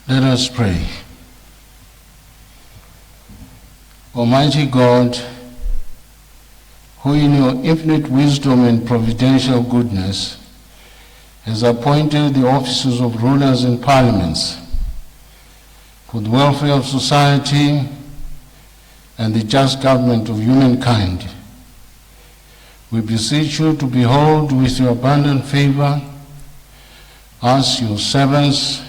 Let us pray. Almighty God, who in your infinite wisdom and providential goodness has appointed the offices of rulers and parliaments for the welfare of society and the just government of humankind, we beseech you to behold with your abundant favor us, your servants,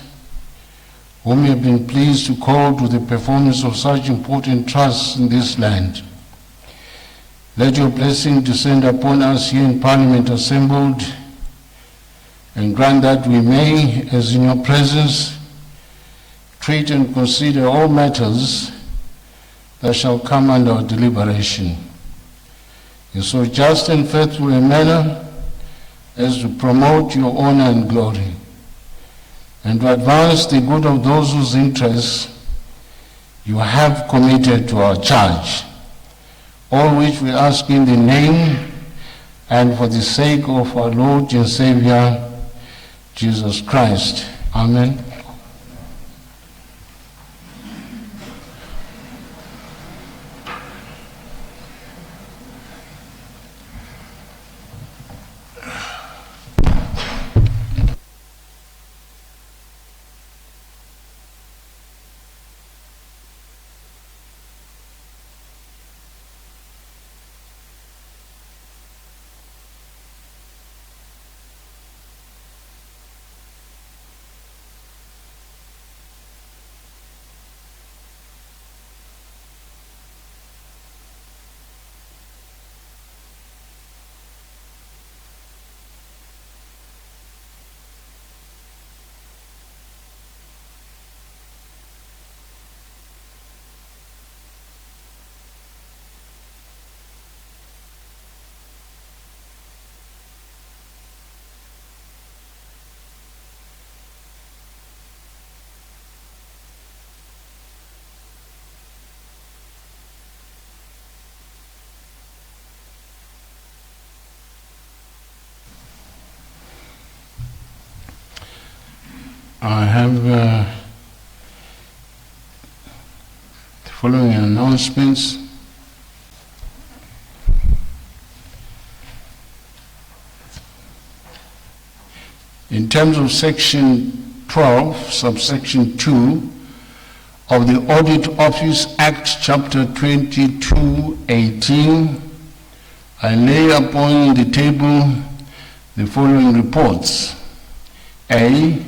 whom you have been pleased to call to the performance of such important trusts in this land. Let your blessing descend upon us here in Parliament assembled, and grant that we may, as in your presence, treat and consider all matters that shall come under our deliberation in so just and faithful a manner as to promote your honor and glory, and to advance the good of those whose interests you have committed to our charge. All which we ask in the name and for the sake of our Lord and Savior, Jesus Christ. Amen. I have the following announcements. In terms of section 12, subsection 2 of the Audit Office Act, chapter 22:18, I lay upon the table the following reports. A,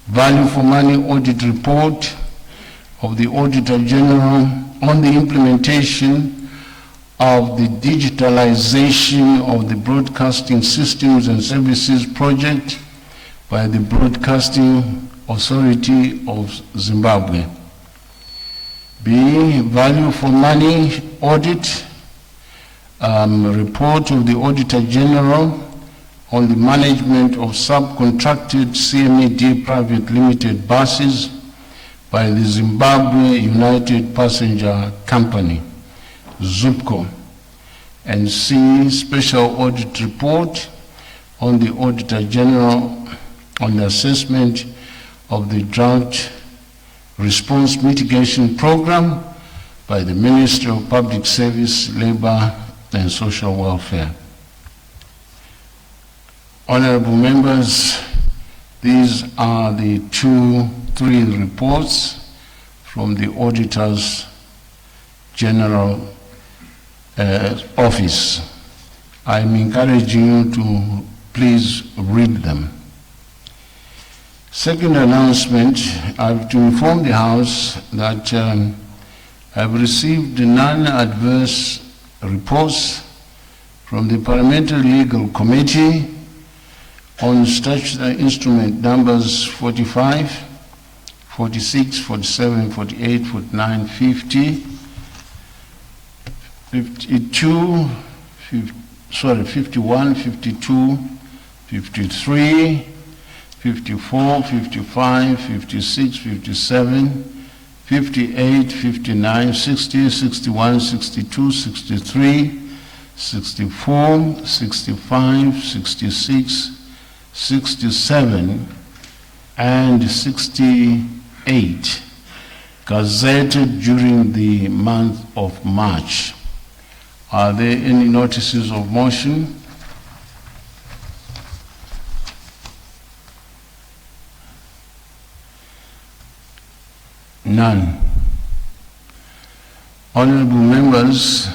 Value for Money Audit Report of the Auditor General on the implementation of the digitalization of the Broadcasting Systems and Services project by the Broadcasting Authority of Zimbabwe. B, Value for Money Audit Report of the Auditor General on the management of subcontracted CMED Private Limited buses by the Zimbabwe United Passenger Company, ZUPCO. And C, Special Audit Report on the Auditor General on the assessment of the Drought Response Mitigation Program by the Ministry of Public Service, Labor and Social Welfare. Honorable members, these are the three reports from the Auditor's General Office. I'm encouraging you to please read them. Second announcement, I have to inform the House that I've received non-adverse reports from the Parliamentary Legal Committee on statutory instrument numbers 45, 46, 47, 48, 49, 50, 52, 51, 52, 53, 54, 55, 56, 57, 58, 59, 60, 61, 62, 63, 64, 65, 66, 67, and 68. 8, gazetted during the month of March. Are there any notices of motion? None. Honorable members,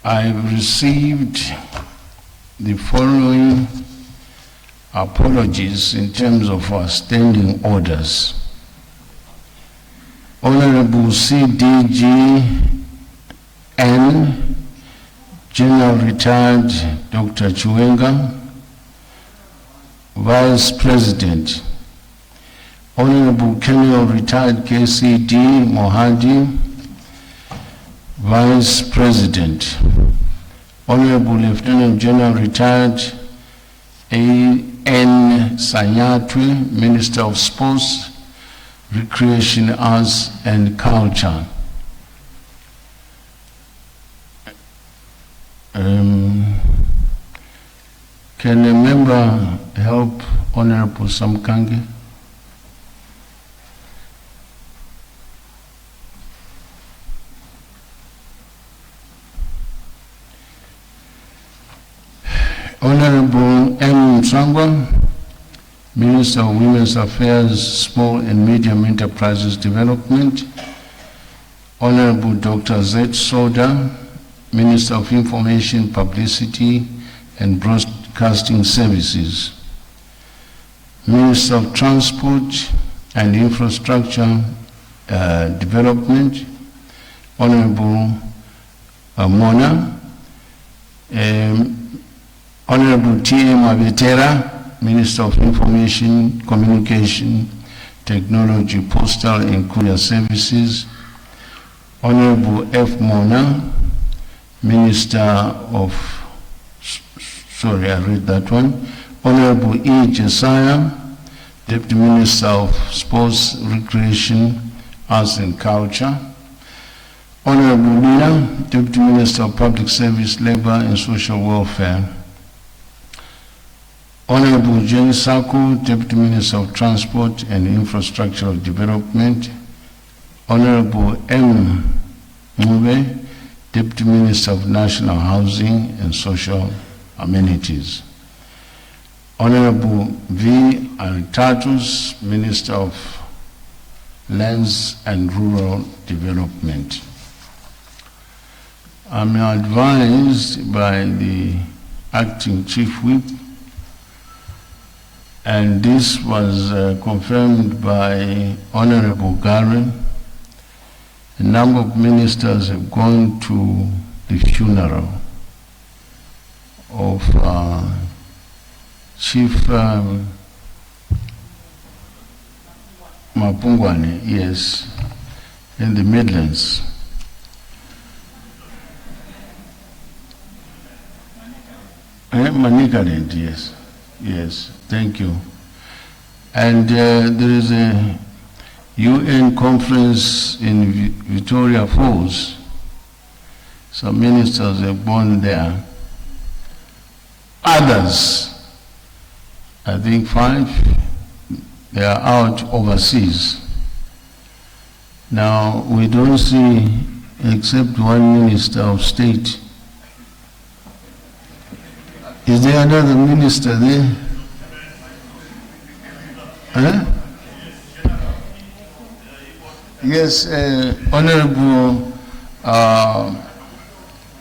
I've received the following apologies in terms of our standing orders. Honorable CDG N, General Retired Dr. Chiwenga, Vice President. Honorable Colonel Retired KCD Mohadi, Vice President. Honorable Lieutenant General Retired A.N. Sanyatwe, Minister of Sports, Recreation, Arts and Culture. Can a member help Honorable Samkange? Honorable M. Msangwa, Minister of Women's Affairs, Small and Medium Enterprises Development. Honorable Dr. Z. Soda, Minister of Information, Publicity and Broadcasting Services. Minister of Transport and Infrastructure Development, Honorable Mona. Honorable T.M. Abetera, Minister of Information, Communication, Technology, Postal and Courier Services. Honorable F. Mona, Minister of, sorry, I read that one. Honorable E. Jesiah, Deputy Minister of Sports, Recreation, Arts and Culture. Honorable Lina, Deputy Minister of Public Service, Labor and Social Welfare. Honorable Jane Sako, Deputy Minister of Transport and Infrastructural Development. Honorable M. Mube, Deputy Minister of National Housing and Social Amenities. Honorable V. Altatus, Minister of Lands and Rural Development. I'm advised by the Acting Chief Whip, and this was confirmed by Honorable Garen. A number of ministers have gone to the funeral of Chief Mapungwane, yes, in the Midlands. Manicaland, yes. Yes, thank you. And there is a UN conference in Victoria Falls. Some ministers have gone there. Others, I think 5, they are out overseas. Now, we don't see except one minister of state. Is there another minister there? Huh? Yes, Honorable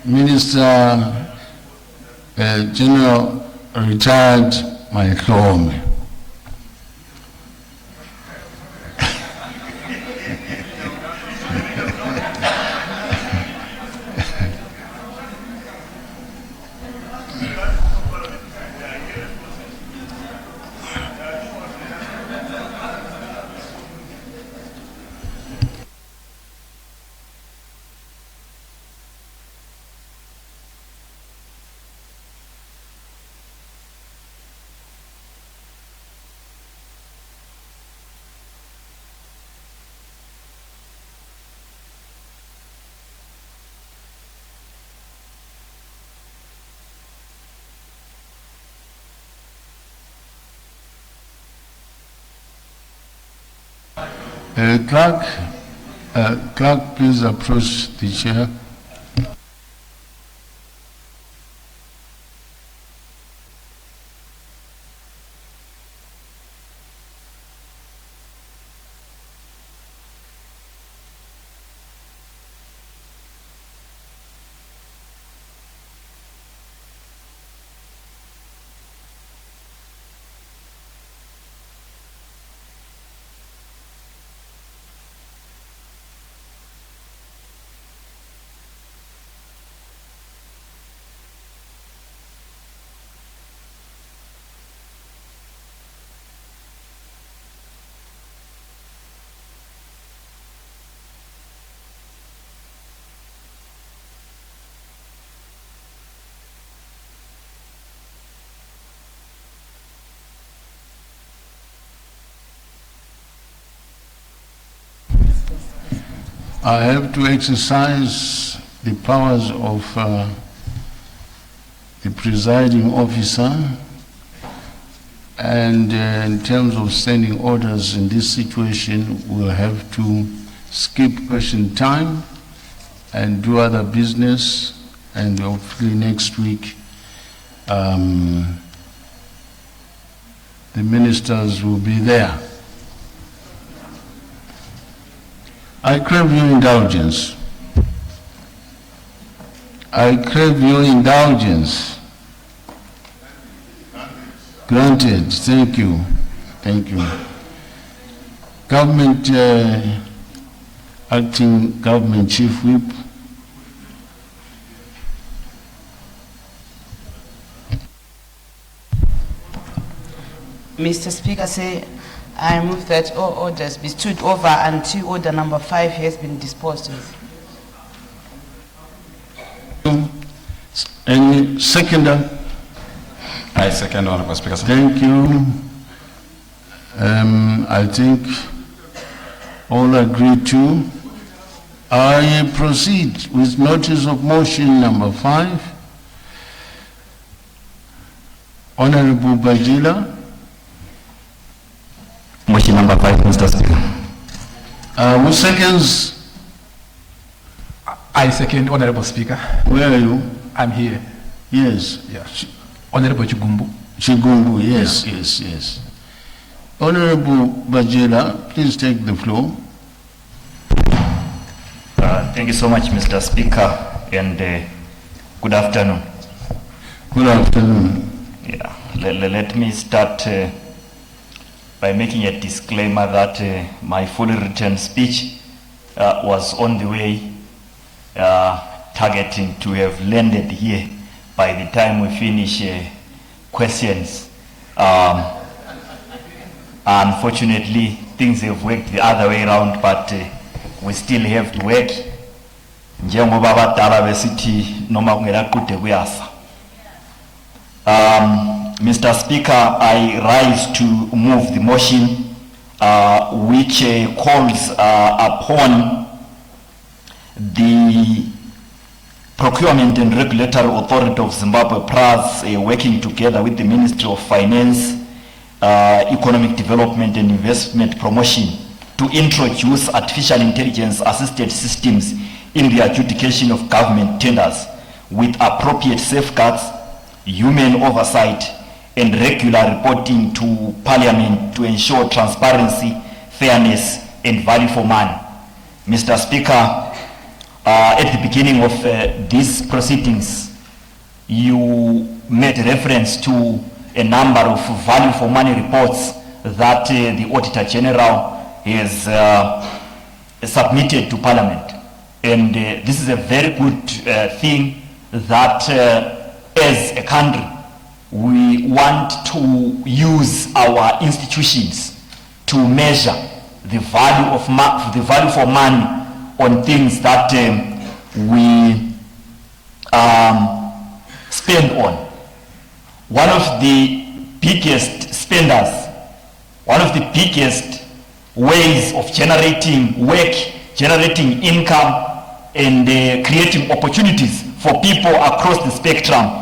Minister General Retired Maihlome. Clerk, please approach the chair. I have to exercise the powers of the presiding officer, and in terms of standing orders in this situation, we'll have to skip question time and do other business, and hopefully next week the ministers will be there. I crave your indulgence. I crave your indulgence. Granted. Thank you. Thank you. Government, Acting Government Chief Whip. Mr. Speaker, I move that all orders be stood over until order number 5 has been disposed of. Any seconder? I second, Honorable Speaker. Thank you. I think all agree to. I proceed with notice of motion number 5. Honorable Bajila. Motion number 5, Mr. Speaker. Who seconds? I second, Honorable Speaker. Where are you? I'm here. Yes. Yeah. Honorable Chigumbu. Chigumbu, yes, yeah. Yes. Honorable Bajela, please take the floor. Thank you so much, Mr. Speaker, and good afternoon. Good afternoon. Yeah. Let me start by making a disclaimer that my fully written speech was on the way, targeting to have landed here by the time we finish questions. Unfortunately, things have worked the other way around, but we still have to work. Njengoba abadala besithi noma kungelakude kuyasa. Mr. Speaker, I rise to move the motion which calls upon the Procurement and Regulatory Authority of Zimbabwe, PRAZ, working together with the Ministry of Finance, Economic Development and Investment Promotion to introduce artificial intelligence assisted systems in the adjudication of government tenders with appropriate safeguards, human oversight, and regular reporting to Parliament to ensure transparency, fairness, and value for money. Mr. Speaker, at the beginning of these proceedings, you made reference to a number of value for money reports that the Auditor General has submitted to Parliament. And this is a very good thing that as a country, we want to use our institutions to measure the value of value for money on things that we spend on. One of the biggest spenders, one of the biggest ways of generating work, generating income, and creating opportunities for people across the spectrum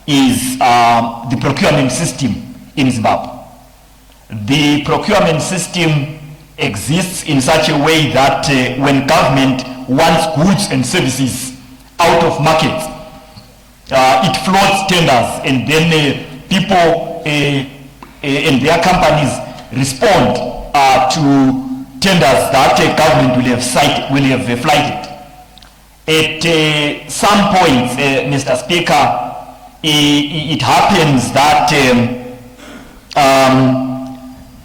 is the procurement system in Zimbabwe. The procurement system exists in such a way that when government wants goods and services out of markets, it floats tenders, and then people and their companies respond to tenders that government will have flighted. At some point, Mr. Speaker, it happens that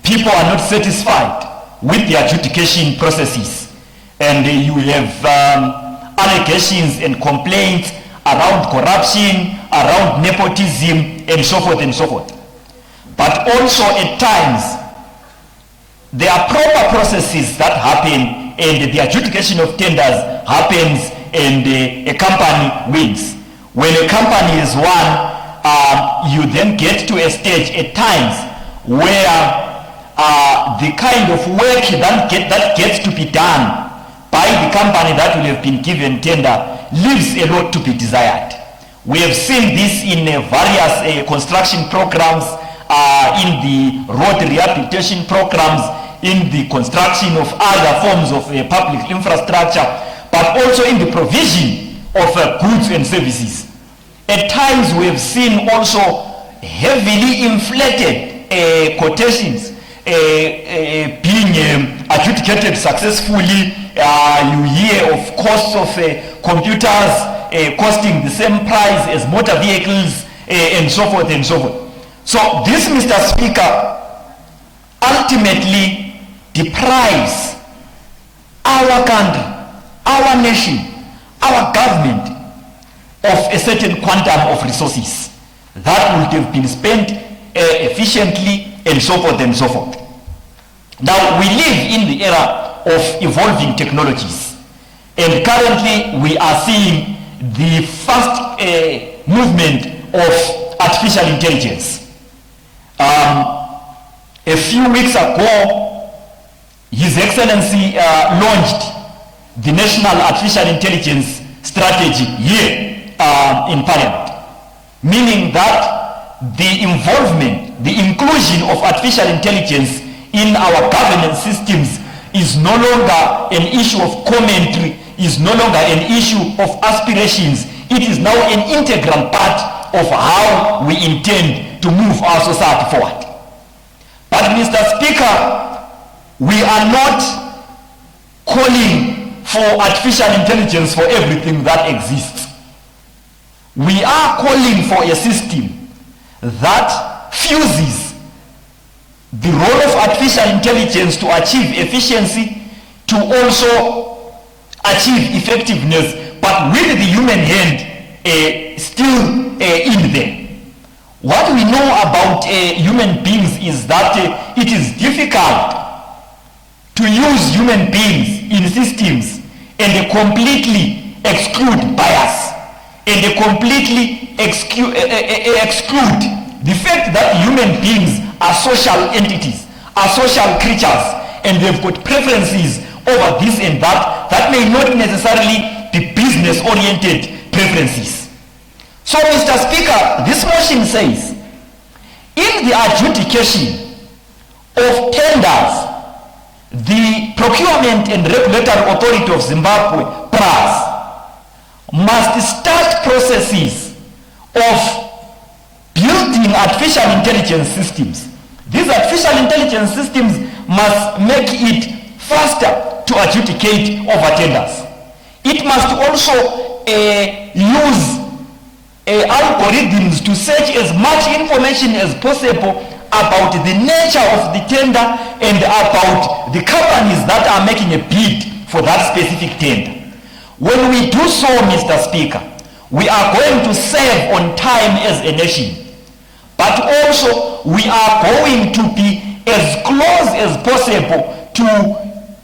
people are not satisfied with the adjudication processes, and you have allegations and complaints around corruption, around nepotism, and so forth and so forth. But also at times, there are proper processes that happen, and the adjudication of tenders happens, and a company wins. When a company is won, you then get to a stage at times where the kind of work that gets to be done by the company that will have been given tender leaves a lot to be desired. We have seen this in various construction programs, in the road rehabilitation programs, in the construction of other forms of public infrastructure, but also in the provision of goods and services. At times we have seen also heavily inflated quotations being adjudicated successfully. You hear of costs of computers costing the same price as motor vehicles, and so forth and so forth. So this, Mr. Speaker, ultimately deprives our country, our nation, our government of a certain quantum of resources that would have been spent efficiently, and so forth and so forth. Now, we live in the era of evolving technologies, and currently we are seeing the fast movement of artificial intelligence. A few weeks ago, His Excellency launched the National Artificial Intelligence Strategy here in Parliament, meaning that the involvement, the inclusion of artificial intelligence in our governance systems is no longer an issue of commentary, is no longer an issue of aspirations. It is now an integral part of how we intend to move our society forward. But Mr. Speaker, we are not calling for artificial intelligence for everything that exists. We are calling for a system that fuses the role of artificial intelligence to achieve efficiency, to also achieve effectiveness, but with the human hand still in there. What we know about human beings is that it is difficult to use human beings in systems and completely exclude bias, and completely exclude the fact that human beings are social entities, are social creatures, and they've got preferences over this and that may not necessarily be business-oriented preferences. So, Mr. Speaker, this motion says, in the adjudication of tenders, the Procurement and Regulatory Authority of Zimbabwe, PRAZ, must start processes of building artificial intelligence systems. These artificial intelligence systems must make it faster to adjudicate over tenders. It must also use algorithms to search as much information as possible about the nature of the tender and about the companies that are making a bid for that specific tender. When we do so, Mr. Speaker, we are going to save on time as a nation, but also we are going to be as close as possible to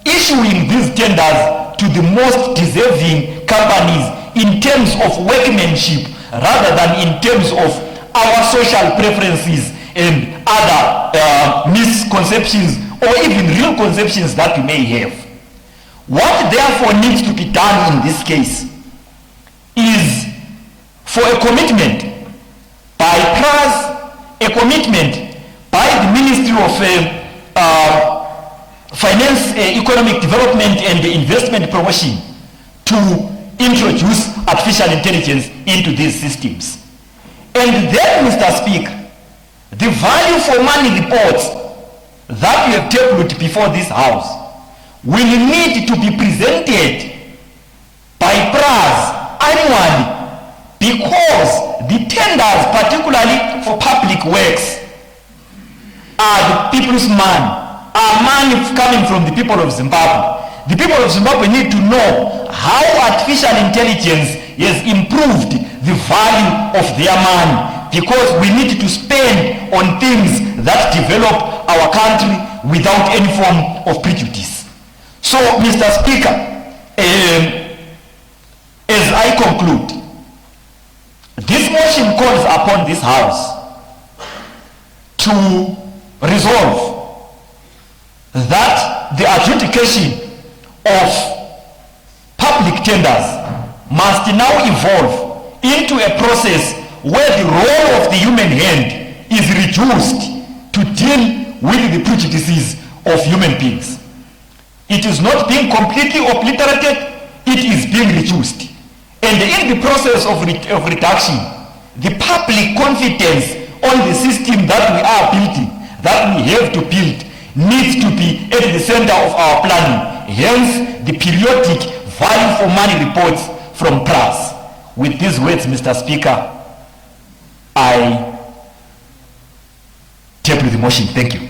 issuing these tenders to the most deserving companies in terms of workmanship rather than in terms of our social preferences and other misconceptions or even real conceptions that we may have. What therefore needs to be done in this case is for a commitment by PRAZ, a commitment by the Ministry of finance, economic development and investment promotion to introduce artificial intelligence into these systems. And then, Mr. Speaker, the value for money reports that we have tabled before this House will need to be presented by PRAS annually, because the tenders, particularly for public works, are the people's money, are money coming from the people of Zimbabwe. The people of Zimbabwe need to know how artificial intelligence has improved the value of their money, because we need to spend on things that develop our country without any form of prejudice. So, Mr. Speaker, as I conclude, this motion calls upon this House to resolve that the adjudication of public tenders must now evolve into a process where the role of the human hand is reduced to deal with the prejudices of human beings. It is not being completely obliterated, it is being reduced. And in the process of reduction, the public confidence on the system that we are building, that we have to build, needs to be at the center of our planning. Hence, the periodic value for money reports from PRAS. With these words, Mr. Speaker, I table the motion. Thank you.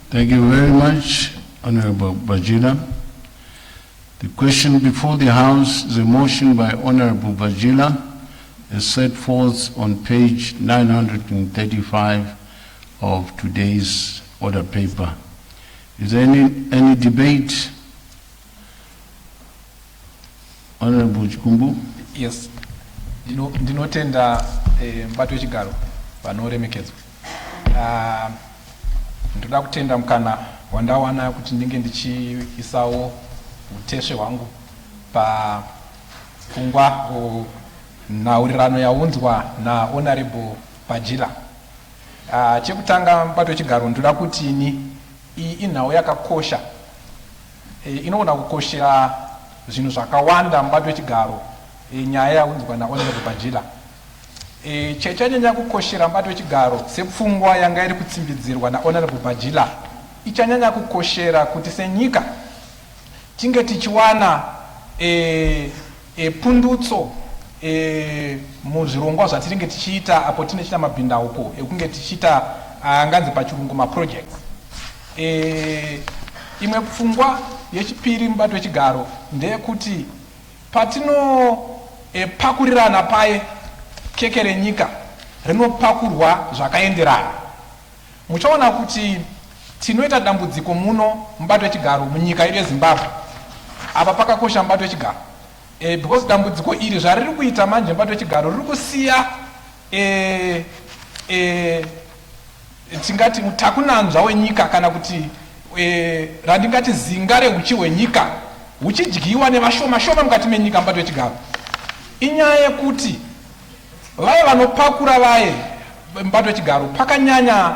Thank you very much, Honorable Bajila. The question before the House is a motion by Honorable Bajila, as set forth on page 935 of today's order paper. Is there any debate? Honorable Chikumbu. Yes. Ndinotenda mbato wechigaro vanoremekedzwa. Ndoda kutenda mukana wandawana kuti ndinge ndichiisawo uteshe hwangu papfungwa nhaurirano yaunzwa naHonorable Bajila. Chekutanga mbato wechigaro, ndoda kuti iyi inhau yakakosha, inoona kukoshera zvinhu zvakawanda mbato wechigaro, nyaya yaunzwa naHonorable Bajila. Chachanyanya kukoshera mbato wechigaro sepfungwa yanga iri kutsimbidzirwa naHonorable Bajila, ichanyanya kukoshera kuti senyika tinge tichiwana pundutso muzvirongwa zvatinenge tichiita apo tinechita mabhindauko ekunge tichiita anganzi pachirungu maprojects. Imwe pfungwa yechipiri mbato wechigaro ndeyekuti patinopakurirana paye keke renyika rinopakurwa zvakaenderana. Muchaona kuti tinoita dambudziko muno mbato wechigaro munyika yedu yeZimbabwe. Apa pakakosha mbato wechigaro, because dambudziko iri zvariri kuita manje mbato wechigaro riri kusiya tingati utakunanzva wenyika, kana kuti randingati zinga rehuchi hwenyika huchidyiwa nevashoma mukati menyika mbato wechigaro. Inyaya yekuti vaye vanopakura vaye mbato wechigaro pakanyanya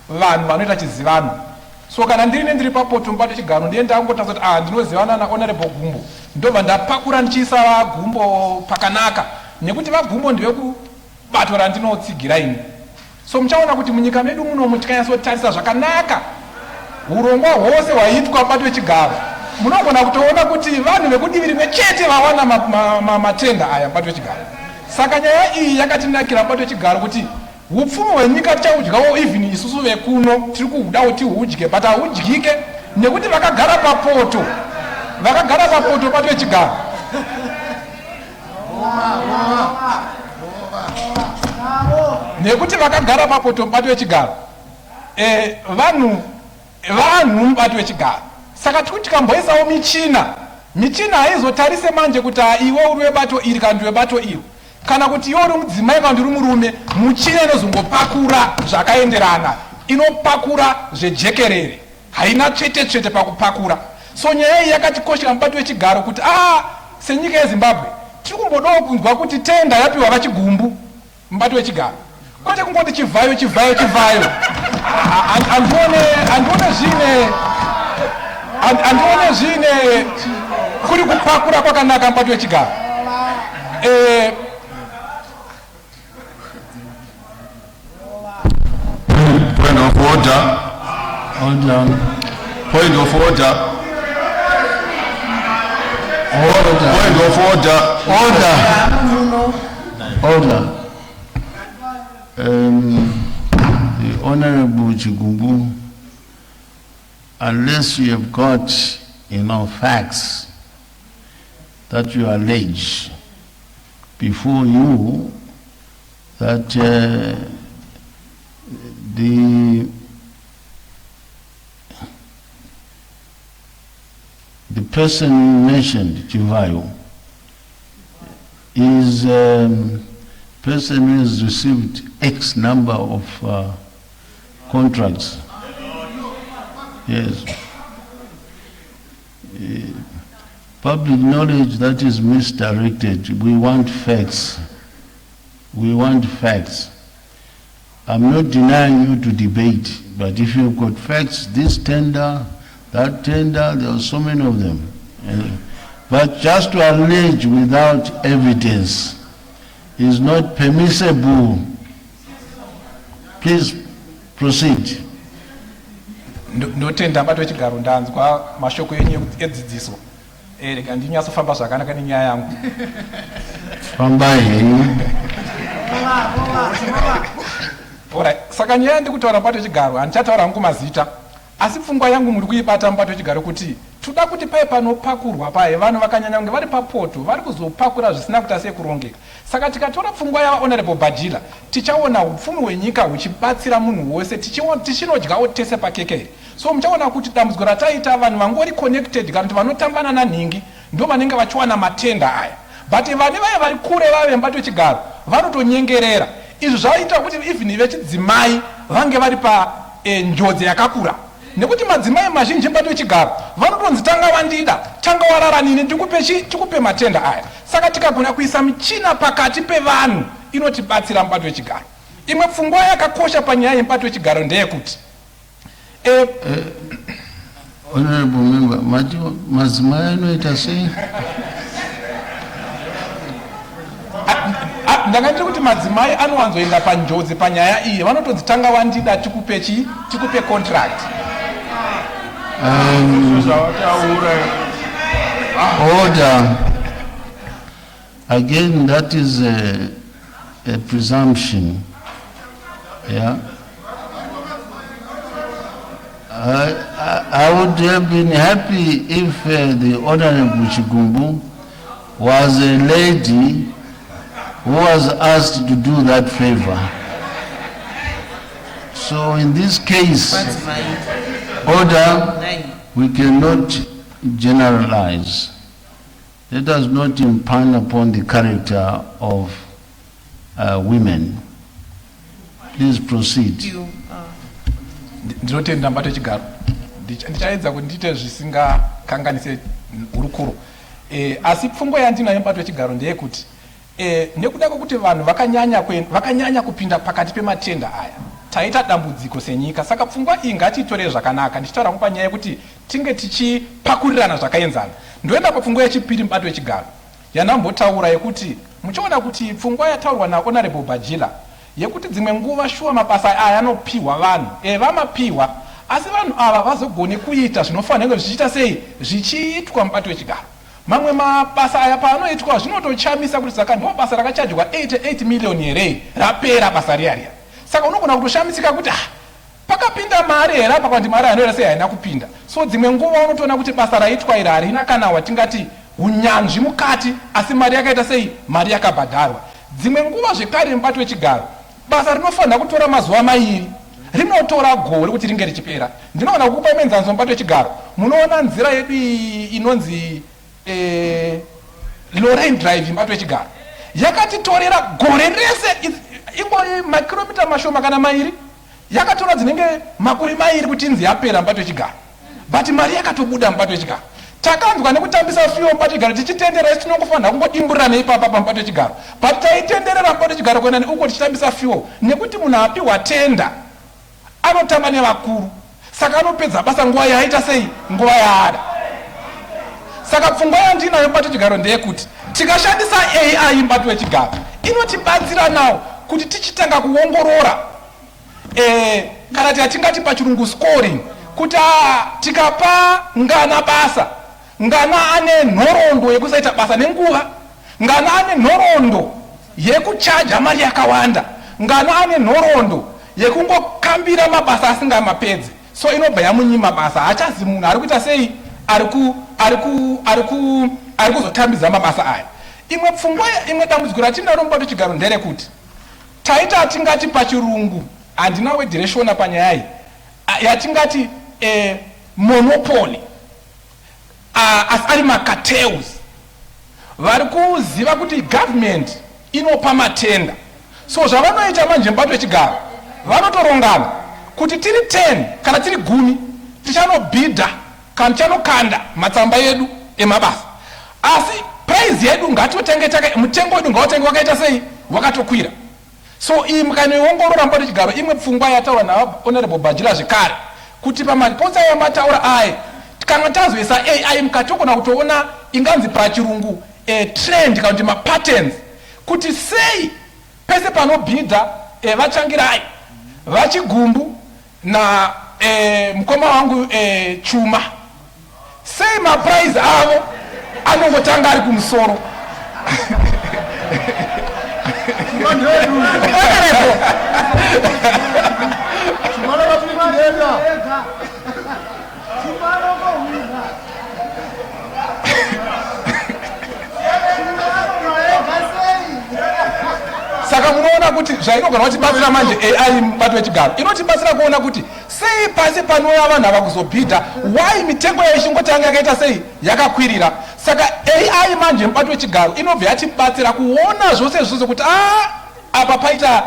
vanhu vanoita chizivano. So kana ndiri papoto mbato wechigaro ndiye ndangotadza kuti ndinozivana naHonorable Gumbo, ndobva ndapakura ndichiisa Gumbo pakanaka, nekuti Gumbo ndevekubato randinotsigira ini. So muchaona kuti munyika medu muno tikanyatsotarisa zvakanaka urongwa hwose hwaitwa mbato wechigaro, munogona kutoona kuti vanhu vekudivi rimwe chete vawana matenda aya mbato wechigaro. Saka nyaya iyi yakatinakira mbato wechigaro kuti upfumi hwenyika tichaudyawo even isusu vekuno tiri kuhudawo tihudye, but hahudyike nekuti vakagara papoto mbato wechigaro. Nekuti vakagara papoto mbato wechigaro, vanhu mbato wechigaro. Saka tikamboisawo michina haizotarise manje kuti iwe uri webato iri kana webato iri, kana kuti iwe uri mudzimai kana uri murume, muchina inozongopakura zvakaenderana, inopakura zvejekerere, haina tsvete pakupakura. So nyaya iyi yakatikoshera mbato wechigaro kuti senyika yeZimbabwe tiri kumbodawo kunzwa kuti tenda yapiwa vachigumbu mbato wechigaro, kwete kungoti chivhayo andione zvine kuri kupakura kwakanaka mpato wechigaro. Point of order. Hold on. Point of order. Order. Point of order. Order. The Honorable Chigumbu, unless you have got enough facts that you allege before you that the person mentioned, Chivayo, is person who has received X number of contracts. Yes. Public knowledge that is misdirected. We want facts. We want facts. I'm not denying you to debate, but if you've got facts, this tender, that tender, there are so many of them. But just to allege without evidence is not permissible. Please proceed. Ndotenda mpato wechigaro ndanzwa mashoko yenyu edzidziso. Rega ndinyatsofamba zvakanaka nenyaya yangu. Fambai henyu. Alright, saka nyaya ndikutaura mpato wechigaro handichataura hangu mazita. Asi pfungwa yangu muri kuibata mpato wechigaro kuti toda kuti pai panopakurwa paye vanhu vakanyanya kunge vari papoto vari kuzopakura zvisina kuita sekurongeka. Saka tikatora pfungwa yaHonorable Bajila tichaona upfumi hwenyika huchibatsira munhu wose tichinodyawo tese pakeke. So muchaona kuti dambudziko rataita vanhu vangori connected kana kuti vanotambana nanhingi ndo vanenge vachiwana matenda aya. But vane vaya vari kure vave mpato wechigaro vanotonyengerera. Izvi zvaita kuti even vechidzimai vange vari pa njodzi yakakura. Nekuti madzimai mazhinji mpato wechigaro vanotonzi tanga wandida, tanga warara nini tikupe matenda aya. Saka tikagona kuisa michina pakati pevanhu inotibatsira mpato wechigaro. Imwe pfungwa yakakosha panyaya yempato wechigaro ndeyekuti Honorable member, madzimai anoita sei? Ndangati kuti madzimai anowanzoenda panjodzi panyaya iyi vanotonzi tanga wandida tikupe contract. Order. Again, that is a presumption. Yeah. I would have been happy if the Honorable Chigumbu was a lady who was asked to do that favor. So in this case, order, we cannot generalize. Let us not impugn upon the character of women. Please proceed. Ndinotenda mpato wechigaro ndichaedza kuti ndite zvisingakanganise hurukuro. Asi pfungwa yandinayo mpato wechigaro ndeyekuti nekuda kwekuti vanhu vakanyanya kupinda pakati pematenda aya taita dambudziko senyika. Saka pfungwa iyi ngatiitore zvakanaka. Ndichitaura panyaya yekuti tinge tichipakurirana zvakaenzana. Ndoenda papfungwa yechipiri mpato wechigaro yanambotaura yekuti muchiona kuti pfungwa yataurwa naHonorable Bajila yekuti dzimwe nguva shuwa mabasa aya anopiwa vanhu vamapiwa asi vanhu ava vazogone kuita zvinofanira zvichiita sei zvichiitwa mpato wechigaro. Mamwe mabasa aya paanoitwa zvinotochamisa kuti saka ndo basa rakachajwa 88 million here rapera basa riya. Saka unogona kutoshamisika kuti pakapinda mari here apa kuti mari anoita sei haina kupinda. So dzimwe nguva unotoona kuti basa raitwa iri harina kana watingati unyanzvi mukati asi mari yakaita sei mari yakabhadharwa. Dzimwe nguva zvekare mpato wechigaro basa rinofanira kutora mazuva mairi rinotora gore kuti ringe richipera. Ndinoona kukupa menzanzo mpato wechigaro munoona nzira yedu inonzi Lorraine Drive mpato wechigaro yakatitorera gore rese ingori makilomita mashoma kana mairi yakatora dzinenge makore mairi kuti inzi yapera mpato wechigaro. But mari yakatobuda mpato wechigaro. Takanzwa nekutambisa fiyo mpato wechigaro tichitenderera tinofanira kungodimburira neipapa pampato wechigaro. But taitenderera mpato wechigaro kwenda uko tichitambisa fiyo nekuti munhu apiwa tenda anotamba nevakuru, saka anopedza basa nguva yaita sei, nguva yaada. Saka pfungwa yandinayo mubato wechigaro ndeyekuti tikashandisa AI mubato wechigaro inotibatsira nawo kuti tichitanga kuongorora kana tingati pachirungu scoring, kuti tikapa ngana basa, ngana ane nhoroondo yekusaita basa nenguva, ngana ane nhoroondo yekuchaja mari yakawanda, ngana ane nhoroondo yekungokambira mabasa asingamapedzi, so inobva yamunyima basa, hachazi munhu ari kuita sei, ari kuzotambidza mabasa aya. Imwe pfungwa, imwe dambudziko ratinaro mubato wechigaro nderekuti taita tingati pachirungu, handina wedhireshona panyaya iyi, yatingati monopoly, asi ari macartels, vari kuziva kuti government inopa matenda. So zvavanoita manje mubato wechigaro, vanotorongana kuti tiri 10 kana tiri 10 tichanobhidha kana tichanokanda matsamba edu emabasa, asi price yedu ngatotenge mutengo wedu ngautenge wakaita sei, wakatokwira. So iyi mukanoiongorora mubato wechigaro, imwe pfungwa yataura naHonorable Bajila zvekare kuti pamaripotsi aya mataura aya kana tazoisa AI mukatogona kutoona inganzi pachirungu trend kana kuti mapatterns, kuti sei pese panobhidha vachangirai vachigumbu na mukoma wangu Chuma, sei maprize avo anongotanga ari kumusoro. Saka munoona kuti zvainogona kutibatsira manje AI mubato wechigaro inotibatsira kuona kuti sei pasi panouya vanhu ava kuzobhidha, why mitengo yaishingotanga yakaita sei yakakwirira. Saka AI manje mubato wechigaro inobva yatibatsira kuona zvose izvozvo kuti apa paita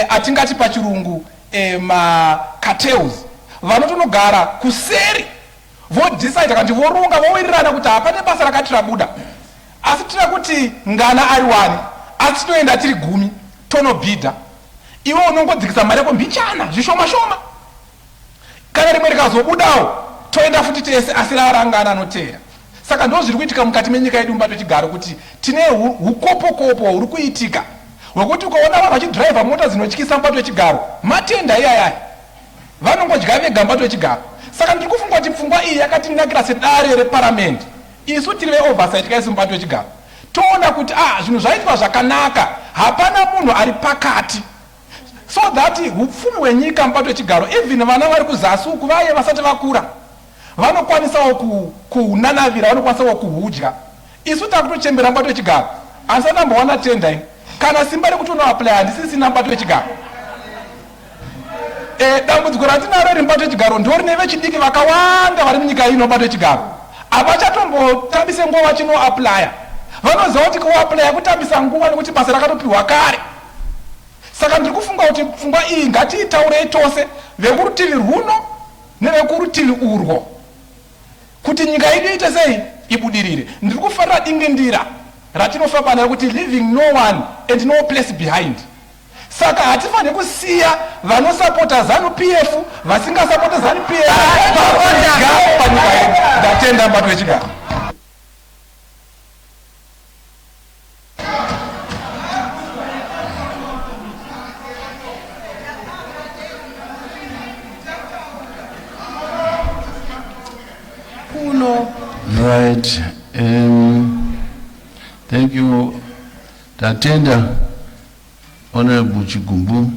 atingati pachirungu macartels, vanotonogara kuseri vodecide kuti vorunga vowirirana kuti hapane basa rakati rabuda, asi tira kuti ngana ari 1 asi toenda tiri 10 tonobhidha, iwe unongodzikisa mari yako mbichana zvishoma shoma, kana rimwe rikazobudawo toenda futi tese, asi rarangana anoteera. Saka ndo zviri kuitika mukati menyika yedu mubato wechigaro, kuti tine hukopokopo huri kuitika hwekuti ukaona vanhu vachidhiraivha mota dzinotyisa mubato wechigaro matenda iyayaya, vanongodya vega mubato wechigaro. Saka ndiri kufunga kuti pfungwa iyi yakatinakira sedare reparamende, isu tiri veoversight kaisi mubato wechigaro, toona kuti zvinhu zvaitwa zvakanaka, hapana munhu ari pakati, so that hupfumi hwenyika mubato wechigaro, even vana vari kuzasi uku vaye vasati vakura vanokwanisawo kunanavira, vanokwanisawo kuhudya. Isu takutochembera mubato wechigaro, asi anambowana tenda ini kana simba rekuti unoaplaya handisisina mubato wechigaro. Dambudziko ratinaro riri mubato wechigaro ndorine vechidiki vakawanda vari munyika ino mubato wechigaro, havachatombotambise nguva vachinoaplaya, vanoziva kuti kuaplaya kutambisa nguva nekuti basa rakatopiwa kare. Saka ndiri kufunga kuti pfungwa iyi ngatiitaurei tose, vekurutivi rwuno nevekurutivi urwo, kuti nyika yedu iite sei, ibudirire. Ndiri kufarira dingindira ratinofamba nayo kuti leaving no one and no place behind. Saka hatifaniri kusiya vanosapota ZANU PF vasingasapota ZANU PF panyika yedu. Ndatenda mubato wechigaro. Right. Thank you. Tatenda Honorable Chigumbu.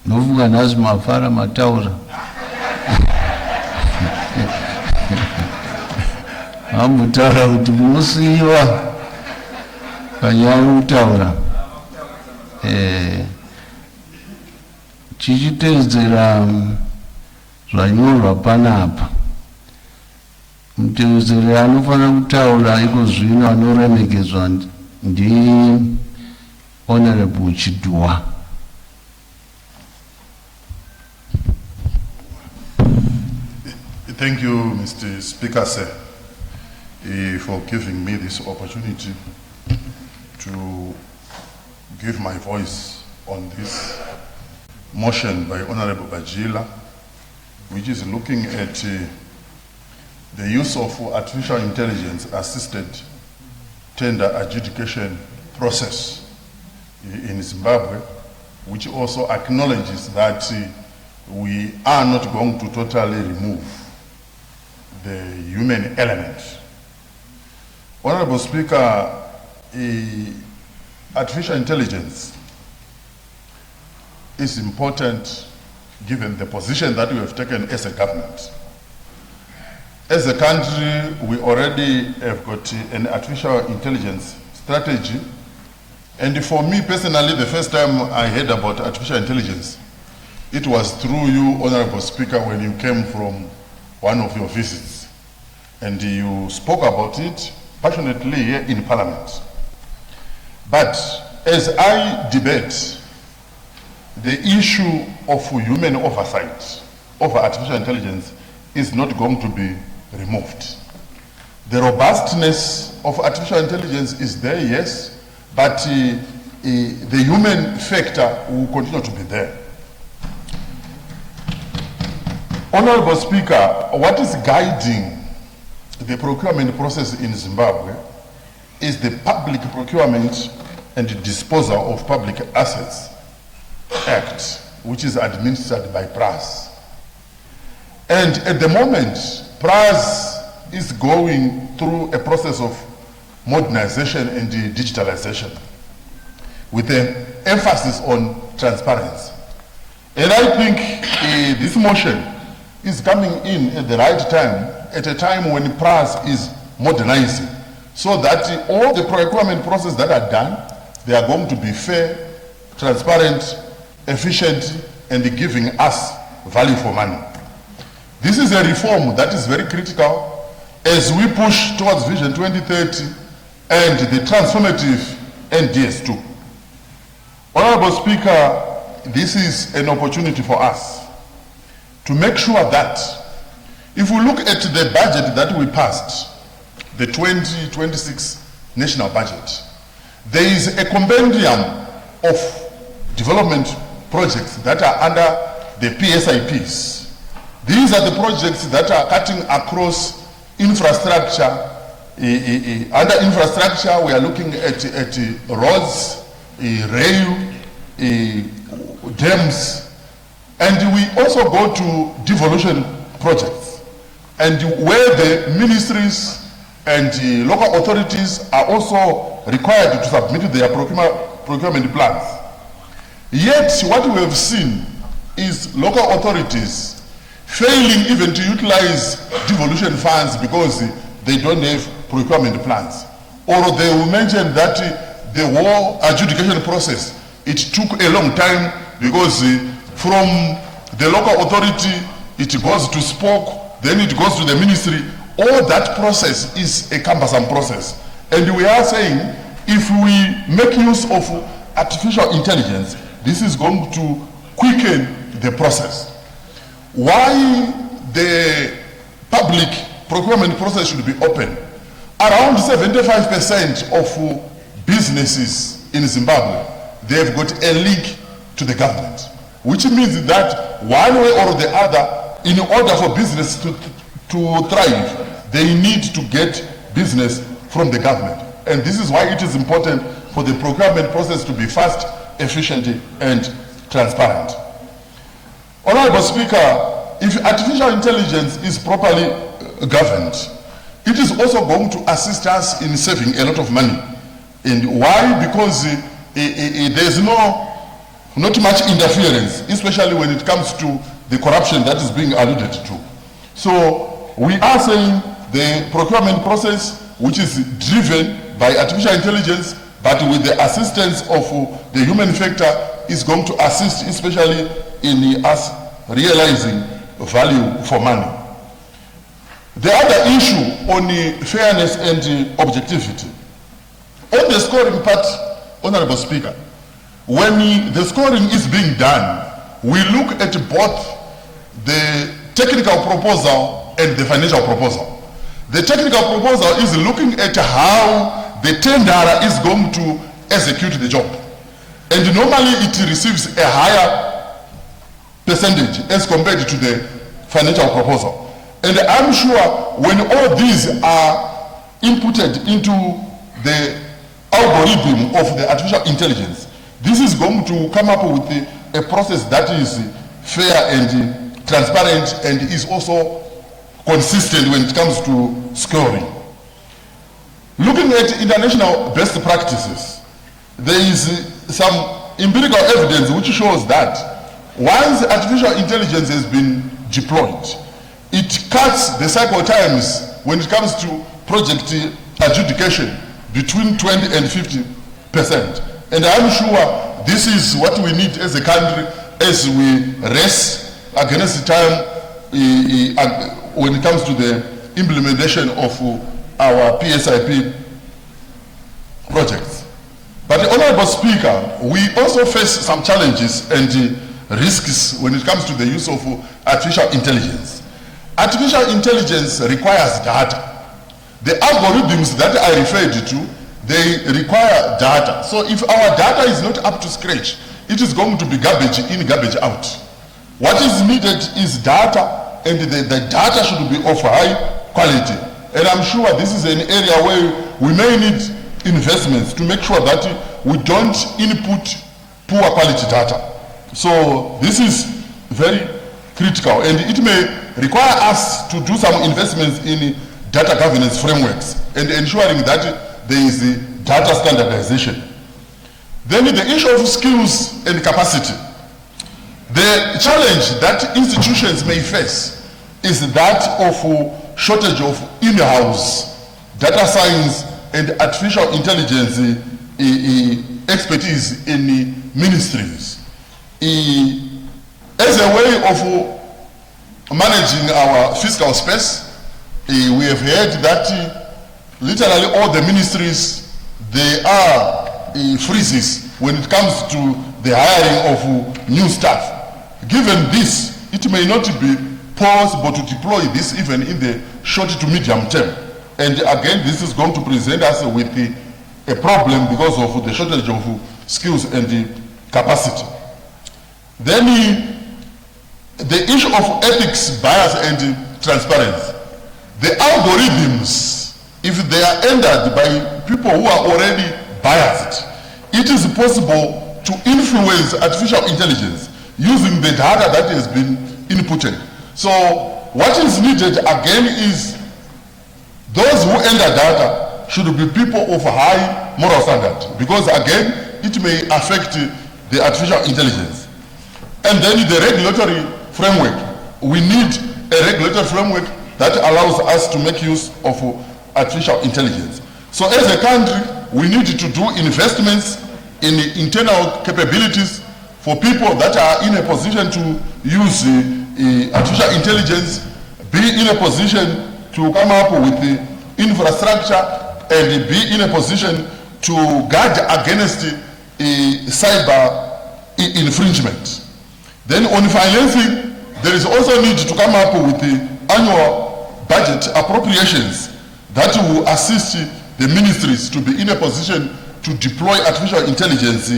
Novuga nazi mafara mataura. Amutaura kuti musiwa kanyari utaura. Chichitedzera zvanyorwa panapa. Mutevedzeri anofanira kutaura iko zvino anoremekedzwa ndi Honorable Chidua. Thank you, Mr. Speaker, sir, for giving me this opportunity to give my voice on this motion by Honorable Bajila which is looking at the use of artificial intelligence assisted tender adjudication process in Zimbabwe, which also acknowledges that we are not going to totally remove the human element. Honorable Speaker, artificial intelligence is important given the position that we have taken as a government. As a country, we already have got an artificial intelligence strategy. And for me personally, the first time I heard about artificial intelligence, it was through you, Honorable Speaker, when you came from one of your visits. And you spoke about it passionately here in Parliament. But as I debate the issue of human oversight over artificial intelligence is not going to be removed. The robustness of artificial intelligence is there, yes, but the human factor will continue to be there. Honorable Speaker, what is guiding the procurement process in Zimbabwe is the Public Procurement and Disposal of Public Assets Act, which is administered by PRAS. And at the moment, PRAS is going through a process of modernization and digitalization with an emphasis on transparency. And I think this motion is coming in at the right time, at a time when PRAS is modernizing, so that all the procurement processes that are done, they are going to be fair, transparent, efficient, and giving us value for money. This is a reform that is very critical as we push towards Vision 2030 and the transformative NDS2. Honorable Speaker, this is an opportunity for us to make sure that if we look at the budget that we passed, the 2026 national budget, there is a compendium of development projects that are under the PSIPs. These are the projects that are cutting across infrastructure. Under infrastructure, we are looking at roads, rail, dams, and we also go to devolution projects, and where the ministries and local authorities are also required to submit their procurement plans. Yet what we have seen is local authorities failing even to utilize devolution funds because they don't have procurement plans. Or they will mention that the whole adjudication process, it took a long time because from the local authority, it goes to SPOC, then it goes to the ministry. All that process is a cumbersome process. And we are saying, if we make use of artificial intelligence, this is going to quicken the process. Why the public procurement process should be open? Around 75% of businesses in Zimbabwe, they've got a link to the government, which means that one way or the other, in order for business to thrive, they need to get business from the government. And this is why it is important for the procurement process to be fast, efficient, and transparent. Honorable Speaker, if artificial intelligence is properly governed, it is also going to assist us in saving a lot of money. And why? Because there's not much interference, especially when it comes to the corruption that is being alluded to. So we are saying the procurement process, which is driven by artificial intelligence, but with the assistance of the human factor, is going to assist, especially in us realizing value for money. The other issue on fairness and objectivity. On the scoring part, Honorable Speaker, when the scoring is being done, we look at both the technical proposal and the financial proposal. The technical proposal is looking at how the tenderer is going to execute the job. And normally it receives a higher percentage as compared to the financial proposal. And I'm sure when all these are inputted into the algorithm of the artificial intelligence, this is going to come up with a process that is fair and transparent and is also consistent when it comes to scoring. Looking at international best practices, there is some empirical evidence which shows that once artificial intelligence has been deployed, it cuts the cycle times when it comes to project adjudication between 20 and 50%. And I'm sure this is what we need as a country as we race against time when it comes to the implementation of our PSIP projects. But Honorable Speaker, we also face some challenges and risks when it comes to the use of artificial intelligence. Artificial intelligence requires data. The algorithms that I referred to, they require data. So if our data is not up to scratch, it is going to be garbage in, garbage out. What is needed is data, and the data should be of high quality. And I'm sure this is an area where we may need investments to make sure that we don't input poor quality data. So this is very critical, and it may require us to do some investments in data governance frameworks and ensuring that there is data standardization. Then the issue of skills and capacity. The challenge that institutions may face is that of shortage of in-house data science and artificial intelligence expertise in ministries. As a way of managing our fiscal space, we have heard that literally all the ministries, there are freezes when it comes to the hiring of new staff. Given this, it may not be possible to deploy this even in the short to medium term. And again, this is going to present us with a problem because of the shortage of skills and capacity. Then the issue of ethics, bias, and transparency. The algorithms, if they are entered by people who are already biased, it is possible to influence artificial intelligence using the data that has been inputted. So what is needed again is those who enter data should be people of high moral standard, because again, it may affect the artificial intelligence. And then the regulatory framework. We need a regulatory framework that allows us to make use of artificial intelligence. So as a country, we need to do investments in internal capabilities for people that are in a position to use artificial intelligence, be in a position to come up with the infrastructure, and be in a position to guard against cyber infringement. Then on financing, there is also need to come up with the annual budget appropriations that will assist the ministries to be in a position to deploy artificial intelligence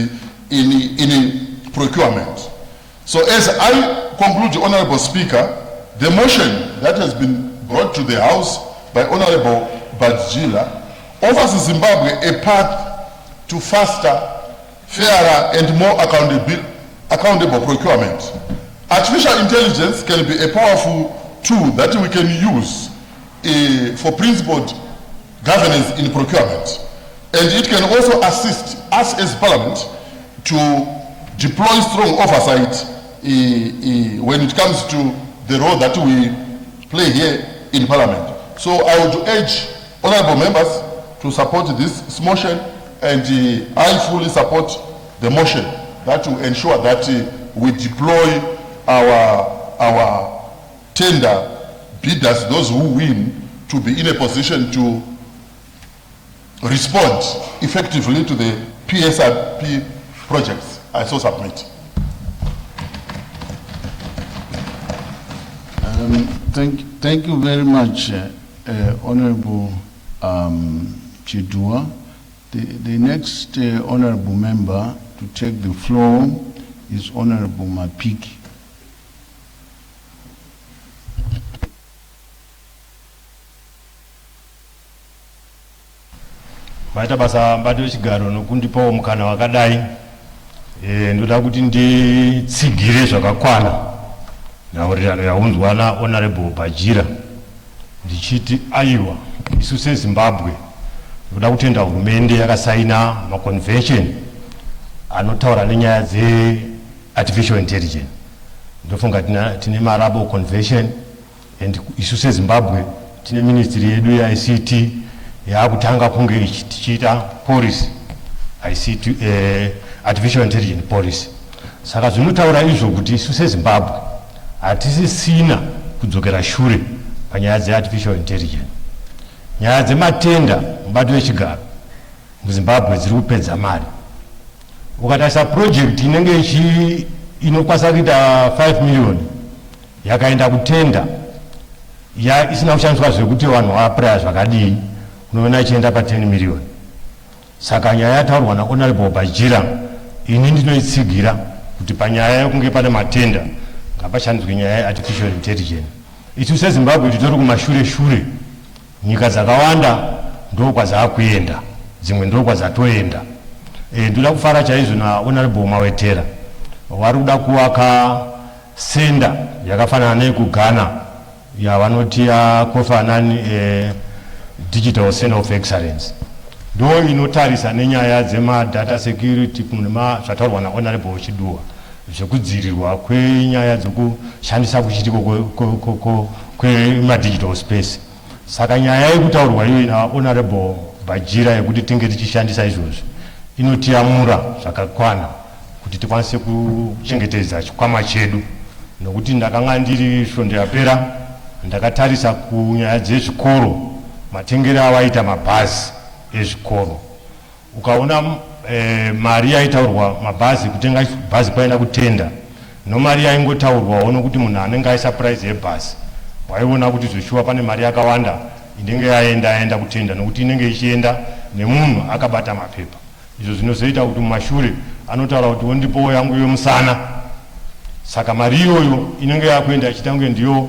in procurement. So as I conclude, Honorable Speaker, the motion that has been brought to the House by Honorable Badzila offers Zimbabwe a path to faster, fairer, and more accountable procurement. Artificial intelligence can be a powerful tool that we can use for principled governance in procurement. And it can also assist us as Parliament to deploy strong oversight when it comes to the role that we play here in Parliament. So I would urge honourable members to support this motion, and I fully support the motion that will ensure that we deploy our tender bidders, those who win, to be in a position to respond effectively to the PSIP projects I so submit. Thank you very much, Honorable Chidua. The next honorable member to take the floor is Honorable Mapiki. maita basa mbati wechigaro nokundipawo mukana wakadai. Ndoda kuti nditsigire zvakakwana nhaurirano yaunzwa naHonorable Bajira ndichiti aiwa isu seZimbabwe ndoda kutenda hurumende yakasaina maconvention anotaura nenyaya dzeartificial intelligence. Ndofunga tine marabo convention and isu seZimbabwe tine ministry yedu yeICT yakutanga kunge ichiita policy ICT artificial intelligence policy. Saka zvinotaura izvo kuti isu seZimbabwe hatisisina kudzokera shure panyaya dzeartificial intelligence. Nyaya dzematenda mubato wechigaro muZimbabwe dziri kupedza mari. Ukatarisa project inenge inokwanisa kuita 5 million yakaenda kutenda isina kushandiswa zvekuti vanhu vaapraya zvakadii unoona ichienda pa10 million. Saka nyaya yataurwa naHonorable Bajira ini ndinoitsigira kuti panyaya yekunge pane matenda ngapashandiswe nyaya yeartificial intelligence. Isu seZimbabwe titori kumashure nyika dzakawanda ndo kwadzaakuenda dzimwe ndo kwadzatoenda. Ndoda kufara chaizvo naHonorable Mawetera vari kuda kuvaka senda yakafanana neyekuGhana yavanoti Kofi Annan Digital Center of Excellence. Ndo inotarisa nenyaya data security zvataurwa naHonorable Chiduwa zvekudzivirirwa kwenyaya dzekushandisa kuchitiko kwemadigital space. Saka nyaya yekutaurwa iyo naHonorable Bajira yekuti tinge tichishandisa izvozvo inotiyamura zvakakwana kuti tikwanise kuchengetedza chikwama chedu. Nokuti ndakanga ndiri svondo yapera ndakatarisa kunyaya dzezvikoro matengero avaita mabhazi ezvikoro. Ukaona mari yaitaurwa mabhazi kutenga bhazi kwaenda kutenda nomari yaingotaurwawo nokuti munhu anenge aisa price yebhazi waiona kuti zvoshuwa pane mari yakawanda inenge yaenda kutenda nokuti inenge ichienda nemunhu akabata mapepa. Izvo zvinozoita kuti mumashure anotaura kuti wondipowo yangu yomusana. Saka mari iyoyo inenge yakuenda ichitange ndiyo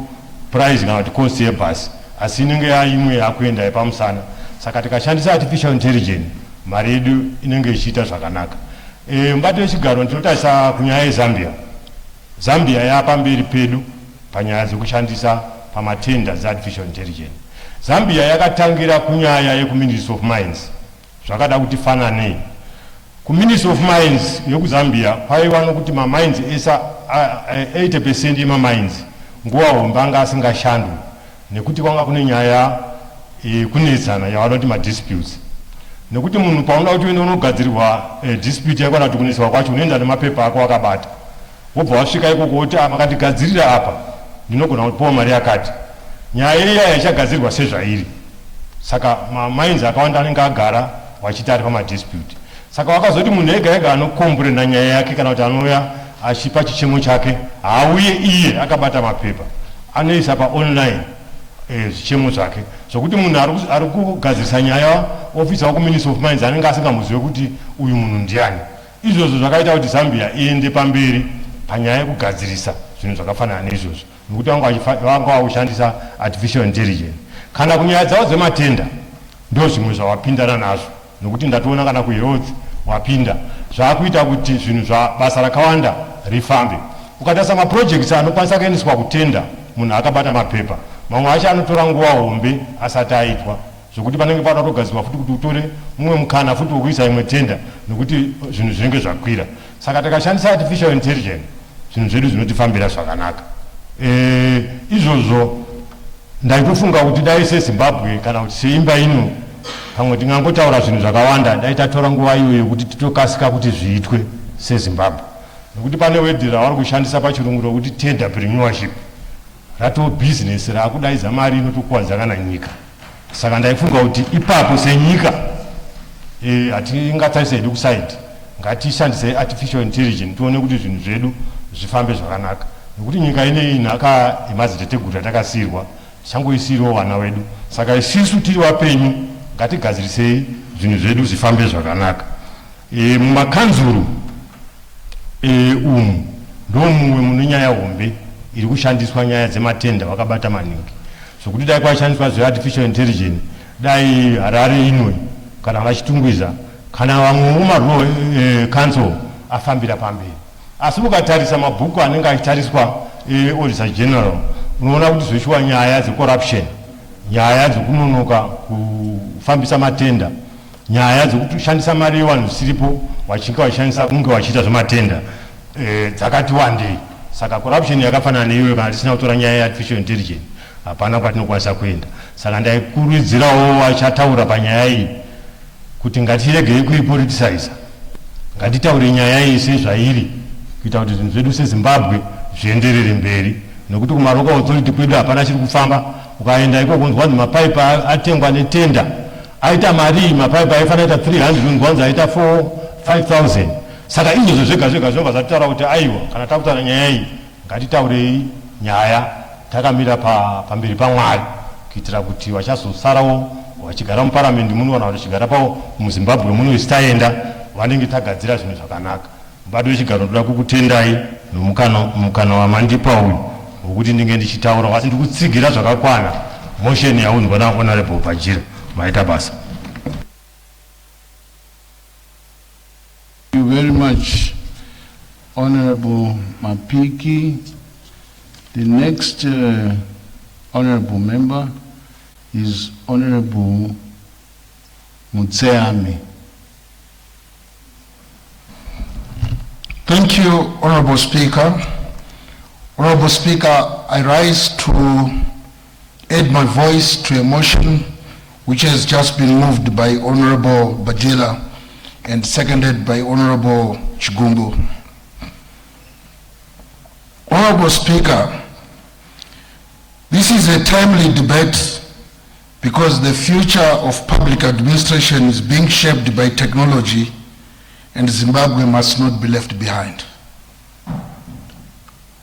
price kana kuti cost yebhazi asi inenge yaimwe yakuenda yepamusana. Saka tikashandisa artificial intelligence mari yedu inenge ichiita zvakanaka. Mubato wechigaro ndinotarisa kunyaya yeZambia. Zambia yapamberi pedu panyaya dzekushandisa pamatenda dzeartificial intelligence. Zambia yakatangira kunyaya yekuMinistry of Mines zvakada kuti fananei. KuMinistry of Mines yekuZambia kwaiva nokuti mamines esa 80% yemamines nguva hombe anga asingashandwi nekuti kwanga kune nyaya kunetsana yavanoti madisputes. Nekuti munhu paunoda kuti uende unogadzirirwa dispute yakwana kuti kuneswa kwacho unoenda nemapepa ako akabata wobva wasvika ikoko kuti makatigadzirira apa ndinogona kupiwa mari yakati. Nyaya iya ichagadzirirwa sezvairi. Saka mamines akawanda anenge agara wachiti ari pamadispute. Saka wakazoti munhu ega ega anokomburenda nyaya yake kana kuti anouya achipa chichemo chake haauye iye akabata mapepa anoisa paonline zvichemo zvake zvokuti munhu ari kugadzirisa nyaya ofisa wekuMinistry of Mines anenge asingamuzive kuti uyu munhu ndiani. Izvozvo zvakaita kuti Zambia iende pamberi panyaya yekugadzirisa zvinhu zvakafanana neizvozvo nokuti vanga vakushandisa artificial intelligence. Kana kunyaya dzavo dzematenda ndo zvimwe zvawapindana nazvo nokuti ndatoona kana kuhealth wapinda zvakuita kuti zvinhu zvabasa rakawanda rifambe. Ukatarisa maprojects anokwanisa kuendeswa kutenda munhu akabata mapepa mamwe acho anotora nguva hombe asati aitwa zvokuti panenge panoda kugadzirwa futi kuti utore mumwe mukana futi wekuisa imwe tenda nokuti zvinhu zvinenge zvakwira. Saka tikashandisa artificial intelligence zvinhu zvedu zvinotifambira zvakanaka. Izvozvo ndaitofunga kuti dai seZimbabwe kana kuti seimba ino pamwe tingangotaura zvinhu zvakawanda dai tatora nguva iyoyo kuti titokasika kuti zviitwe seZimbabwe nokuti pane wedhi ravari kushandisa pachirungu rokuti entrepreneurship rato business rakudaidza mari inotokuwadza kana nyika. Saka ndaifunga kuti ipapo senyika hatingatarisa kusaidi ngatishandise artificial intelligence tione kuti zvinhu zvedu zvifambe zvakanaka nokuti nyika ineyi nhaka yemadziteteguru atakasiyirwa tichangoisiyirawo vana vedu. Saka isisu tiri vapenyu ngatigadzirisei zvinhu zvedu zvifambe zvakanaka. Mumakanzuru umu ndomumwe mune nyaya hombe iri kushandiswa nyaya dzematenda wakabata maningi zvokuti dai kwashandiswa zveartificial intelligence dai Harare inwe kana vachitungwiza kana vamwe mumaruo council afambira pamberi. Asi ukatarisa mabhuku anenge achitariswa auditor general unoona kuti zvochiwa nyaya dzecorruption, nyaya dzekunonoka kufambisa matenda, nyaya dzekushandisa mari yevanhu zvisiripo vachinge vachishandisa kunge vachiita zvematenda dzakati wandei. Saka corruption yakafanana neiyo kana tisina kutora nyaya yeartificial intelligence hapana kwatinokwanisa kuenda. Saka ndaikurudzirawo vachataura panyaya iyi kuti ngatiregei kuipoliticize, ngatitaure nyaya iyi sezvairi kuita kuti zvinhu zvedu seZimbabwe zvienderere mberi, nekuti kumaroka authority kwedu hapana chiri kufamba. Ukaenda iko kunzwa kuti mapaipi atengwa netenda aita mari, mapaipi aifanira kuita 300 kwanza aita 5,000. Saka izvozvo zvega zvega zvinobva zvataura kuti aiwa kana takutaura nyaya iyi ngatitaurei nyaya takamira pamberi paMwari kuitira kuti vachazosarawo vachigara muparamendi muno kana vachigara pawo muZimbabwe muno isitaenda vanenge tagadzira zvinhu zvakanaka. Bado chigaro ndoda kukutendai nomukana wamandipa uyu wokuti ndinge ndichitaura, asi ndikutsigira zvakakwana motion yaunzwa naHonorable Bajira. Maita basa. Thank you very much, Honorable Mapiki. The next honorable member is Honorable Mutseami. Thank you, Honorable Speaker. Honorable Speaker, I rise to add my voice to a motion which has just been moved by Honorable Bajela and seconded by Honorable Chigumbu. Honorable Speaker, this is a timely debate because the future of public administration is being shaped by technology and Zimbabwe must not be left behind.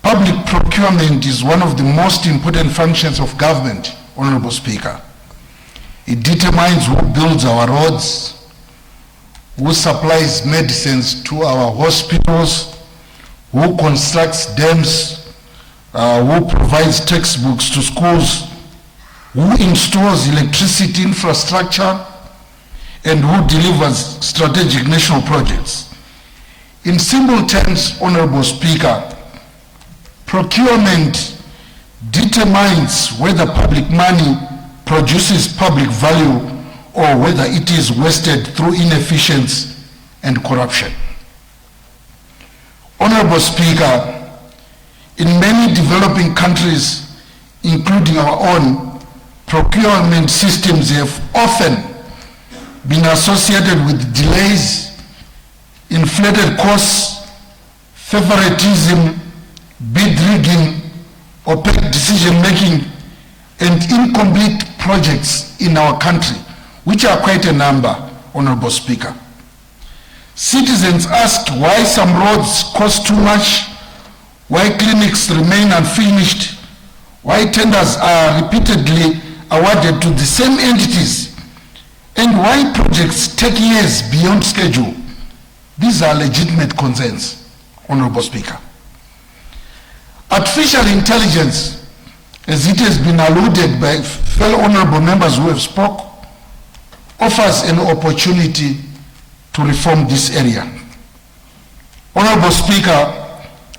Public procurement is one of the most important functions of government, Honorable Speaker. It determines who builds our roads, who supplies medicines to our hospitals, who constructs dams, who provides textbooks to schools, who installs electricity infrastructure, and who delivers strategic national projects. In simple terms, Honorable Speaker, procurement determines whether public money produces public value or whether it is wasted through inefficiency and corruption. Honorable Speaker, in many developing countries, including our own, procurement systems have often been associated with delays, inflated costs, favoritism, bid rigging, opaque decision-making, and incomplete projects in our country, which are quite a number, Honorable Speaker. Citizens ask why some roads cost too much, why clinics remain unfinished, why tenders are repeatedly awarded to the same entities, and why projects take years beyond schedule. These are legitimate concerns, Honorable Speaker. Artificial intelligence, as it has been alluded by fellow honorable members who have spoke, offers an opportunity to reform this area. Honorable Speaker,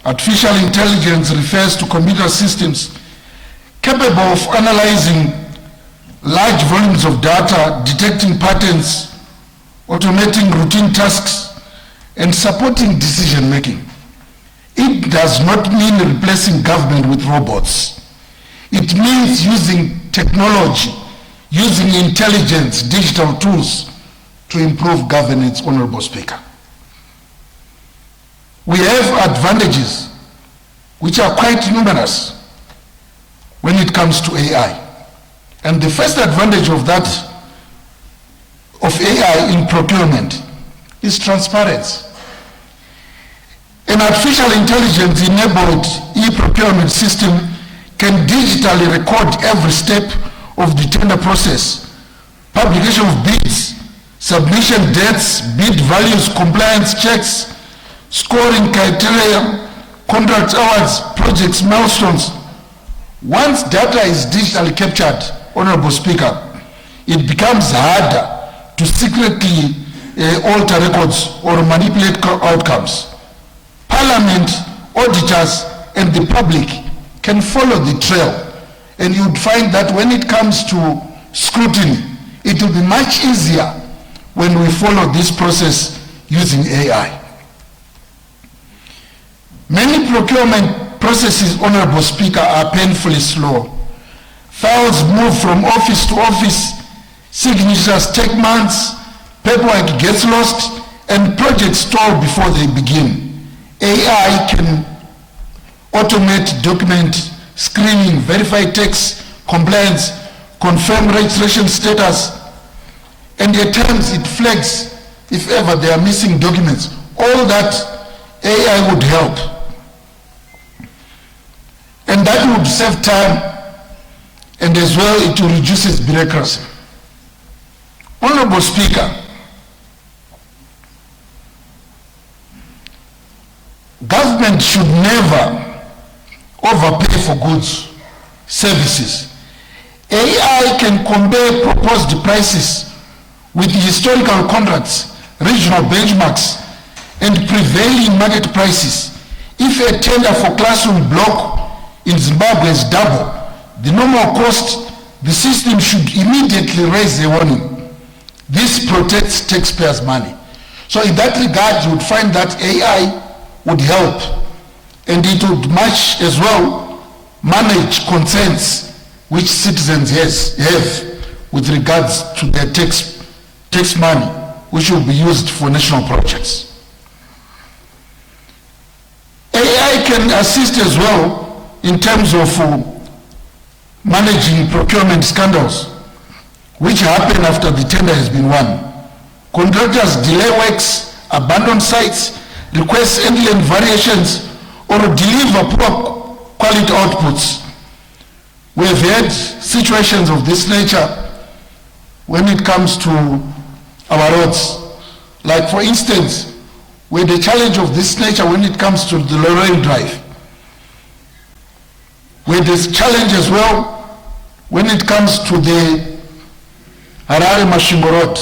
artificial intelligence refers to computer systems capable of analyzing large volumes of data, detecting patterns, automating routine tasks, and supporting decision-making. It does not mean replacing government with robots. It means using technology, using intelligence, digital tools to improve governance, Honorable Speaker. We have advantages which are quite numerous when it comes to AI. And the first advantage of that, of AI in procurement, is transparency. An artificial intelligence-enabled e-procurement system can digitally record every step of the tender process, publication of bids, submission dates, bid values, compliance checks, scoring criteria, contract awards, projects, milestones. Once data is digitally captured, Honorable Speaker, it becomes harder to secretly alter records or manipulate outcomes. Parliament, auditors, and the public can follow the trail, and you'd find that when it comes to scrutiny, it will be much easier when we follow this process using AI. Many procurement processes, Honorable Speaker, are painfully slow. Files move from office to office, signatures take months, paperwork gets lost, and projects stall before they begin. AI can automate document screening, verify text compliance, confirm registration status, and at times it flags if ever there are missing documents. All that AI would help. And that would save time, and as well it will reduce its bureaucracy. Honorable Speaker, government should never overpay for goods, services. AI can compare proposed prices with historical contracts, regional benchmarks, and prevailing market prices. If a tender for classroom block in Zimbabwe is double the normal cost, the system should immediately raise a warning. This protects taxpayers' money. So in that regard, you would find that AI would help, and it would much as well manage concerns which citizens have with regards to their tax money, which will be used for national projects. AI can assist as well in terms of managing procurement scandals, which happen after the tender has been won. Contractors delay works, abandon sites, request end-to-end variations, or deliver poor quality outputs. We have had situations of this nature when it comes to our roads. Like for instance, we had a challenge of this nature when it comes to the Lorraine Drive. We had this challenge as well when it comes to the Harare Mashimbo Road.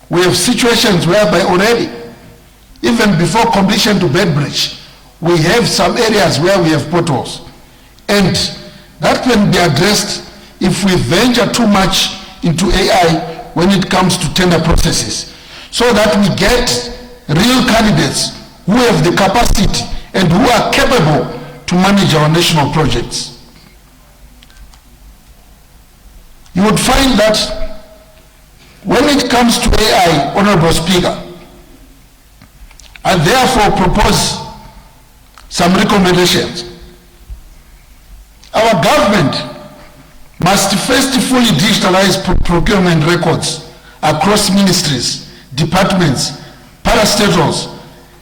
We have situations whereby already, even before completion to Bedbridge, we have some areas where we have potholes. And that can be addressed if we venture too much into AI when it comes to tender processes, so that we get real candidates who have the capacity and who are capable to manage our national projects. You would find that when it comes to AI, Honorable Speaker, I therefore propose some recommendations. Our government must first fully digitalize procurement records across ministries, departments, parastatals,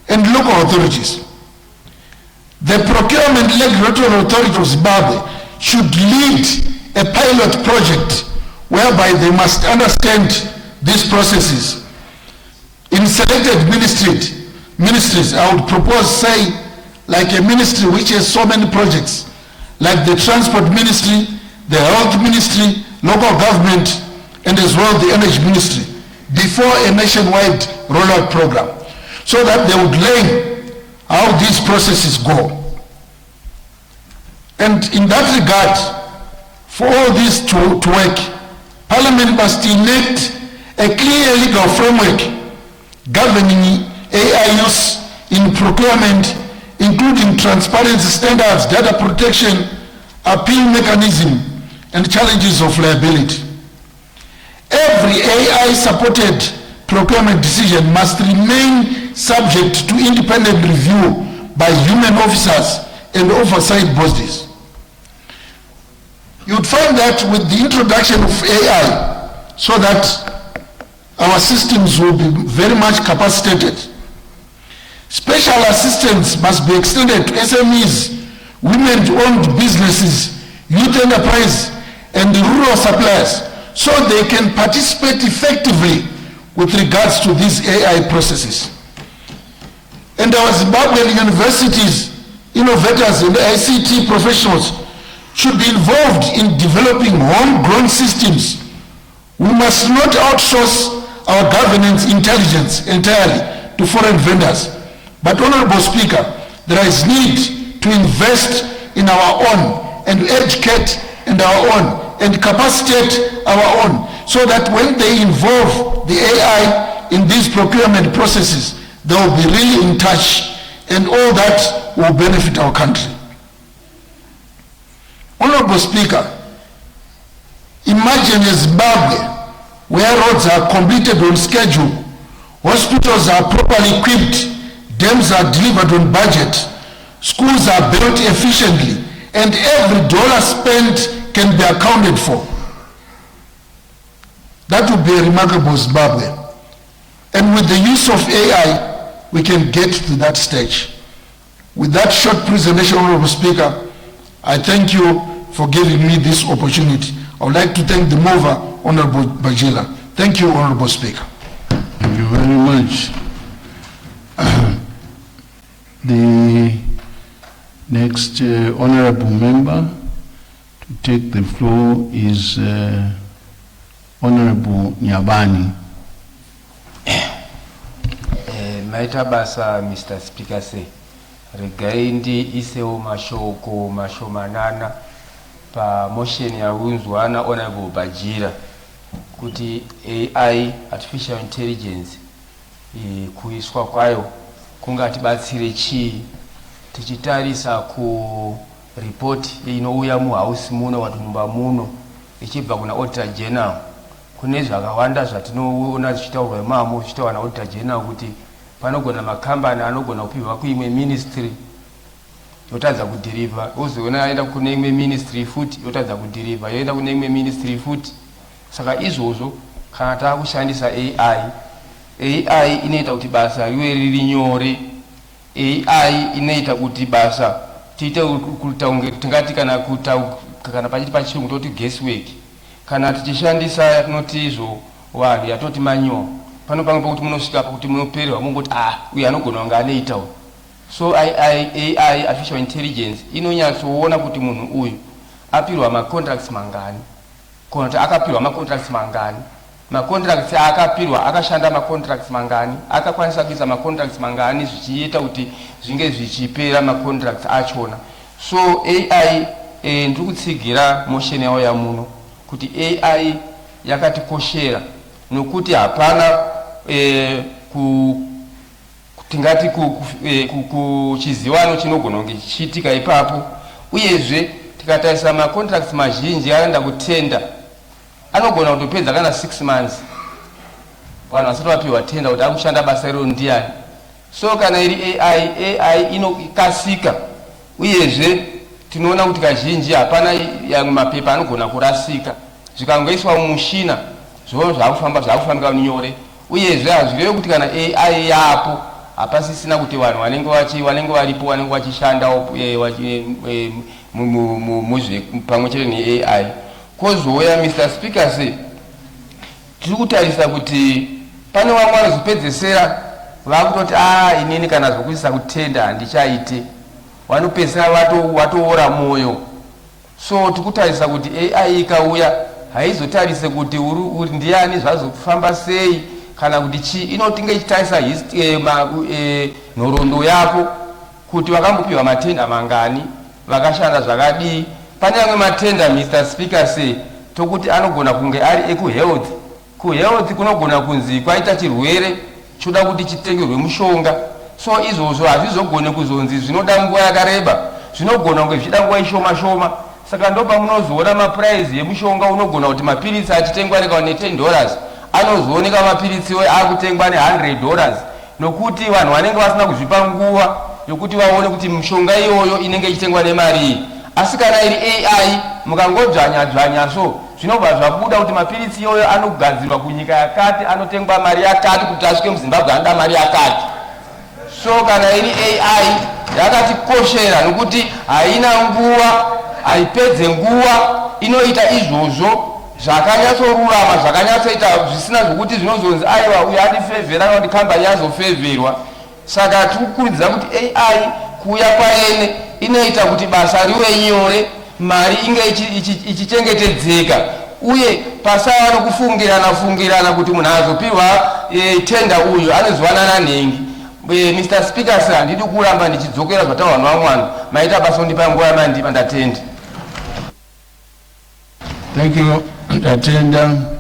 and local authorities. The Procurement Regulatory Authority of Zimbabwe should lead a pilot project whereby they must understand these processes. In selected ministries, I would propose, say, like a ministry which has so many projects, like the Transport Ministry, the Health Ministry, local government, and as well the Energy Ministry, before a nationwide rollout program, so that they would learn how these processes go. And in that regard, for all this to work, Parliament must enact a clear legal framework governing AI use in procurement, including transparency standards, data protection, appeal mechanism, and challenges of liability. Every AI-supported procurement decision must remain subject to independent review by human officers and oversight bodies. You'd find that with the introduction of AI, so that our systems will be very much capacitated. Special assistance must be extended to SMEs, women-owned businesses, youth enterprise, and rural suppliers, so they can participate effectively with regards to these AI processes. And our Zimbabwean universities, innovators, and ICT professionals should be involved in developing homegrown systems. We must not outsource our governance intelligence entirely to foreign vendors. But Honorable Speaker, there is need to invest in our own and educate in our own and capacitate our own so that when they involve the AI in these procurement processes, they will be really in touch and all that will benefit our country. Honorable Speaker, imagine Zimbabwe where roads are completed on schedule, hospitals are properly equipped, dams are delivered on budget, schools are built efficiently, and every dollar spent can be accounted for. That would be a remarkable Zimbabwe. And with the use of AI, we can get to that stage. With that short presentation, Honorable Speaker, I thank you for giving me this opportunity. I would like to thank the mover, Honorable Bajila. Thank you, Honorable Speaker. Thank you very much. The next honorable member to take the floor is Honorable Nyabani. Maita basa, Mr. Speaker, say, regaindi iseo mashoko mashomanana pa motion ya unzwana Honorable Bajira kuti AI, artificial intelligence, kuiswa kwayo kungatibatsire chi tichitarisa ku report inouya mu house muno watumba muno ichibva kuna auditor general kune zvakawanda zvatinoona zvichitaurwa mamo zvichitaurwa na auditor general kuti panogona makambani anogona kupihwa kuimwe ministry yotadza kudeliver ozoona aenda kune imwe ministry futi yotadza kudeliver yoenda kune imwe ministry futi. Saka izvozvo kana taakushandisa AI inoita kuti basa riwe riri nyore. AI inoita kuti basa tiite tingati kana pachiti pachirungu toti guesswork. Kana tichishandisa yatinoti izvo vanhu yatoti manual, pano pamwe pokuti munosvika pakuti munopererwa mungoti uyu anogona kunge anoitawo. So AI, artificial intelligence, inonyatsoona kuti munhu uyu apirwa macontracts mangani, kana kuti akapirwa macontracts mangani, macontracts akapirwa akashanda macontracts mangani, akakwanisa kuisa macontracts mangani zvichiita kuti zvinge zvichipera macontracts achona. So AI ndiri kutsigira motion yawo yamuno kuti AI yakatikoshera nokuti hapana tingati kuchizivano chinogona kunge chichiitika ipapo. Uyezve tikatarisa macontracts mazhinji anoenda kutenda anogona kutopedza kana 6 months vanhu vasati vapiwa tenda kuti akushanda basa iro ndiani. So kana iri AI inokasika. Uyezve tinoona kuti kazhinji hapana yamwe mapepa anogona kurasika, zvikangoiswa mumushina zvoo zvakufambika nyore. Uyezve hazvirevi kuti kana AI yapo hapasisina kuti vanhu vanenge varipo vanenge vachishandawo pamwe chete neAI. Kozouya Mr. Speaker, say tiri kutarisa kuti pane vamwe vanozopedzesera vakutoti inini kana zvokuisa kutenda handichaite, vanopedzesera vatoora mwoyo. So tikutarisa kuti AI ikauya haizotarise kuti uri ndiani zvazofamba sei kana kuti chi, inotinge ichitarisa nhoroondo yako kuti vakambopiwa matenda mangani, vakashanda zvakadii. Pane amwe matenda Mr. Speaker, say tokuti anogona kunge ari ekuhealth. Kuhealth kunogona kunzi kwaita chirwere choda kuti chitengerwe mushonga. So izvozvo hazvizogone kuzonzi zvinoda nguva yakareba, zvinogona kunge zvichida nguva ishoma. Saka ndo pamunozoona maprice yemushonga unogona kuti mapirisi achitengwa $10 anozooneka mapirisi akutengwa $100 nokuti vanhu vanenge vasina kuzvipa nguva yokuti vaone kuti mushonga iyoyo inenge ichitengwa nemari. Asi kana iri AI mukangodzvanya so zvinobva zvabuda kuti mapirisi iyoyo anogadzirwa kunyika yakati, anotengwa mari yakati, kuti asvike muZimbabwe anoda mari yakati. So kana iri AI yakatikoshera nokuti haina nguva, haipedze nguva, inoita izvozvo zvakanyatsorurama, zvakanyatsoita zvisina zvokuti zvinozonzi aiwa uyu andifevhera kana kuti kambani yazofevherwa. Saka tikukurudzira kuti AI kuuya kwaene inoita kuti basa riwe nyore, mari inge ichichengetedzeka, uye pasawa nokufungirana kuti munhu azopiwa tenda uyu anozwanana nengi. Mr. Speaker sir, ndidi kuramba ndichidzokera zvataura nevamwana maita basa kundipa nguva yamandipa ndatenda. Thank you, Atenda.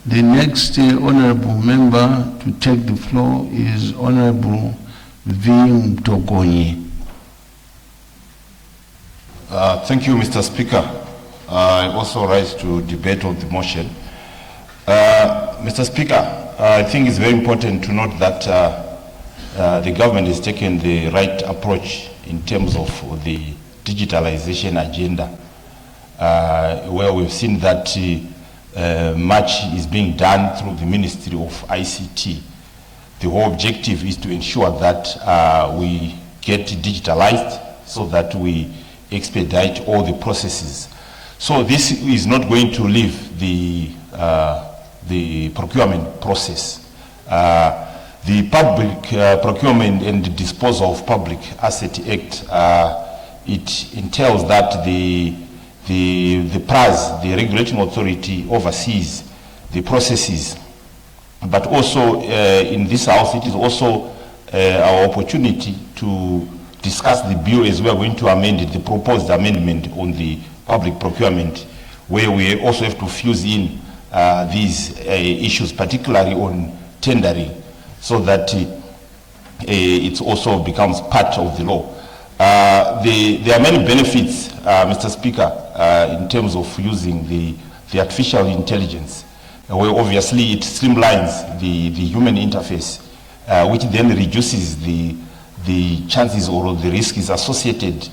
The next honorable member to take the floor is Honorable V. Mtokonyi. Thank you, Mr. Speaker. I also rise to debate on the motion. Mr. Speaker, I think it's very important to note that the government has taken the right approach in terms of the digitalization agenda, where we've seen that much is being done through the Ministry of ICT. The whole objective is to ensure that we get digitalized so that we expedite all the processes. So this is not going to leave the procurement process. The Public Procurement and Disposal of Public Asset Act, it entails that the PRAS, the regulation authority, oversees the processes. But also in this house, it is also our opportunity to discuss the bill as we are going to amend it, the proposed amendment on the public procurement, where we also have to fuse in these issues, particularly on tendering, so that it also becomes part of the law. There are many benefits, Mr. Speaker, in terms of using the artificial intelligence, where obviously it streamlines the human interface, which then reduces the chances or the risks associated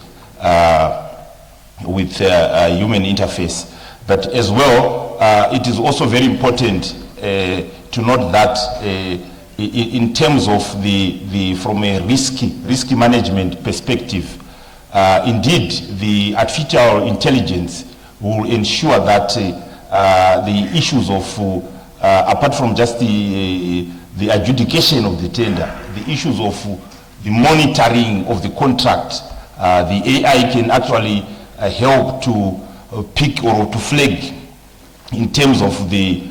with human interface. But as well, it is also very important to note that in terms of from a risky management perspective, indeed the artificial intelligence will ensure that the issues of apart from just the adjudication of the tender, the issues of the monitoring of the contract, the AI can actually help to pick or to flag in terms of the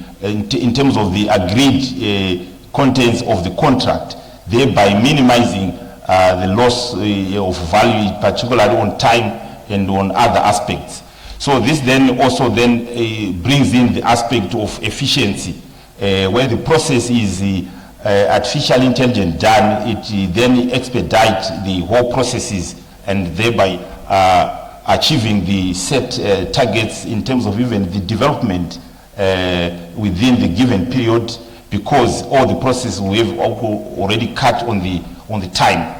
agreed contents of the contract, thereby minimizing the loss of value, particularly on time and on other aspects. So this then also brings in the aspect of efficiency, where the process is artificial intelligence done, it then expedites the whole processes and thereby achieving the set targets in terms of even the development within the given period, because all the processes we have already cut on the time.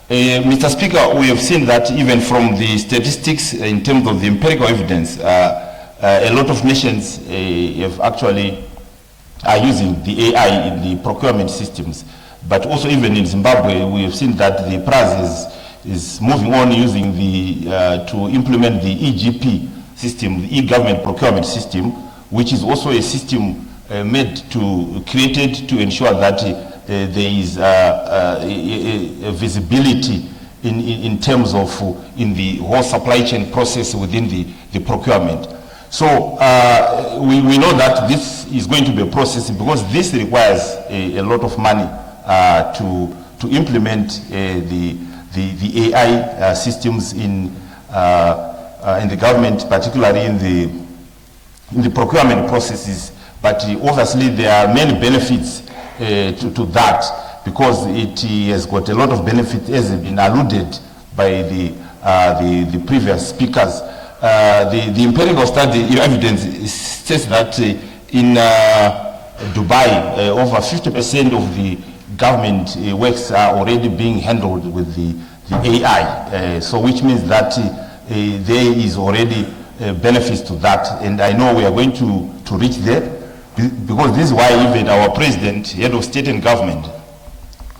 Mr. Speaker, we have seen that even from the statistics in terms of the empirical evidence, a lot of nations have actually are using the AI in the procurement systems. But also even in Zimbabwe, we have seen that the PRAS is moving on using to implement the EGP system, the e-government procurement system, which is also a system created to ensure that there is a visibility in terms of in the whole supply chain process within the procurement. So we know that this is going to be a process because this requires a lot of money to implement the AI systems in the government, particularly in the procurement processes. But obviously there are many benefits to that, because it has got a lot of benefits, as has been alluded by the previous speakers. The empirical study evidence says that in Dubai, over 50% of the government works are already being handled with the AI. So which means that there is already benefits to that. And I know we are going to reach there, because this is why even our president, head of state and government,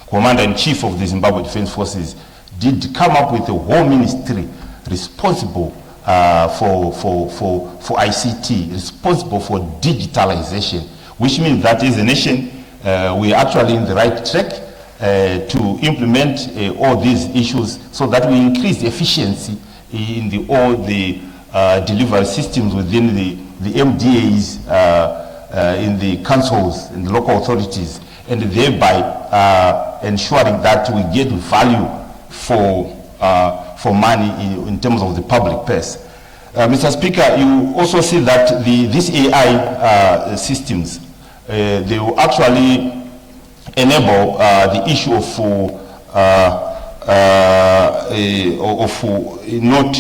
commander-in-chief of the Zimbabwe Defense Forces, did come up with a whole ministry responsible for ICT, responsible for digitalization, which means that as a nation, we are actually in the right track to implement all these issues so that we increase efficiency in all the delivery systems within the MDAs in the councils and the local authorities, and thereby ensuring that we get value for money in terms of the public purse. Mr. Speaker, you also see that these AI systems, they will actually enable the issue of not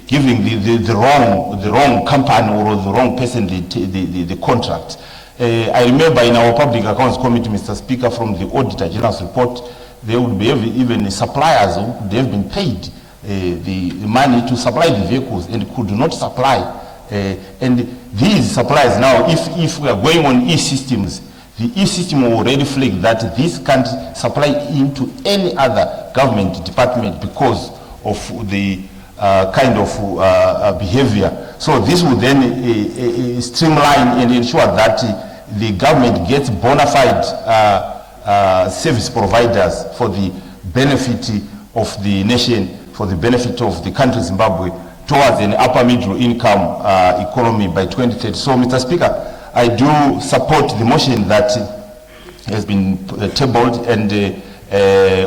giving the wrong company or the wrong person the contract. I remember in our Public Accounts Committee, Mr. Speaker, from the Auditor General's report, there would be even suppliers who could have been paid the money to supply the vehicles and could not supply. And these suppliers now, if we are going on e-systems, the e-system will already flag that this can't supply into any other government department because of the kind of behavior. So this will then streamline and ensure that the government gets bona fide service providers for the benefit of the nation, for the benefit of the country Zimbabwe, towards an upper middle income economy by 2030. So, Mr. Speaker, I do support the motion that has been tabled, and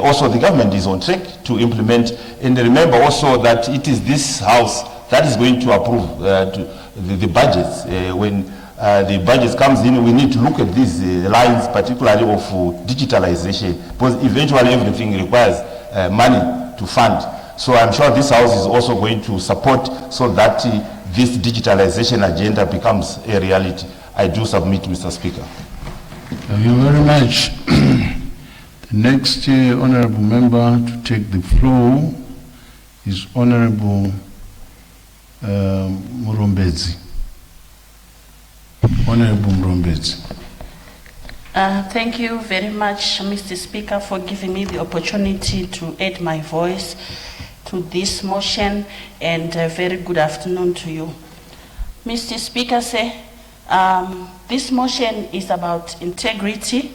also the government is on track to implement. And remember also that it is this House that is going to approve the budgets. When the budget comes in, we need to look at these lines, particularly of digitalization, because eventually everything requires money to fund. So I'm sure this House is also going to support so that this digitalization agenda becomes a reality. I do submit, Mr. Speaker. Thank you very much. The next honorable member to take the floor is Honorable Murombezi. Honorable Murombezi. Thank you very much, Mr. Speaker, for giving me the opportunity to add my voice to this motion, and a very good afternoon to you. Mr. Speaker, this motion is about integrity.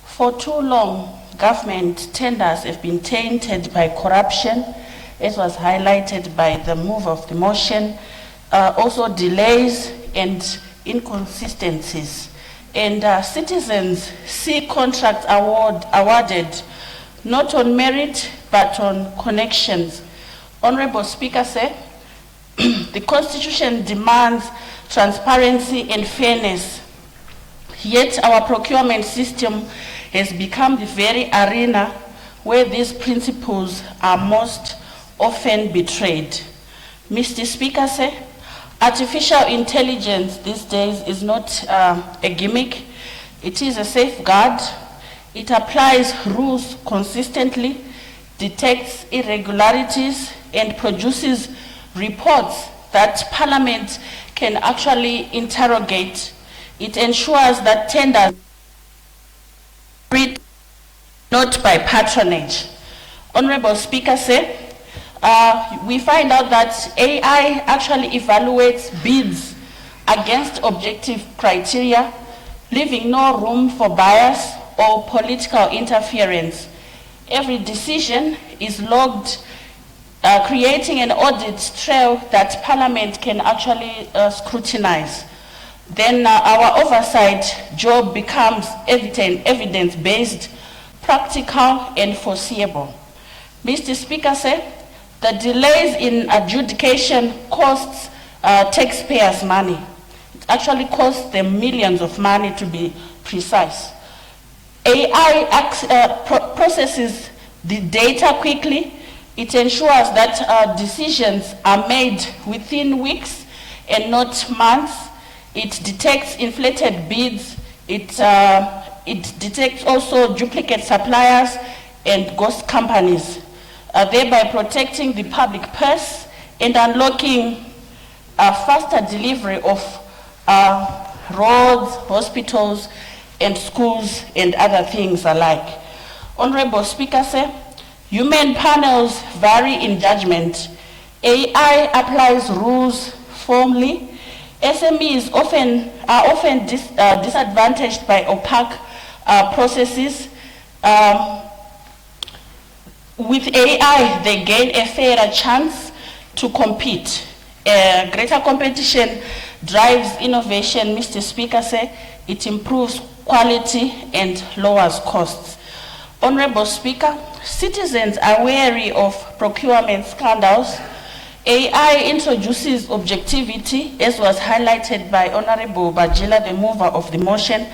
For too long, government tenders have been tainted by corruption, as was highlighted by the move of the motion, also delays and inconsistencies. And citizens see contracts awarded not on merit but on connections. Honorable Speaker, the Constitution demands transparency and fairness, yet our procurement system has become the very arena where these principles are most often betrayed. Mr. Speaker, artificial intelligence these days is not a gimmick. It is a safeguard. It applies rules consistently, detects irregularities, and produces reports that Parliament can actually interrogate. It ensures that tenders are not by patronage. Honorable Speaker, we find out that AI actually evaluates bids against objective criteria, leaving no room for bias or political interference. Every decision is logged, creating an audit trail that Parliament can actually scrutinize. Then our oversight job becomes evidence-based, practical, and foreseeable. Mr. Speaker, the delays in adjudication costs taxpayers money. It actually costs them millions of money, to be precise. AI processes the data quickly. It ensures that decisions are made within weeks and not months. It detects inflated bids. It detects also duplicate suppliers and ghost companies, thereby protecting the public purse and unlocking a faster delivery of roads, hospitals, and schools, and other things alike. Honorable Speaker, human panels vary in judgment. AI applies rules formally. SMEs are often disadvantaged by opaque processes. With AI, they gain a fairer chance to compete. Greater competition drives innovation, Mr. Speaker, it improves quality and lowers costs. Honorable Speaker, citizens are wary of procurement scandals. AI introduces objectivity, as was highlighted by Honorable Bajila, the mover of the motion.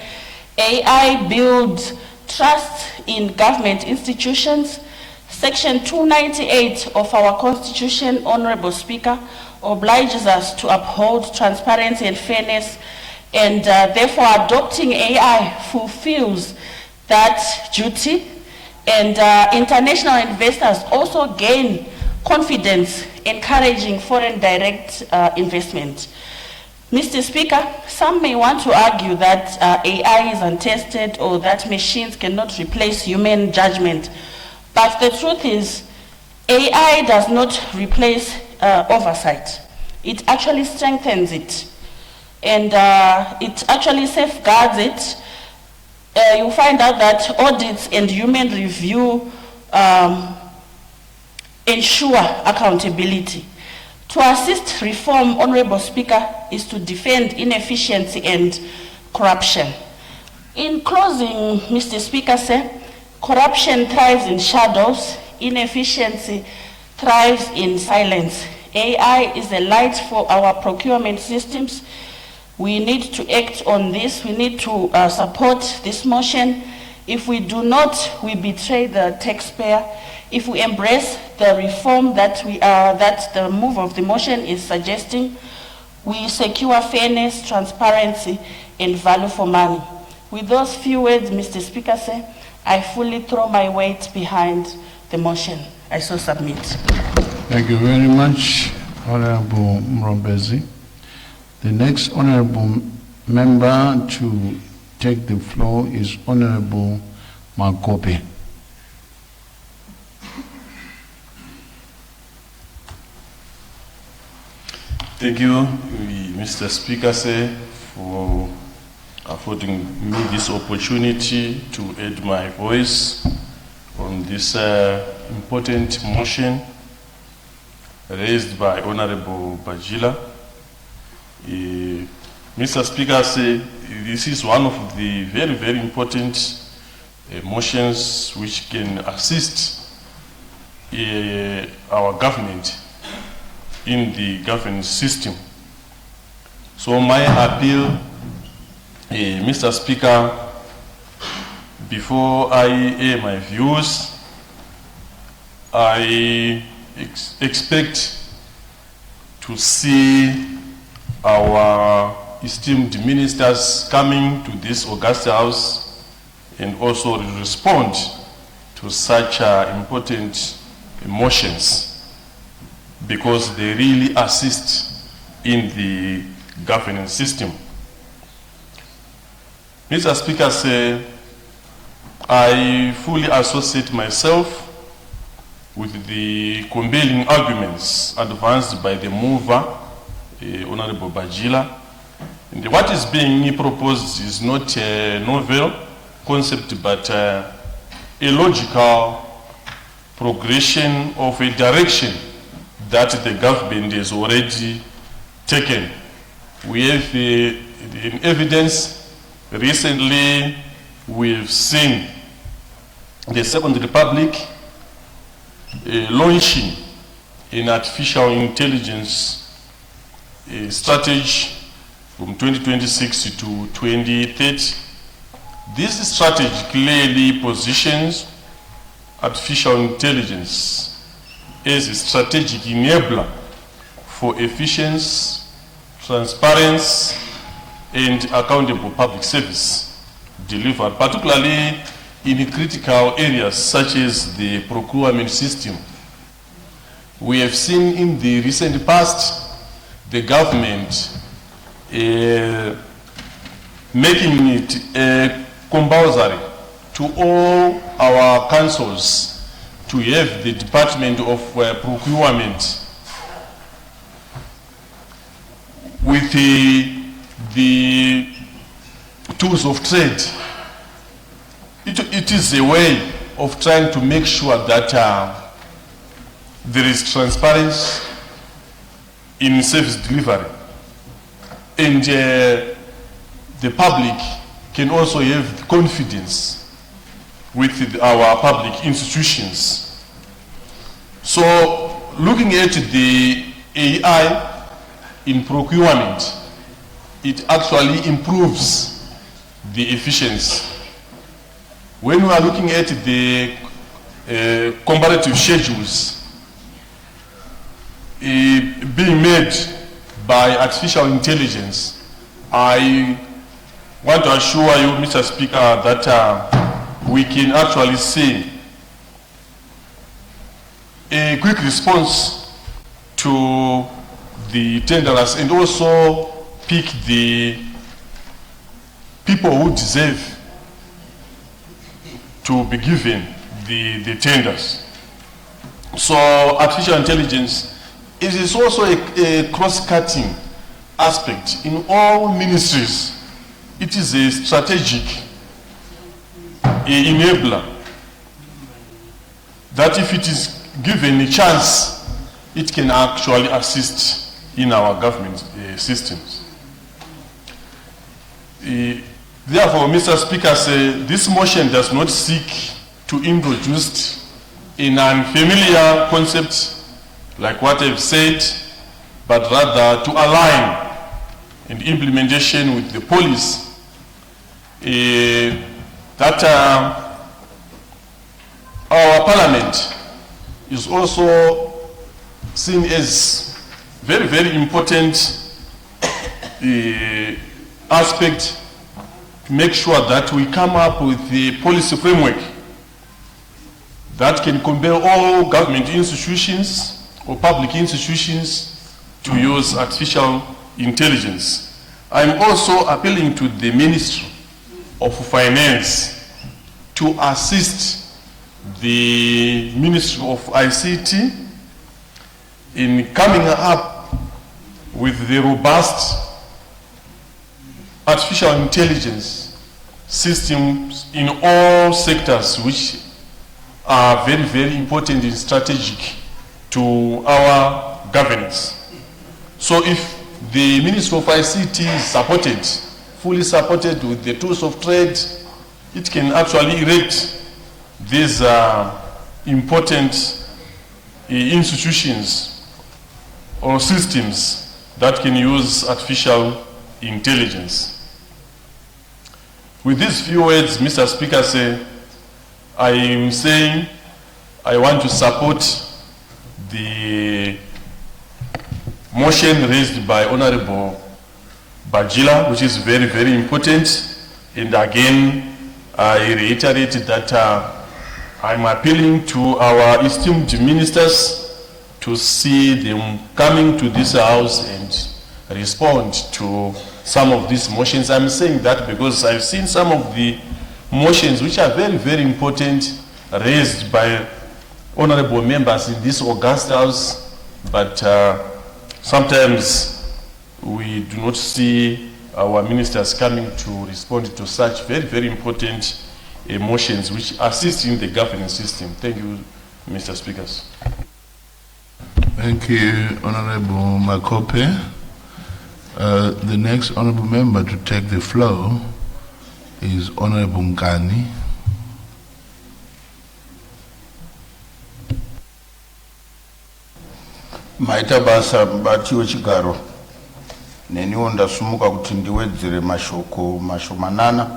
AI builds trust in government institutions. Section 298 of our Constitution, Honorable Speaker, obliges us to uphold transparency and fairness, and therefore adopting AI fulfills that duty. And international investors also gain confidence, encouraging foreign direct investment. Mr. Speaker, some may want to argue that AI is untested or that machines cannot replace human judgment. But the truth is, AI does not replace oversight. It actually strengthens it. And it actually safeguards it. You find out that audits and human review ensure accountability. To assist reform, Honorable Speaker, is to defend inefficiency and corruption. In closing, Mr. Speaker, corruption thrives in shadows, inefficiency thrives in silence. AI is a light for our procurement systems. We need to act on this. We need to support this motion. If we do not, we betray the taxpayer. If we embrace the reform that the move of the motion is suggesting, we secure fairness, transparency, and value for money. With those few words, Mr. Speaker, I fully throw my weight behind the motion. I so submit. Thank you very much, Honorable Mrombezi. The next honorable member to take the floor is Honorable Makope. Thank you, Mr. Speaker, for affording me this opportunity to add my voice on this important motion raised by Honorable Bajila. Mr. Speaker, this is one of the very, very important motions which can assist our government in the governance system. So my appeal, Mr. Speaker, before I air my views, I expect to see our esteemed ministers coming to this august house and also respond to such important motions, because they really assist in the governance system. Mr. Speaker, I fully associate myself with the compelling arguments advanced by the mover, Honorable Bajila. And what is being proposed is not a novel concept, but a logical progression of a direction that the government has already taken. We have in evidence recently. We've seen the Second Republic launching an artificial intelligence strategy from 2026 to 2030. This strategy clearly positions artificial intelligence as a strategic enabler for efficiency, transparency, and accountable public service delivered, particularly in critical areas such as the procurement system. We have seen in the recent past the government making it compulsory to all our councils to have the Department of Procurement with the tools of trade. It is a way of trying to make sure that there is transparency in service delivery. and the public can also have confidence with our public institutions. So looking at the AI in procurement, it actually improves the efficiency. When we are looking at the comparative schedules being made by artificial intelligence, I want to assure you, Mr. Speaker, that we can actually see a quick response to the tenderers and also pick the people who deserve to be given the tenders. So artificial intelligence is also a cross-cutting aspect in all ministries. It is a strategic enabler that if it is given a chance, it can actually assist in our government systems. Therefore, Mr. Speaker, this motion does not seek to introduce an unfamiliar concept like what I've said, but rather to align in implementation with the policy that our parliament is also seen as very, very important aspect to make sure that we come up with the policy framework that can compel all government institutions or public institutions to use artificial intelligence. I'm also appealing to the Ministry of Finance to assist the Ministry of ICT in coming up with the robust artificial intelligence systems in all sectors which are very, very important and strategic to our governance. So if the Ministry of ICT is supported, fully supported with the tools of trade, it can actually erect these important institutions or systems that can use artificial intelligence. With these few words, Mr. Speaker, I am saying I want to support the motion raised by Honorable Bajila, which is very, very important. And again, I reiterate that I'm appealing to our esteemed ministers to see them coming to this house and respond to some of these motions. I'm saying that because I've seen some of the motions which are very, very important raised by honorable members in this august house, but sometimes we do not see our ministers coming to respond to such very, very important motions which assist in the governance system. Thank you, Mr. Speakers. Thank you, Honorable Makope. The next honorable member to take the floor is Honorable Ngani. Maita basa mbati wechigaro neniwo ndasumuka kuti ndiwedzere mashoko mashomanana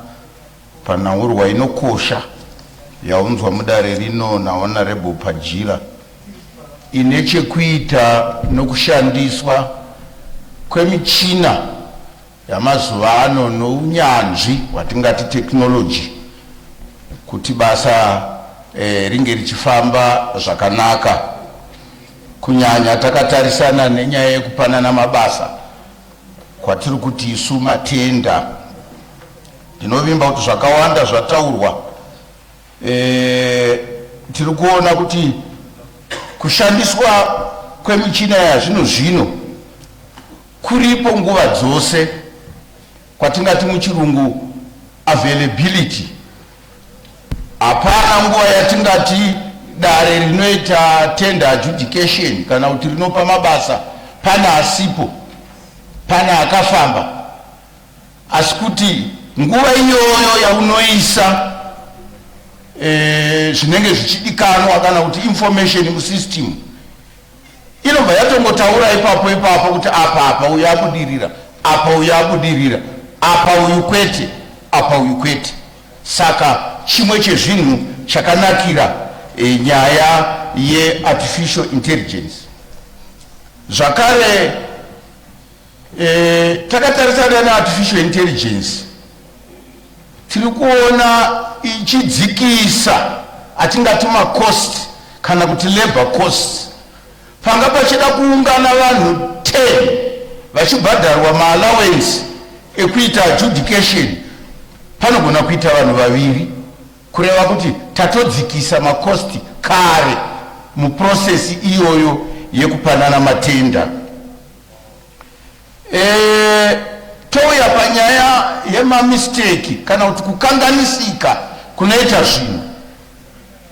panhaurirwa inokosha yaunzwa mudare rino naHonorable Bajila ine chekuita nokushandiswa kwemichina yamazuva ano nounyanzvi watingati technology kuti basa ringe richifamba zvakanaka, kunyanya takatarisana nenyaya yekupanana mabasa kwatiri kuti isu matenda. Ndinovimba kuti zvakawanda zvataurwa tiri kuona kuti kushandiswa kwemichina yazvino zvino kuripo nguva dzose, kwatingati muchirungu availability. Hapana nguva yatingati dare rinoita tender adjudication kana kuti rinopa mabasa pana asipo. pane akafamba, asi kuti nguva iyoyo yaunoisa zvinenge zvichidikanwa kana kuti information musystem inobva yatongotaura ipapo kuti apa uyu akudirira, apa uyu akudirira, apa uyu kwete, apa uyu kwete. Saka chimwe chezvinhu chakanakira nyaya ye-artificial intelligence. Zvakare takatarisana na-artificial intelligence tiri kuona ichidzikisa atingati ma-cost kana kuti labor cost. Panga pachida kuungana vanhu 10 vachibhadharwa ma-allowance ekuita adjudication, panogona kuita vanhu 2, kureva kuti tatodzikisa makosti kare muprocess iyoyo yekupanana matenda. Touya panyaya yemamisteki kana kuti kukanganisika kunoita zvinhu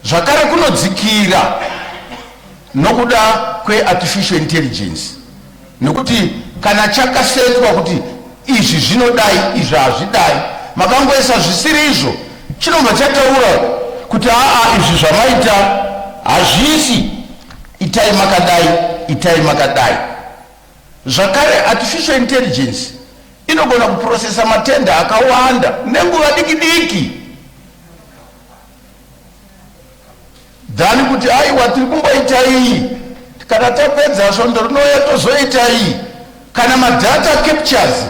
zvakare kunodzikira nokuda kwe-artificial intelligence, nekuti kana chakasendwa kuti izvi zvinodai izvi hazvidai, makangoisa zvisiri izvo chinobva chataura kuti izvi zvamaita hazvisi, itai makadai, itai makadai. Zvakare artificial intelligence inogona kuprocessa matenda akawanda nenguva diki dhani kuti aiwa tiri kumboita iyi, kana tapedza svondo rinouya tozoita iyi. Kana madata captures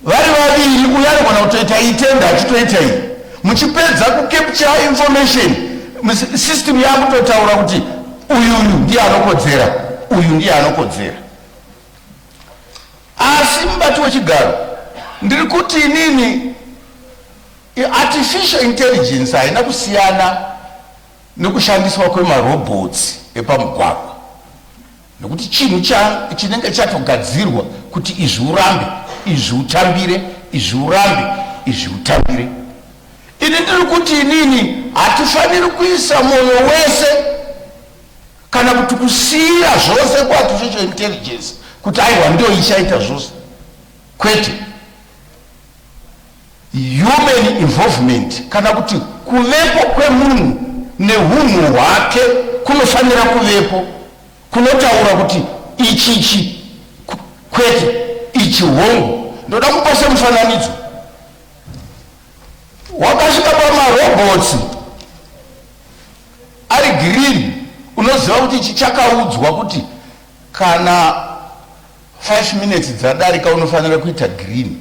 vari 2 uye anogona kutoita iyi tenda achitoita iyi, muchipedza kucapture information system yakutotaura kuti uyu ndiye anokodzera, uyu ndiye anokodzera. Asi mubati wechigaro ndiri kuti inini artificial intelligence haina kusiyana nekushandiswa kwemarobots epamugwagwa, nekuti chinhu chinenge chatogadzirwa kuti izvi urambe, izvi utambire, izvi urambe, izvi utambire. Ini ndiri kuti inini hatifaniri kuisa mwoyo wese kana kuti kusiya zvose ku-artificial intelligence kuti aiwa ndio ichaita zvose, kwete. Human involvement kana kuti kuvepo kwemunhu nehunhu hwake kunofanira kuvepo, kunotaura kuti ichichi kwete, ichi hongu. Ndoda kupasa mufananidzo wakasvika pamarobots ari green, unoziva kuti ichi chakaudzwa kuti kana 5 minutes dzadarika unofanira kuita green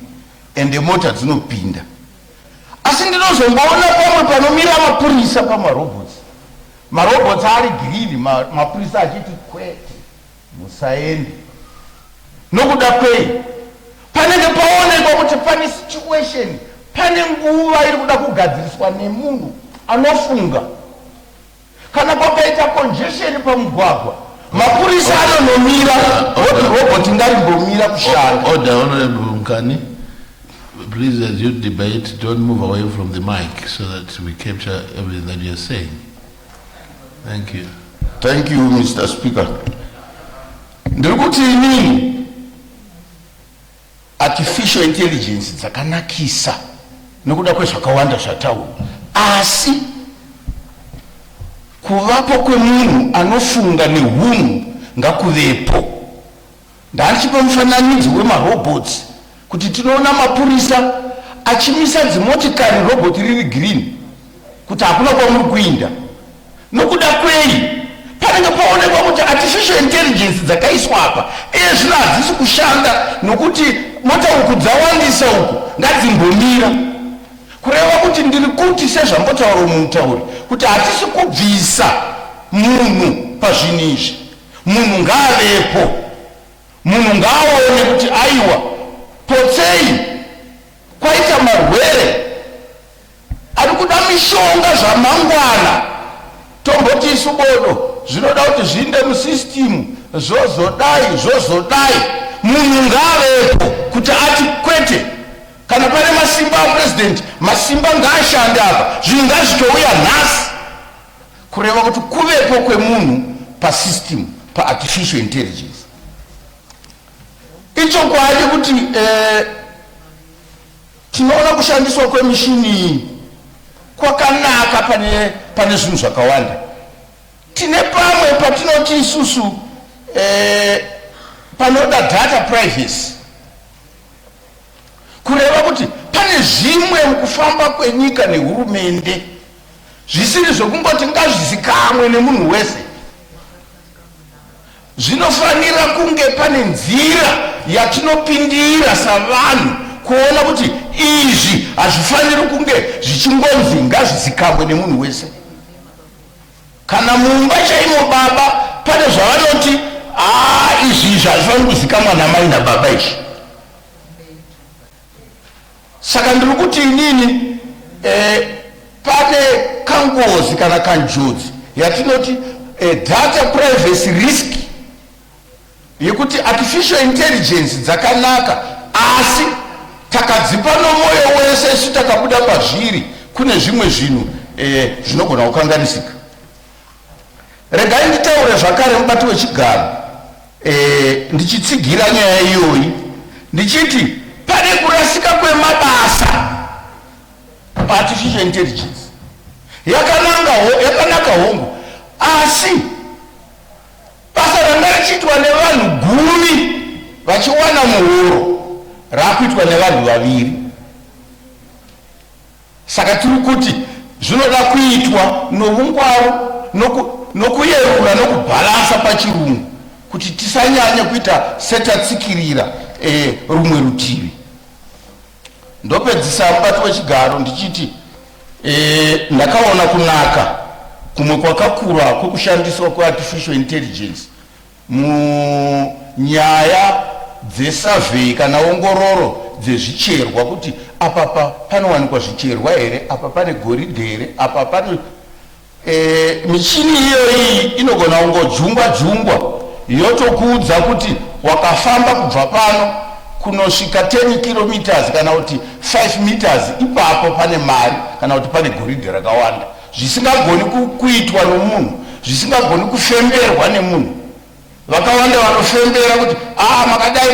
ende mota dzinopinda. Asi ndinozomboona pamwe panomira mapurisa pamarobots, marobots ari green, mapurisa achiti kwete musaende. Nokuda kwei? Panenge paonekwa kuti pane situation, pane nguva iri kuda kugadziriswa nemunhu anofunga. Kana kwakaita congestion pamugwagwa, mapurisa anonomira kuti robot ngarimbomira kushanda. Order, Honorable Nkani. Please, as you debate, don't move away from the mic so that we capture everything that you're saying. Thank you. Thank you, Mr. Speaker. Ndiri kuti inini artificial intelligence dzakanakisa nekuda kwezvakawanda zvataura, asi kuvapo kwemunhu anofunga nehunhu ngakuvepo. Ndanichipa mufananidzo wemarobots kuti tinoona mapurisa achimisa dzimotikari robot riri green kuti hakuna kwamuri kuinda. Nokuda kwei? Panenge paonekwa kuti artificial intelligence dzakaiswa apa iye zvino hadzisi kushanda, nokuti mota uku dzawandisa uku ngadzimbomira. Kureva kuti ndiri kuti sezvambotaura mumutauri kuti hatisi kubvisa munhu pazvinhu izvi. Munhu ngaavepo, munhu ngaaone kuti aiwa potsei kwaita marwere ari kuda mishonga zvamangwana, tomboti isubodo zvinoda kuti zviinde musystem zvozodai. Munhu ngaavepo kuti ati kwete, kana pane masimba apresident, masimba ngaashande apa, zvinhu ngazvitouya nhasi. Kureva kuti kuvepo kwemunhu pasystem, pa-artificial intelligence. ichokwadi kuti tinoona kushandiswa kwemishini kwakanaka pane zvinhu zvakawanda. Tine pamwe patinoti isusu panoda data privacy, kureva kuti pane zvimwe mukufamba kwenyika nehurumende zvisiri zvokungoti ngazvizikamwe nemunhu wese. Zvinofanira kunge pane nzira yatinopindira savanhu kuona kuti izvi hazvifaniri kunge zvichingonzi ngazvizikamwe nemunhu wese. Kana mumba chaimo baba pane zvavanoti izvi hazvifaniri kuzikamwa namai nababa izvi. Saka ndiri kuti inini pane kangozi kana kanjodzi yatinoti data privacy risk, yekuti artificial intelligence dzakanaka asi takadzipa nomoyo wese isu takabuda pazviri kune zvimwe zvinhu zvinogona kukanganisika. Regai nditaure zvakare mubati wechigaro ndichitsigira nyaya iyoyi ndichiti pane kurasika kwemabasa artificial intelligence yakanaka hongu, asi basa ranga richiitwa nevanhu 10 vachiwana muhuro rakuitwa nevanhu 2. Saka tiri kuti zvinoda kuitwa noungwaru nokuyerura nokubhalansa pachirungu kuti tisanyanya kuita setatsikirira rumwe rutivi. Ndopedzisa mubati wechigaro ndichiti ndakaona kunaka kumwe kwakakura kwekushandiswa kweartificial intelligence munyaya dzesurvey kana ongororo dzezvicherwa, kuti apa panowanikwa zvicherwa here, apa pane goridhe here, apa pane michini iyoyi inogona kungojungwa yotokuudza kuti wakafamba kubva pano kunosvika 10 kilometers kana kuti 5 meters ipapo pane mari kana kuti pane goridhe rakawanda, zvisingagoni kuitwa nomunhu, zvisingagoni kufemberwa nemunhu. Vakawanda vanofembera kuti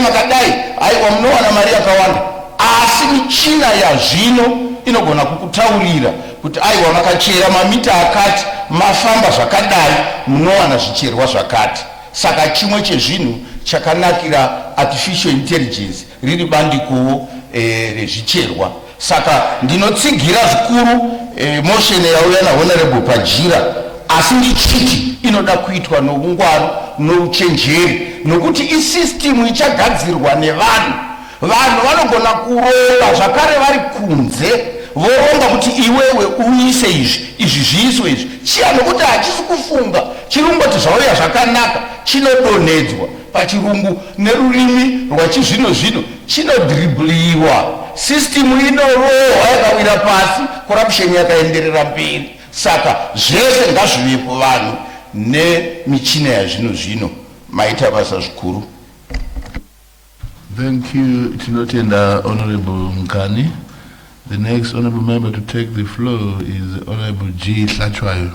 makadai aiwa munowana mari yakawanda, asi michina yazvino inogona kukutaurira kuti aiwa makachera mamita akati mafamba zvakadai munowana zvicherwa zvakati. Saka chimwe chezvinhu chakanakira artificial intelligence riri bandiko rezvicherwa. Saka ndinotsigira zvikuru motion yauya naHonorable Bajira, asi ndichiti inoda kuitwa noungwaru nouchenjeri, nokuti isystem ichagadzirwa nevanhu. Vanhu vanogona kuronga zvakare vari kunze, voronga kuti iwewe uise izvi zviiswe izvi, chiya nokuti hachisi kufunga, chirungoti zvauya zvakanaka chinodonhedzwa pachirungu nerurimi rwachizvino zvino chinodribliwa, system inorohwa yakawira pasi, corruption yakaenderera mberi. Saka zvese ngazvivepo vanhu nemichina yazvino zvino, maita basa zvikuru. Thank you, Tinotenda Honorable Mkani. The next honorable member to take the floor is Honorable G. Hlachwayo.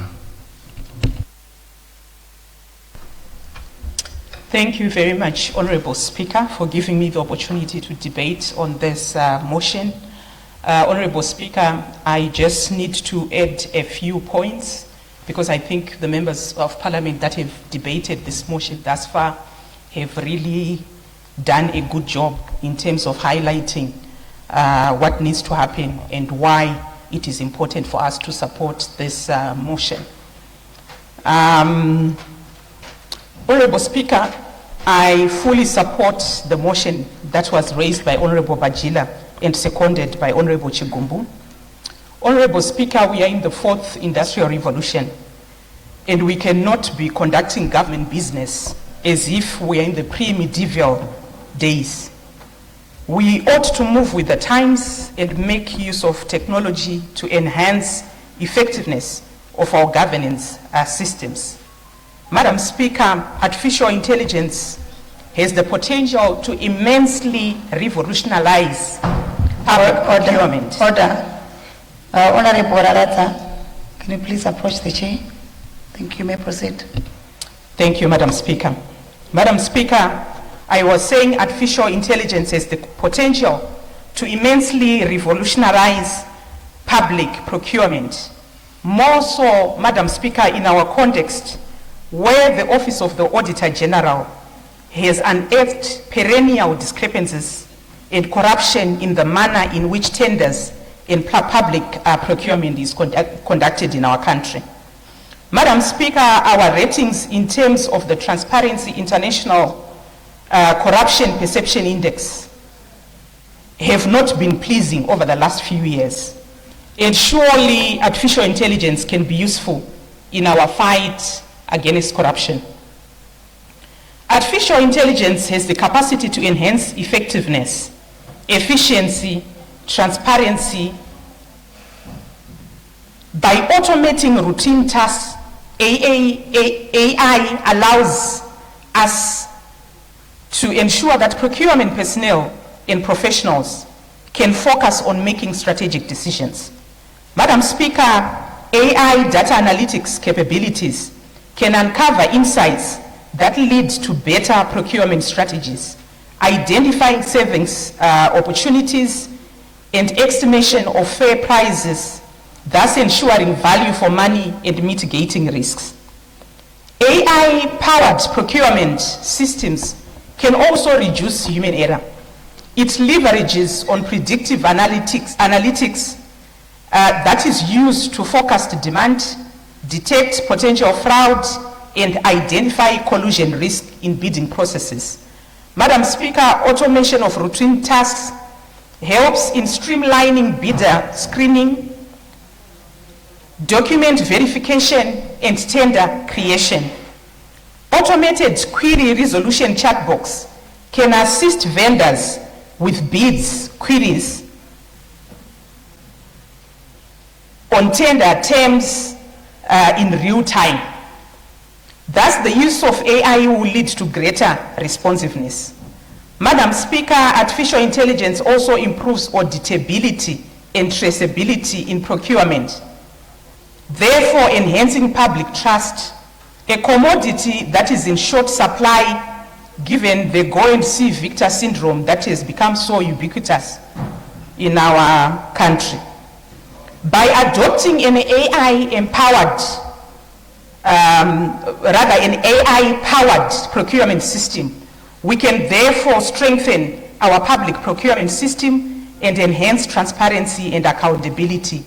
Thank you very much, Honorable Speaker, for giving me the opportunity to debate on this motion. Honorable Speaker, I just need to add a few points because I think the members of Parliament that have debated this motion thus far have really done a good job in terms of highlighting what needs to happen and why it is important for us to support this motion. Honorable Speaker, I fully support the motion that was raised by Honorable Bajila and seconded by Honorable Chigumbu. Honorable Speaker, we are in the 4th industrial revolution and we cannot be conducting government business as if we are in the pre-medieval days. We ought to move with the times and make use of technology to enhance effectiveness of our governance systems. Madam Speaker, artificial intelligence has the potential to immensely revolutionize public procurement. Order. Honorable Raratha, can you please approach the chair? Thank you, may proceed. Thank you, Madam Speaker. Madam Speaker, I was saying artificial intelligence has the potential to immensely revolutionize public procurement. More so, Madam Speaker, in our context, where the Office of the Auditor General has unearthed perennial discrepancies and corruption in the manner in which tenders and public procurement is conducted in our country. Madam Speaker, our ratings in terms of the Transparency International Corruption Perception Index have not been pleasing over the last few years. And surely artificial intelligence can be useful in our fight against corruption. Artificial intelligence has the capacity to enhance effectiveness, efficiency, transparency. By automating routine tasks, AI allows us to ensure that procurement personnel and professionals can focus on making strategic decisions. Madam Speaker, AI data analytics capabilities can uncover insights that lead to better procurement strategies, identifying savings opportunities, and estimation of fair prices, thus ensuring value for money and mitigating risks. AI-powered procurement systems can also reduce human error. It leverages on predictive analytics that is used to forecast demand, detect potential fraud, and identify collusion risk in bidding processes. Madam Speaker, automation of routine tasks helps in streamlining bidder screening, document verification, and tender creation. Automated query resolution chatbots can assist vendors with bids, queries on tender terms in real time. Thus, the use of AI will lead to greater responsiveness. Madam Speaker, artificial intelligence also improves auditability and traceability in procurement, therefore enhancing public trust, a commodity that is in short supply given the go and see Victor syndrome that has become so ubiquitous in our country. By adopting an AI-powered procurement system, we can therefore strengthen our public procurement system and enhance transparency and accountability.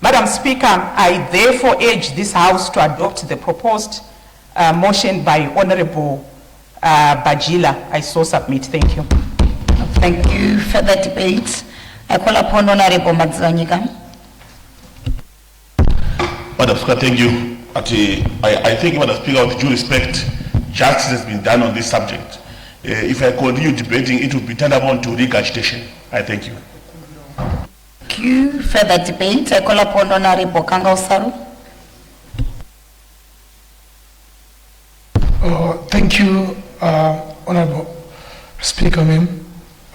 Madam Speaker, I therefore urge this House to adopt the proposed motion by Honorable Bajila. I so submit. Thank you. Thank you. Further debate. I call upon Honorable Madzanyika. Madam Speaker, thank you. I think, Madam Speaker, with due respect, justice has been done on this subject. If I continue debating, it will be tantamount to regurgitation. I thank you. Thank you. Further debate. I call upon Honorable Kanga Osaru. Thank you, Honorable Speaker, ma'am,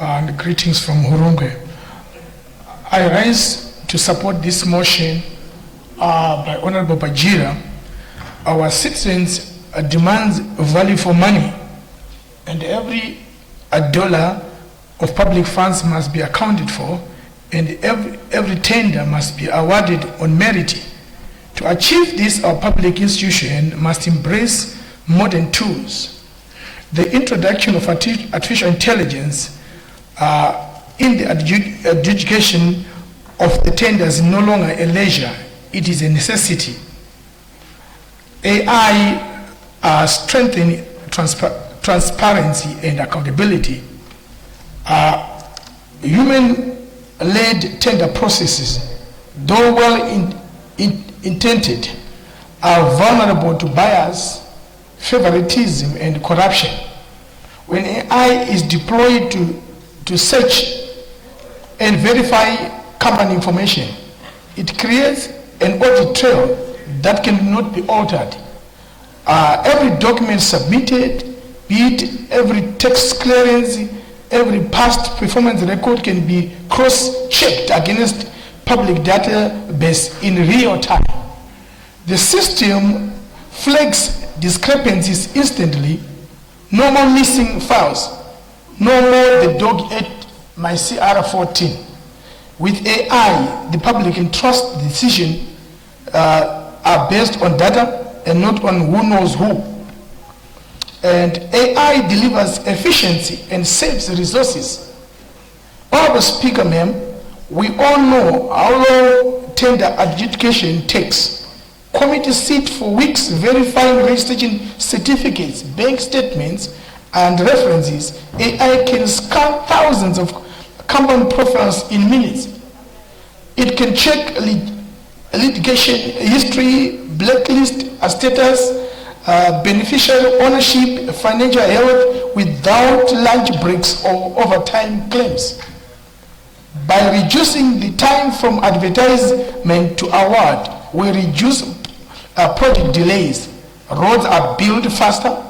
and greetings from Hurungwe. I rise to support this motion by Honorable Bajira. Our citizens demand value for money, and every dollar of public funds must be accounted for, and every tender must be awarded on merit. To achieve this, our public institution must embrace modern tools. The introduction of artificial intelligence in the adjudication of the tenders is no longer a leisure, it is a necessity. AI strengthening transparency and accountability. Human-led tender processes, though well intended, are vulnerable to bias, favoritism, and corruption. When AI is deployed to search and verify company information, it creates an audit trail that cannot be altered. Every document submitted, be it every tax clearance, every past performance record can be cross-checked against public database in real time. The system flags discrepancies instantly. No more missing files, No more the dog ate my CR14. With AI, the public can trust decisions are based on data and not on who knows who. And AI delivers efficiency and saves resources. Honorable Speaker, ma'am, we all know how long tender adjudication takes. Committees sit for weeks verifying registration certificates, bank statements, and references. AI can scan thousands of company profiles in minutes. It can check litigation history, blacklist status, beneficiary ownership, financial health without lunch breaks or overtime claims. By reducing the time from advertisement to award, we reduce project delays. Roads are built faster,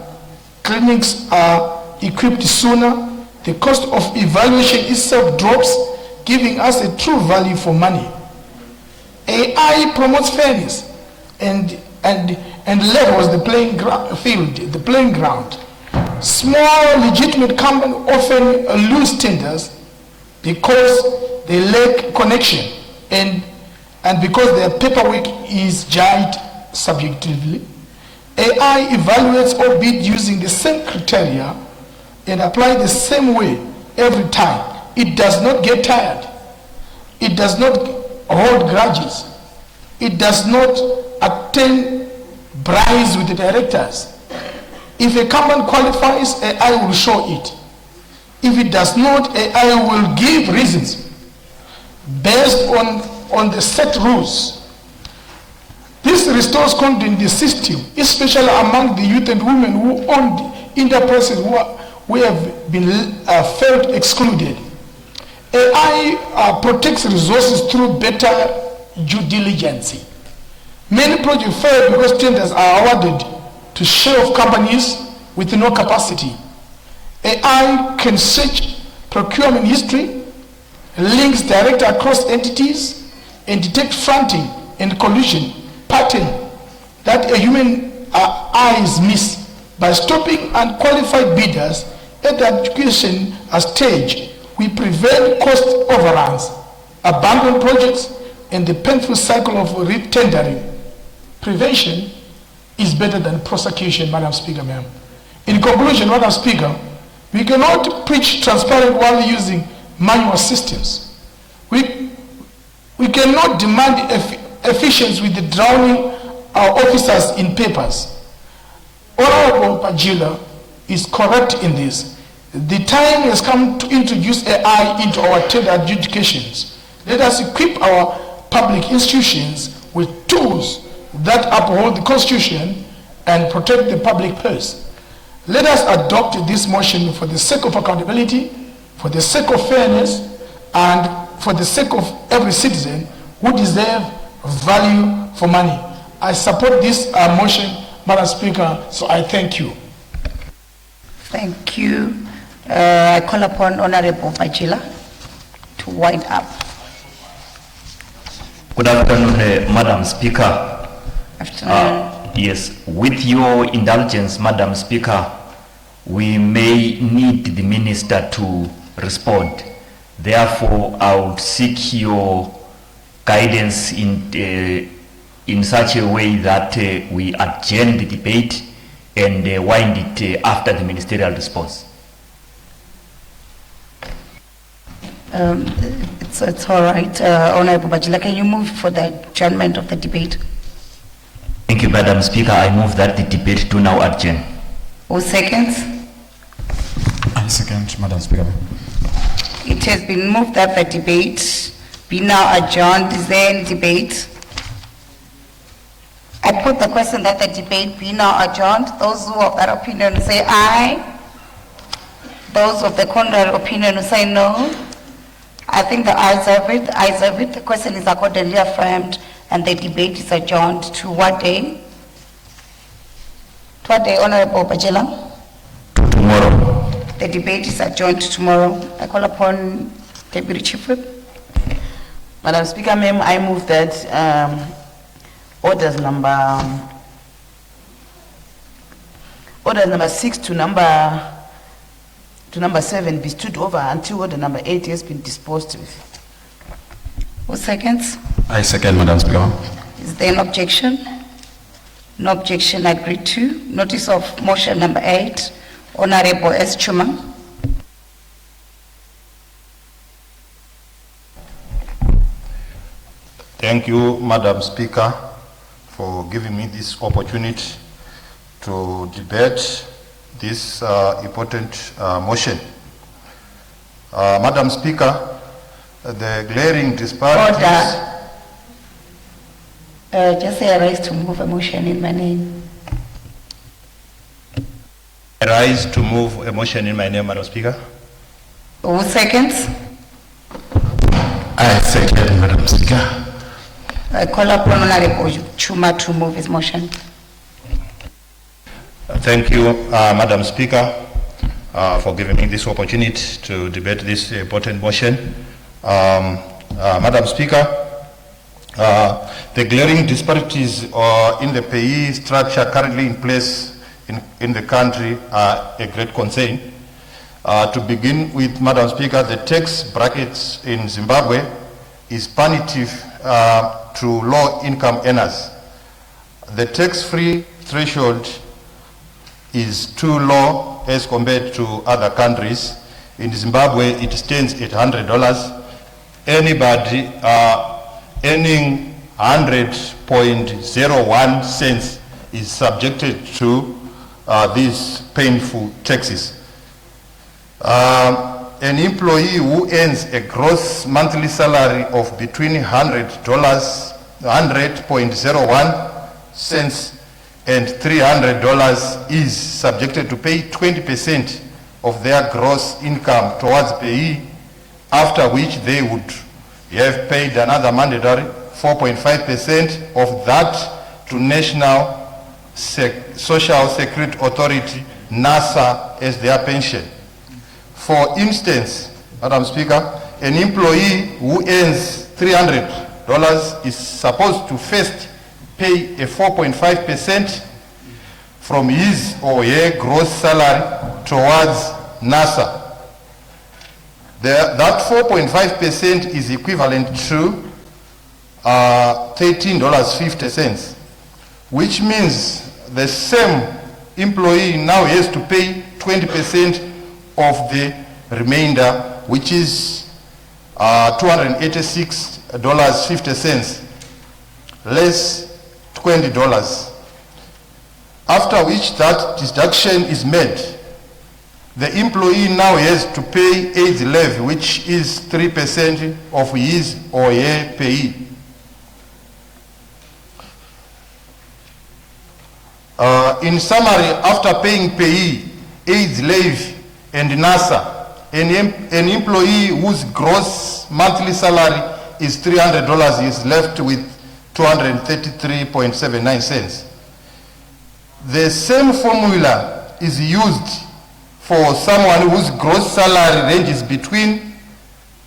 clinics are equipped sooner, the cost of evaluation itself drops, giving us a true value for money. AI promotes fairness and levels the playing ground. Small legitimate companies often lose tenders because they lack connection and because their paperwork is judged subjectively. AI evaluates all bids using the same criteria and apply the same way every time. It does not get tired. It does not hold grudges. It does not attend bribes with the directors. If a company qualifies, AI will show it. If it does not, AI will give reasons based on the set rules. This restores confidence in the system, especially among the youth and women who own enterprises who have been felt excluded. AI protects resources through better due diligence. Many projects fail because tenders are awarded to share of companies with no capacity. AI can search procurement history, links direct across entities, and detect fronting and collusion pattern that a human eyes miss. By stopping unqualified bidders at the adjudication stage, we prevent cost overruns, abandoned projects, and the painful cycle of re-tendering. Prevention is better than prosecution, Madam Speaker, ma'am. In conclusion, Madam Speaker, we cannot preach transparent while using manual systems. We cannot demand efficiency with the drowning our officers in papers. Honorable Bajila is correct in this. The time has come to introduce AI into our tender adjudications. Let us equip our public institutions with tools that uphold the Constitution and protect the public purse. Let us adopt this motion for the sake of accountability, for the sake of fairness, and for the sake of every citizen who deserves value for money. I support this motion, Madam Speaker, so I thank you. Thank you. I call upon Honorable Bajila to wind up. Good afternoon, Madam Speaker. Afternoon. Yes, with your indulgence, Madam Speaker, we may need the Minister to respond. Therefore, I would seek your guidance in such a way that we adjourn the debate and wind it after the ministerial response. It's all right. Honorable Bajila, can you move for the adjournment of the debate? Thank you, Madam Speaker. I move that the debate to now adjourn. Who seconds? I second, Madam Speaker. It has been moved that the debate be now adjourned. Is there any debate? I put the question that the debate be now adjourned. Those who have that opinion say aye. Those of the contrary opinion say no. I think the ayes have it. The ayes have it. The question is accordingly affirmed and the debate is adjourned to what day? To what day, Honorable Bajila? Tomorrow. The debate is adjourned tomorrow. I call upon Deputy Chief Whip. Madam Speaker, ma'am, I move that orders number 6 to number to number 7 be stood over until order number 8 has been disposed with. Who seconds? I second, Madam Speaker. Is there an objection? No objection agreed to. Notice of motion number 8, Honorable S. Chuma. Thank you, Madam Speaker, for giving me this opportunity to debate this important motion. Madam Speaker, the glaring disparities... Order. Just say I rise to move a motion in my name. I rise to move a motion in my name, Madam Speaker. Who seconds? I second, Madam Speaker. I call upon Honorable Chuma to move his motion. Thank you, Madam Speaker, for giving me this opportunity to debate this important motion. Madam Speaker, the glaring disparities in the payee structure currently in place in the country are a great concern. To begin with, Madam Speaker, the tax brackets in Zimbabwe is punitive to low-income earners. The tax-free threshold is too low as compared to other countries. In Zimbabwe, it stands at $100. Anybody earning 100.01 cents is subjected to these painful taxes. An employee who earns a gross monthly salary of between $100.01 cents and $300 is subjected to pay 20% of their gross income towards payee, after which they would have paid another mandatory 4.5% of that to National Social Security Authority, NASA, as their pension. For instance, Madam Speaker, an employee who earns $300 is supposed to first pay a 4.5% from his or her gross salary towards NASA. That 4.5% is equivalent to $13.50, which means the same employee now has to pay 20% of the remainder, which is $286.50, less $20. After which that deduction is made, the employee now has to pay age levy, which is 3% of his or her pay. In summary, after paying payee, age levy, and NASA, an employee whose gross monthly salary is $300 is left with 233.79 cents. The same formula is used for someone whose gross salary ranges between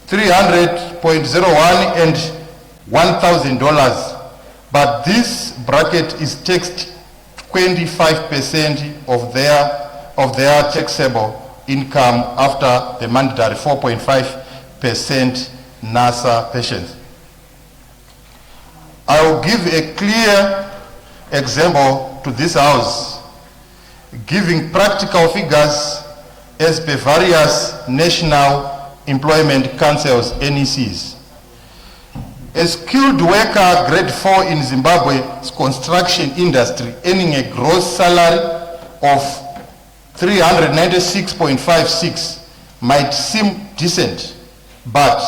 $300.01 and $1,000, but this bracket is taxed 25% of their taxable income after the mandatory 4.5% NASA pensions. I will give a clear example to this House, giving practical figures as per various National Employment Councils, NECs. A skilled worker grade 4 in Zimbabwe's construction industry earning a gross salary of 396.56 might seem decent, but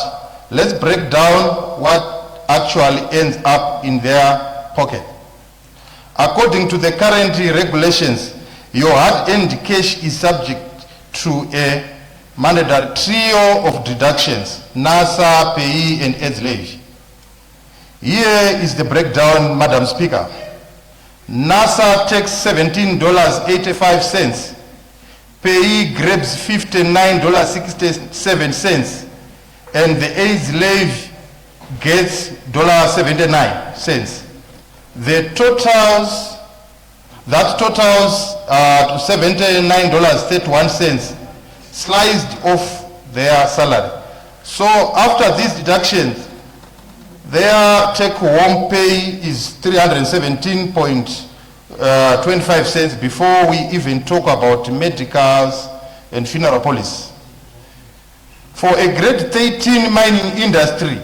let's break down what actually ends up in their pocket. According to the current regulations, your hard-earned cash is subject to a mandatory trio of deductions: NASA, payee, and age levy. Here is the breakdown, Madam Speaker. NASA takes $17.85. Payee grabs $59.67, and the age levy gets $79. That totals to $79.31, sliced off their salary. So after these deductions, their take-home pay is 317.25 cents before we even talk about medicals and funeral policy. For a grade 13 mining industry,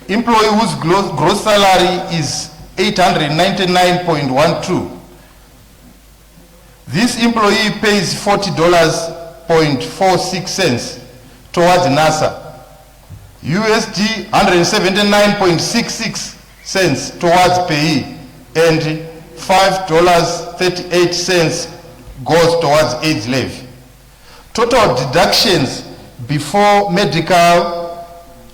employee whose gross salary is 899.12. This employee pays $40.46 towards NASA, USD 179.66 cents towards pay, and $5.38 goes towards AIDS levy. Total deductions before medical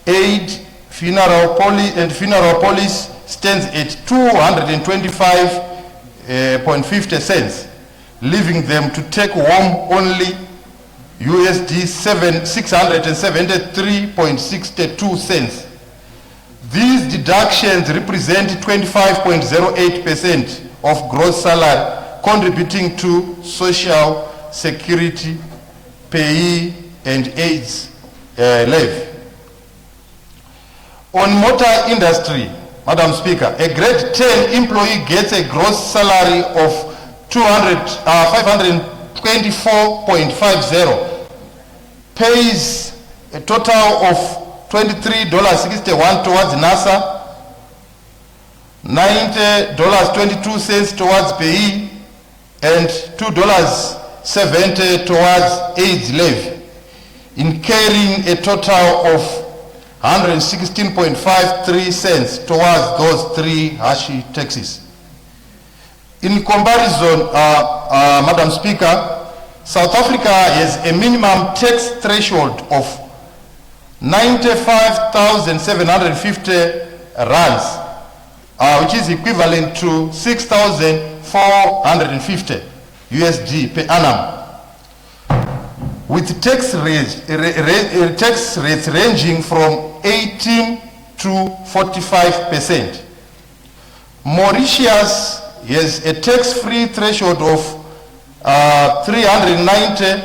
aid, funeral policy stands at 225.50 cents, leaving them to take home only USD 673.62 cents. These deductions represent 25.08% of gross salary, contributing to social security, pay, and AIDS levy. On motor industry, Madam Speaker, a grade 10 employee gets a gross salary of 524.50, pays a total of $23.61 towards NASA, $90.22 towards pay, and $2.70 towards AIDS levy, incurring a total of 116.53 cents towards those three hashy taxes. In comparison, Madam Speaker, South Africa has a minimum tax threshold of 95,750 rands, which is equivalent to 6,450 USD per annum, with tax rates ranging from 18 to 45%. Mauritius has a tax-free threshold of 390,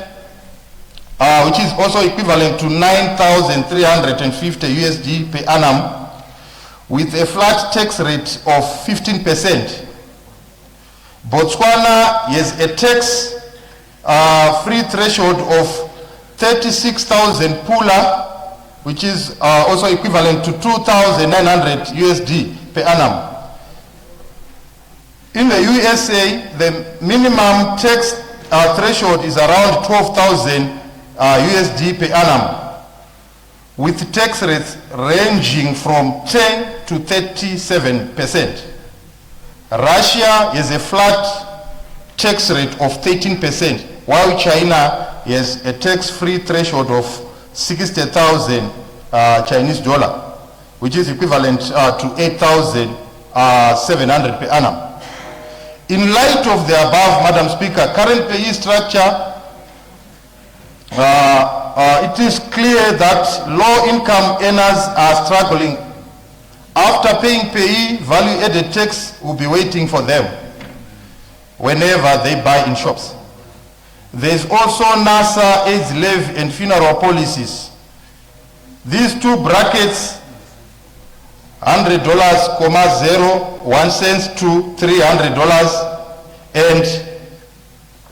which is also equivalent to 9,350 USD per annum, with a flat tax rate of 15%. Botswana has a tax-free threshold of 36,000 pula, which is also equivalent to 2,900 USD per annum. In the USA, the minimum tax threshold is around 12,000 USD per annum, with tax rates ranging from 10 to 37%. Russia has a flat tax rate of 13%, while China has a tax-free threshold of 60,000 Chinese dollar, which is equivalent to 8,700 per annum. In light of the above, Madam Speaker, current pay structure, it is clear that low-income earners are struggling. After paying pay, value-added tax will be waiting for them whenever they buy in shops. There is also NASA, AIDS levy, and funeral policies. These two brackets, $100.01 to $300, and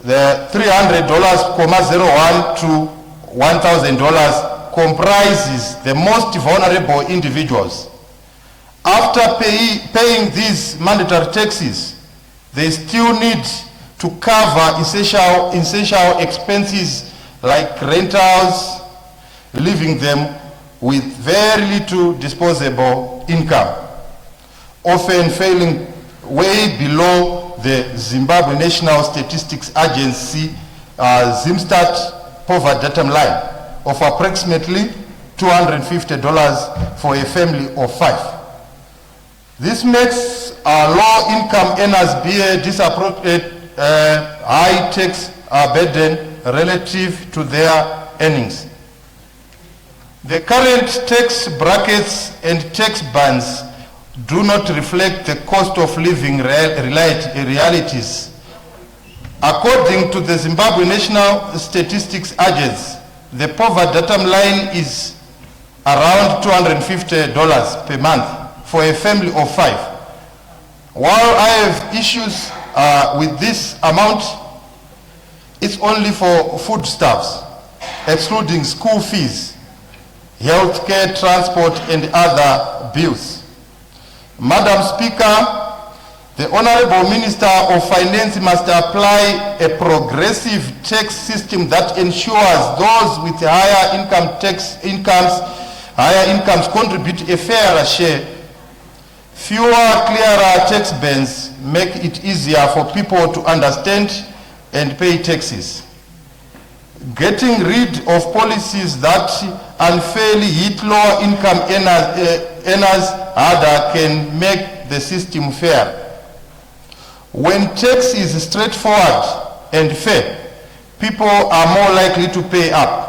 the $300.01 to $1,000 comprises the most vulnerable individuals. After paying these mandatory taxes, they still need to cover essential expenses like rentals, leaving them with very little disposable income, often falling way below the Zimbabwe National Statistics Agency ZimStat poverty data line of approximately $250 for a family of 5. This makes low-income earners bear disappropriate high tax burden relative to their earnings. The current tax brackets and tax bands do not reflect the cost of living realities According to the Zimbabwe National Statistics Agency, the poverty datum line is around $250 per month for a family of 5. While I have issues with this amount, it's only for foodstuffs, excluding school fees, healthcare, transport, and other bills. Madam Speaker, the Honorable Minister of Finance must apply a progressive tax system that ensures those with higher incomes contribute a fairer share. Fewer, clearer tax bands make it easier for people to understand and pay taxes. Getting rid of policies that unfairly hit lower income earners harder can make the system fair. When tax is straightforward and fair, people are more likely to pay up.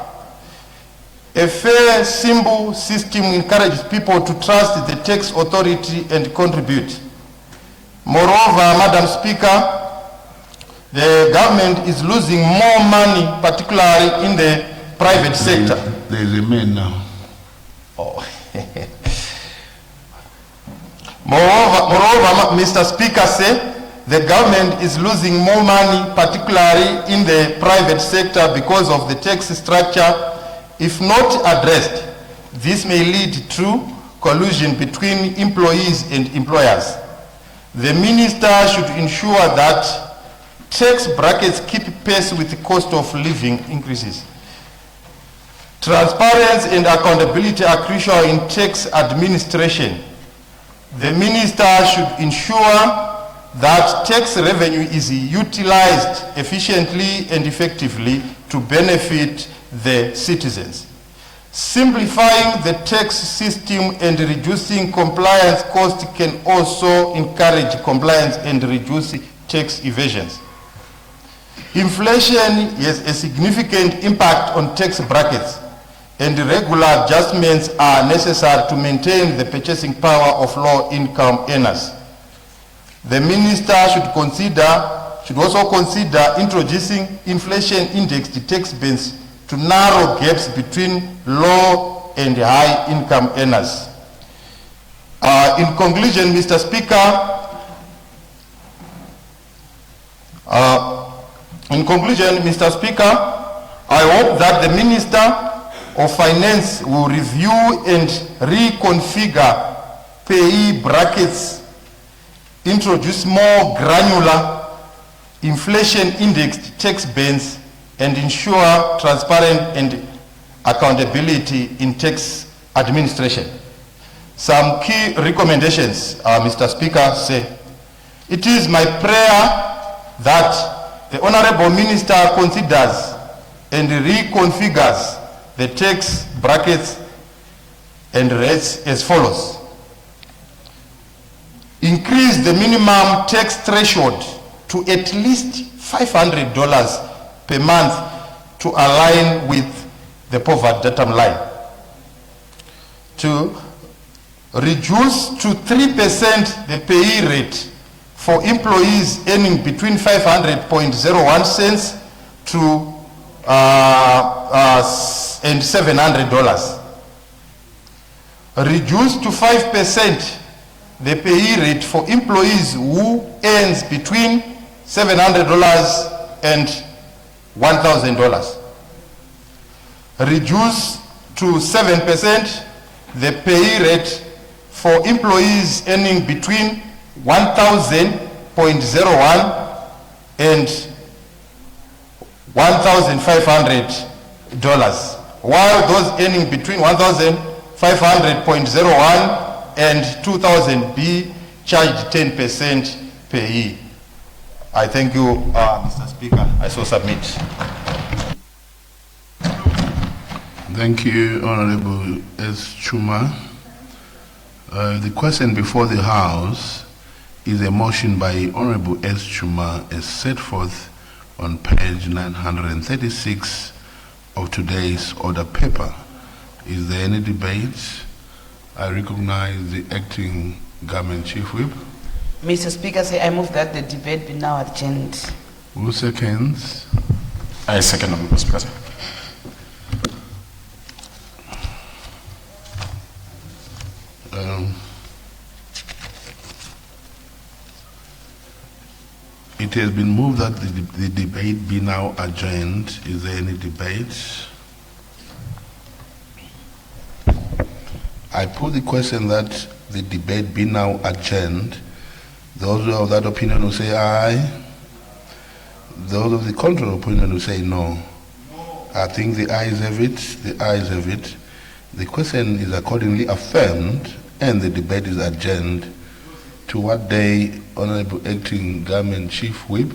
A fair, simple system encourages people to trust the tax authority and contribute. Moreover, Madam Speaker, the government is losing more money, particularly in the private sector. There is a man now. Oh. Moreover, Mr. Speaker said, the government is losing more money, particularly in the private sector, because of the tax structure. If not addressed, this may lead to collusion between employees and employers. The minister should ensure that tax brackets keep pace with the cost of living increases. Transparency and accountability are crucial in tax administration. The minister should ensure that tax revenue is utilized efficiently and effectively to benefit the citizens. Simplifying the tax system and reducing compliance costs can also encourage compliance and reduce tax evasions. Inflation has a significant impact on tax brackets, and regular adjustments are necessary to maintain the purchasing power of low-income earners. The minister should also consider introducing inflation-indexed tax bands to narrow gaps between low and high-income earners. In conclusion, Mr. Speaker, I hope that the Minister of Finance will review and reconfigure payee brackets, introduce more granular inflation-indexed tax bands, and ensure transparent and accountability in tax administration. Some key recommendations, Mr. Speaker, say, it is my prayer that the Honorable Minister considers and reconfigures the tax brackets and rates as follows. Increase the minimum tax threshold to at least $500 per month to align with the poverty datum line. 2. Reduce to 3% the payee rate for employees earning between 500.01 cents to and $700. Reduce to 5% the payee rate for employees who earns between $700 and $1,000. Reduce to 7% the payee rate for employees earning between $1,000.01 and $1,500, while those earning between $1,500.01 and $2,000 be charged 10% payee. I thank you, Mr. Speaker. I so submit. Thank you, Honorable S. Chuma. The question before the House is a motion by Honorable S. Chuma as set forth on page 936 of today's order paper. Is there any debate? I recognize the acting government chief whip. Mr. Speaker, I move that the debate be now adjourned. Who seconds? I second, Honorable Speaker. It has been moved that the debate be now adjourned. Is there any debate? I put the question that the debate be now adjourned. Those who have that opinion will say aye. Those of the contrary opinion will say no. I think the ayes have it. The ayes have it. The question is accordingly affirmed and the debate is adjourned. To what day, Honorable Acting Government Chief Whip?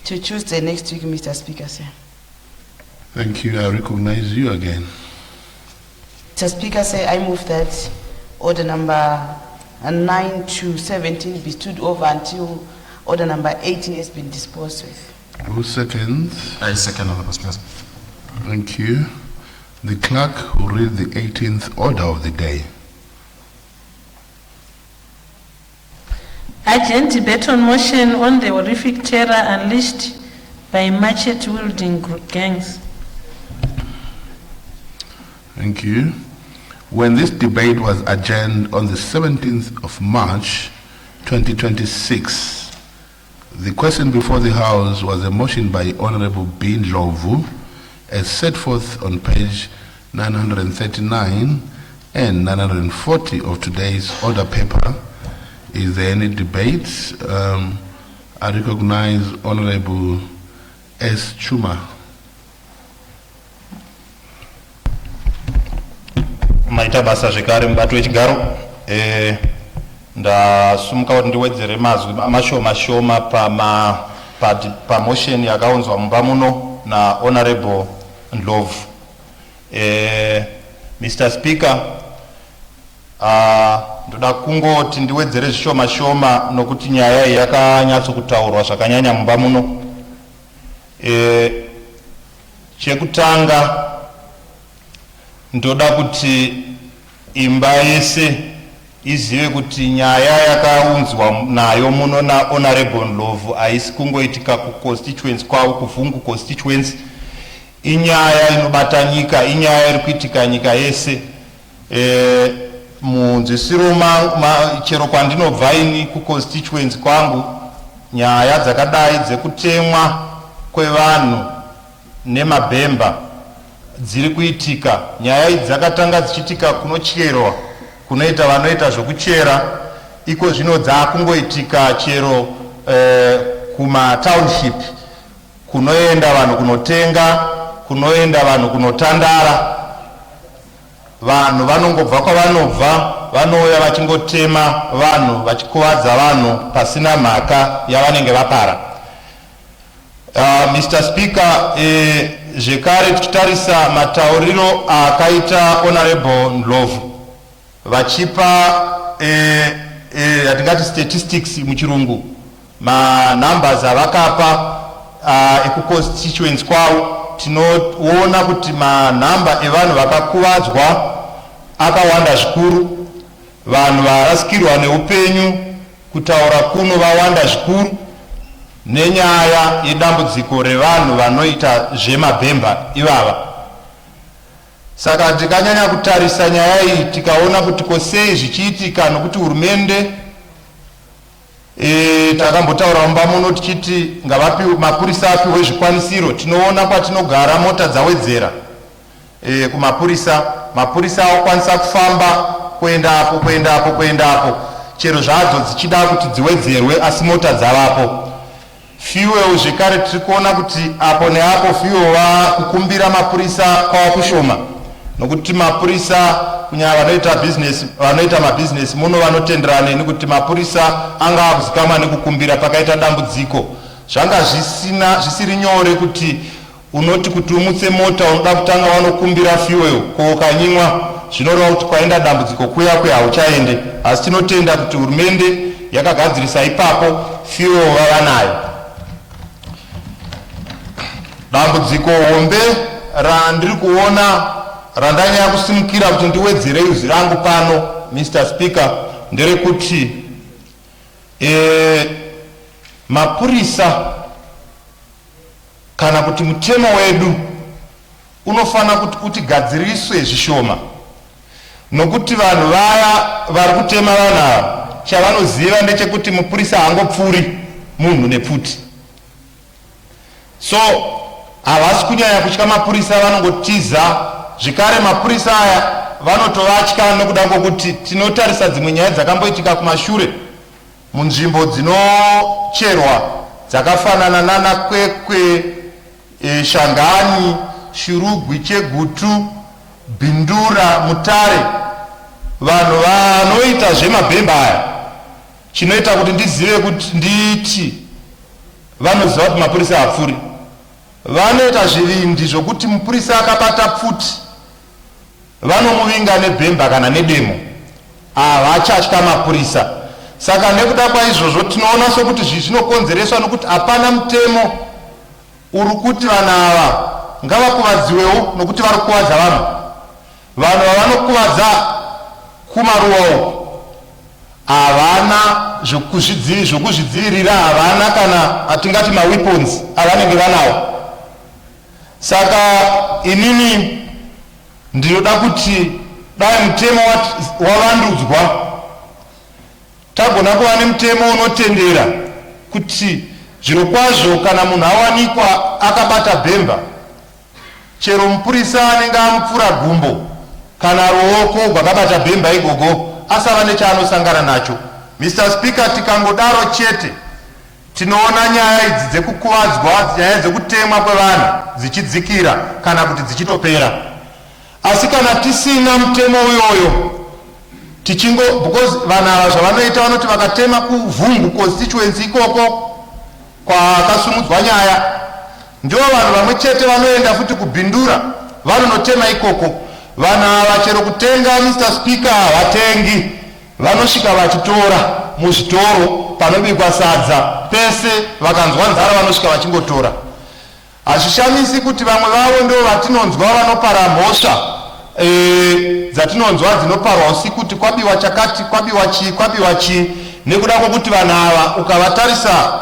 To Tuesday next week, Mr. Speaker, sir. Thank you. I recognize you again. Mr. Speaker, sir, I move that order number 9 to 17 be stood over until order number 18 has been disposed with. Who seconds? I second, Honorable Speaker. Thank you. The clerk will read the 18th order of the day. Urgent debate on motion on the horrific terror unleashed by machete-wielding gangs. Thank you. When this debate was adjourned on the 17th of March 2026, the question before the House was a motion by Honorable B. Ndlovu as set forth on page 939 and 940 of today's order paper. Is there any debate? I recognize Honorable S. Chuma. Maita basa zvekare mubato wechigaro ndasumuka kuti ndiwedzere mazwi mashoma pa motion yakaunzwa mumba muno na Honorable Ndlovu. Mr. Speaker, ndoda kungoti ndiwedzere zvishoma nokuti nyaya iyi yakanyatsokutaurwa zvakanyanya mumba muno. Chekutanga ndoda kuti imba yese izive kuti nyaya yakaunzwa nayo muno na Honorable Ndlovu haisi kungoitika kuconstituency kwavo kuvhungu constituency. Inyaya inobata nyika, inyaya iri kuitika nyika yese. Munzwisiro chero kwandinobva ini kuconstituency kwangu, nyaya dzakadai dzekutemwa kwevanhu nemabhemba dziri kuitika. Nyaya idzi dzakatanga dzichiitika kunocherwa, kunoita vanoita zvokuchera, iko zvino dzakungoitika chero kuma township, kunoenda vanhu kunotenga, kunoenda vanhu kunotandara. Vanhu vanongobva kwavanobva, vanouya vachingotema vanhu, vachikuvadza vanhu pasina mhaka yavanenge vapara. Mr. Speaker, zvekare tichitarisa matauriro akaita Honorable Ndlovu vachipa yatingati statistics muchirungu, numbers avakapa ekuconstituency kwavo, tinoona kuti manhamba evanhu vakakuvadzwa akawanda zvikuru, vanhu varasikirwa neupenyu kutaura kuno vawanda zvikuru, nenyaya yedambudziko revanhu vanoita zvemabhemba ivava. Saka tikanyanya kutarisa nyaya iyi tikaona kuti kosei zvichiitika nokuti hurumende takambotaura mumba muno tichiti mapurisa apiwe zvikwanisiro. Tinoona kwatinogara mota dzawedzera kumapurisa, mapurisa akwanisa kufamba kuendapo chero zvadzo dzichida kuti dziwedzerwe asi mota dzavapo. Fuel zvekare tiri kuona kuti apo neapo fuel vakukumbira mapurisa kwava kushoma, nokuti mapurisa kunyanya vanoita mabusiness muno vanotenderana nekuti mapurisa anga akuzikamwa nekukumbira pakaita dambudziko. Zvanga zvisiri nyore kuti unoti kuti umutse mota unoda kutanga vanokumbira fuel kokanyimwa, zvinoreva kuti kwaenda dambudziko kuya hauchaende. Asi tinotenda kuti hurumende yakagadzirisa ipapo fuel vava nayo. Dambudziko hombe randiri kuona randanyanya kusimukira kuti ndiwedzere uzi rangu pano, Mr. Speaker, nderekuti mapurisa kana kuti mutemo wedu unofana kuti utigadziriswe zvishoma, nokuti vanhu vaya vari kutema vanhu ava chavanoziva ndechekuti mupurisa haangopfuri munhu nepfuti. So havasi kunyanya kutya mapurisa, vanongotiza. Zvekare mapurisa aya vanotovatya nokuda kwokuti tinotarisa dzimwe nyaya dzakamboitika kumashure munzvimbo dzinocherwa dzakafanana nana Kwekwe, Shangani, Shirugwi, Chegutu, Bindura, Mutare. Vanhu vanoita zvemabhemba aya, chinoita kuti ndizive kuti nditi vanoziva kuti mapurisa hapfuri. Vanoita zvivindi zvokuti mupurisa akabata pfuti vanomuvinga nebhemba kana nedemo, havachatya mapurisa. Saka nekuda kwaizvozvo tinoona sokuti zvinokonzereswa nokuti hapana mutemo uri kuti vanhu ava ngavakuvadziwewo, nokuti vari kukuvadza vanhu. Vanhu vavanokuvadza kumaruwa uko havana zvokuzvidzivirira, havana kana atingati maweapons avanenge vanawo. Saka inini ndinoda kuti dai mutemo wavandudzwa, tagona kuva nemutemo unotendera kuti zvirokwazvo kana munhu awanikwa akabata bhemba, chero mupurisa anenge amupfura gumbo kana ruoko rwakabata bhemba igogo, asava nechaanosangana nacho. Mr. Speaker, tikangodaro chete tinoona nyaya idzi dzekukuvadzwa, nyaya dzekutemwa kwevanhu dzichidzikira kana kuti dzichitopera. Asi kana tisina mutemo uyoyo, because vanhu ava zvavanoita vanoti vakatema kuvhungu constituency ikoko kwakasumudzwa nyaya, ndivo vanhu vamwe chete vanoenda futi kubhindura vanonotema ikoko. Vanhu ava chero kutenga, Mr. Speaker, havatengi, vanosvika vachitora muzvitoro panobikwa sadza pese, vakanzwa nzara vanosvika vachingotora. Hazvishamisi kuti vamwe vavo ndo vatinonzwa vanopara mhosva dzatinonzwa dzinoparwa usiku kuti kwabiwa chakati, kwabiwa chi, nekuda kwokuti vanhu ava ukavatarisa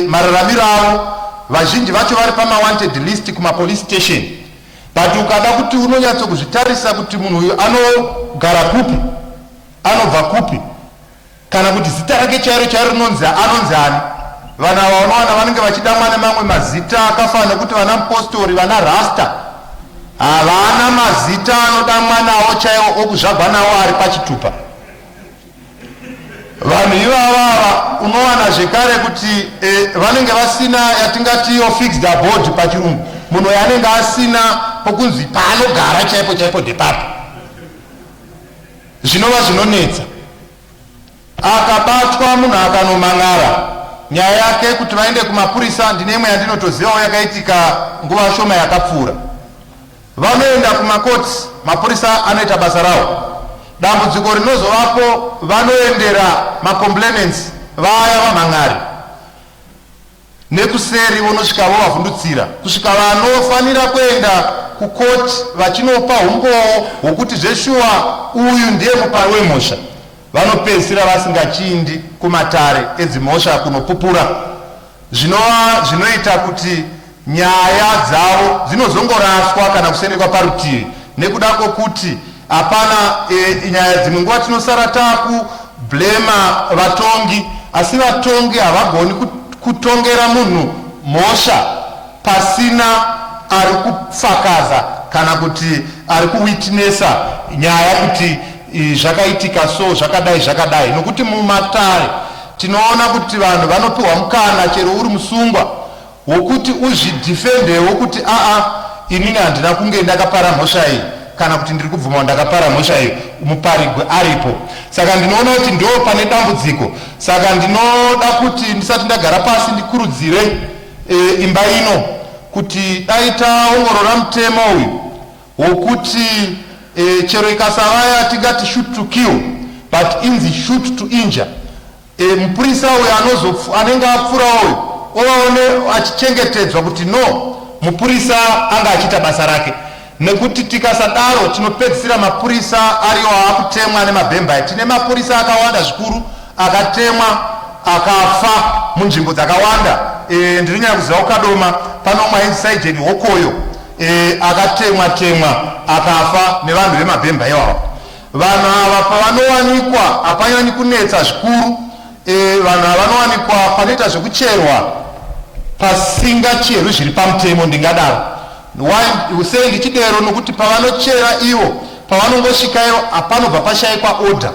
mararamiro avo vazhinji vacho vari pama-wanted list kuma-police station. But ukada kuti unonyatso kuzvitarisa kuti munhu uyu anogara kupi, anobva kupi, kana kuti zita rake chairo rinonzi ani. Vanhu ava unowana vanenge vachidamwa nemamwe mazita akafanana nekuti vana mupostori, vana rasta, havana mazita anodamwa nawo chaiwo okuzvagwa nawo ari pachitupa. Vanhu ivava unowana zvekare kuti vanenge vasina yatingati fixed abode pachirungu. Munhu yanenge asina pokunzi paanogara chaipo depapo. Zvinova zvinonetsa. Akabatwa munhu akanomangara, nyaya yake kuti vaende kumapurisa ndine imwe yandinotozivawo yakaitika nguva shoma yakapfuura. Vanoenda kumakoti, mapurisa anoita basa rawo. Dambudziko rinozovapo, vanoendera macomplainants vaya vamhangari. Nekuseri vonosvika vovavhundutsira, kusvika vanofanira kuenda kukoti vachinopa umbowo hwokuti zveshuwa uyu ndiye mupari wemhosva, vanopedzisira vasingachindi kumatare edzimhosva kunopupura. Zvinoita kuti nyaya dzavo dzinozongoraswa kana kusenekwa parutivi, nekuda kwokuti hapana nyaya dzimwe nguva tinosara takublema vatongi, asi vatongi havagoni kutongera munhu mhosva pasina ari kufakaza kana kuti ari kuwitnessa nyaya kuti zvakaitika so zvakadai, nokuti mumatare tinoona kuti vanhu vanopiwa mukana chero uri musungwa wokuti uzvidhifendewo kuti inini handina kunge ndakapara mhosva iyi, kana kuti ndiri kubvuma ndakapara mhosva iyi, muparigwe aripo. Saka ndinoona kuti ndo pane dambudziko. Saka ndinoda kuti ndisati ndagara pasi ndikurudzire imba ino kuti dai taongorora mutemo uyu wokuti chero ikasavaya tingati shoot to kill but inzi shoot to injure. Mupurisa uyu anenge apfura uyu ovaone achichengetedzwa kuti no, mupurisa anga achita basa rake, nekuti tikasadaro tinopedzisira mapurisa ariwo akutemwa nemabhembai. Tine mapurisa akawanda zvikuru akatemwa akafa munzvimbo dzakawanda. Ndiri nyaya kuziva kukadoma pano mwainzi Saijeni Hokoyo akatemwa akafa nevanhu vemabhembai ivavo. Vanhu ava pavanowanikwa hapanyanyi kunetsa zvikuru. Vanhu ava vanowanikwa panoita zvekucherwa pasingacherwi zviri pamutemo, ndingadaro sei ndichidero, nokuti pavanochera ivo pavanongosvika ivo hapanobva pashayikwa order.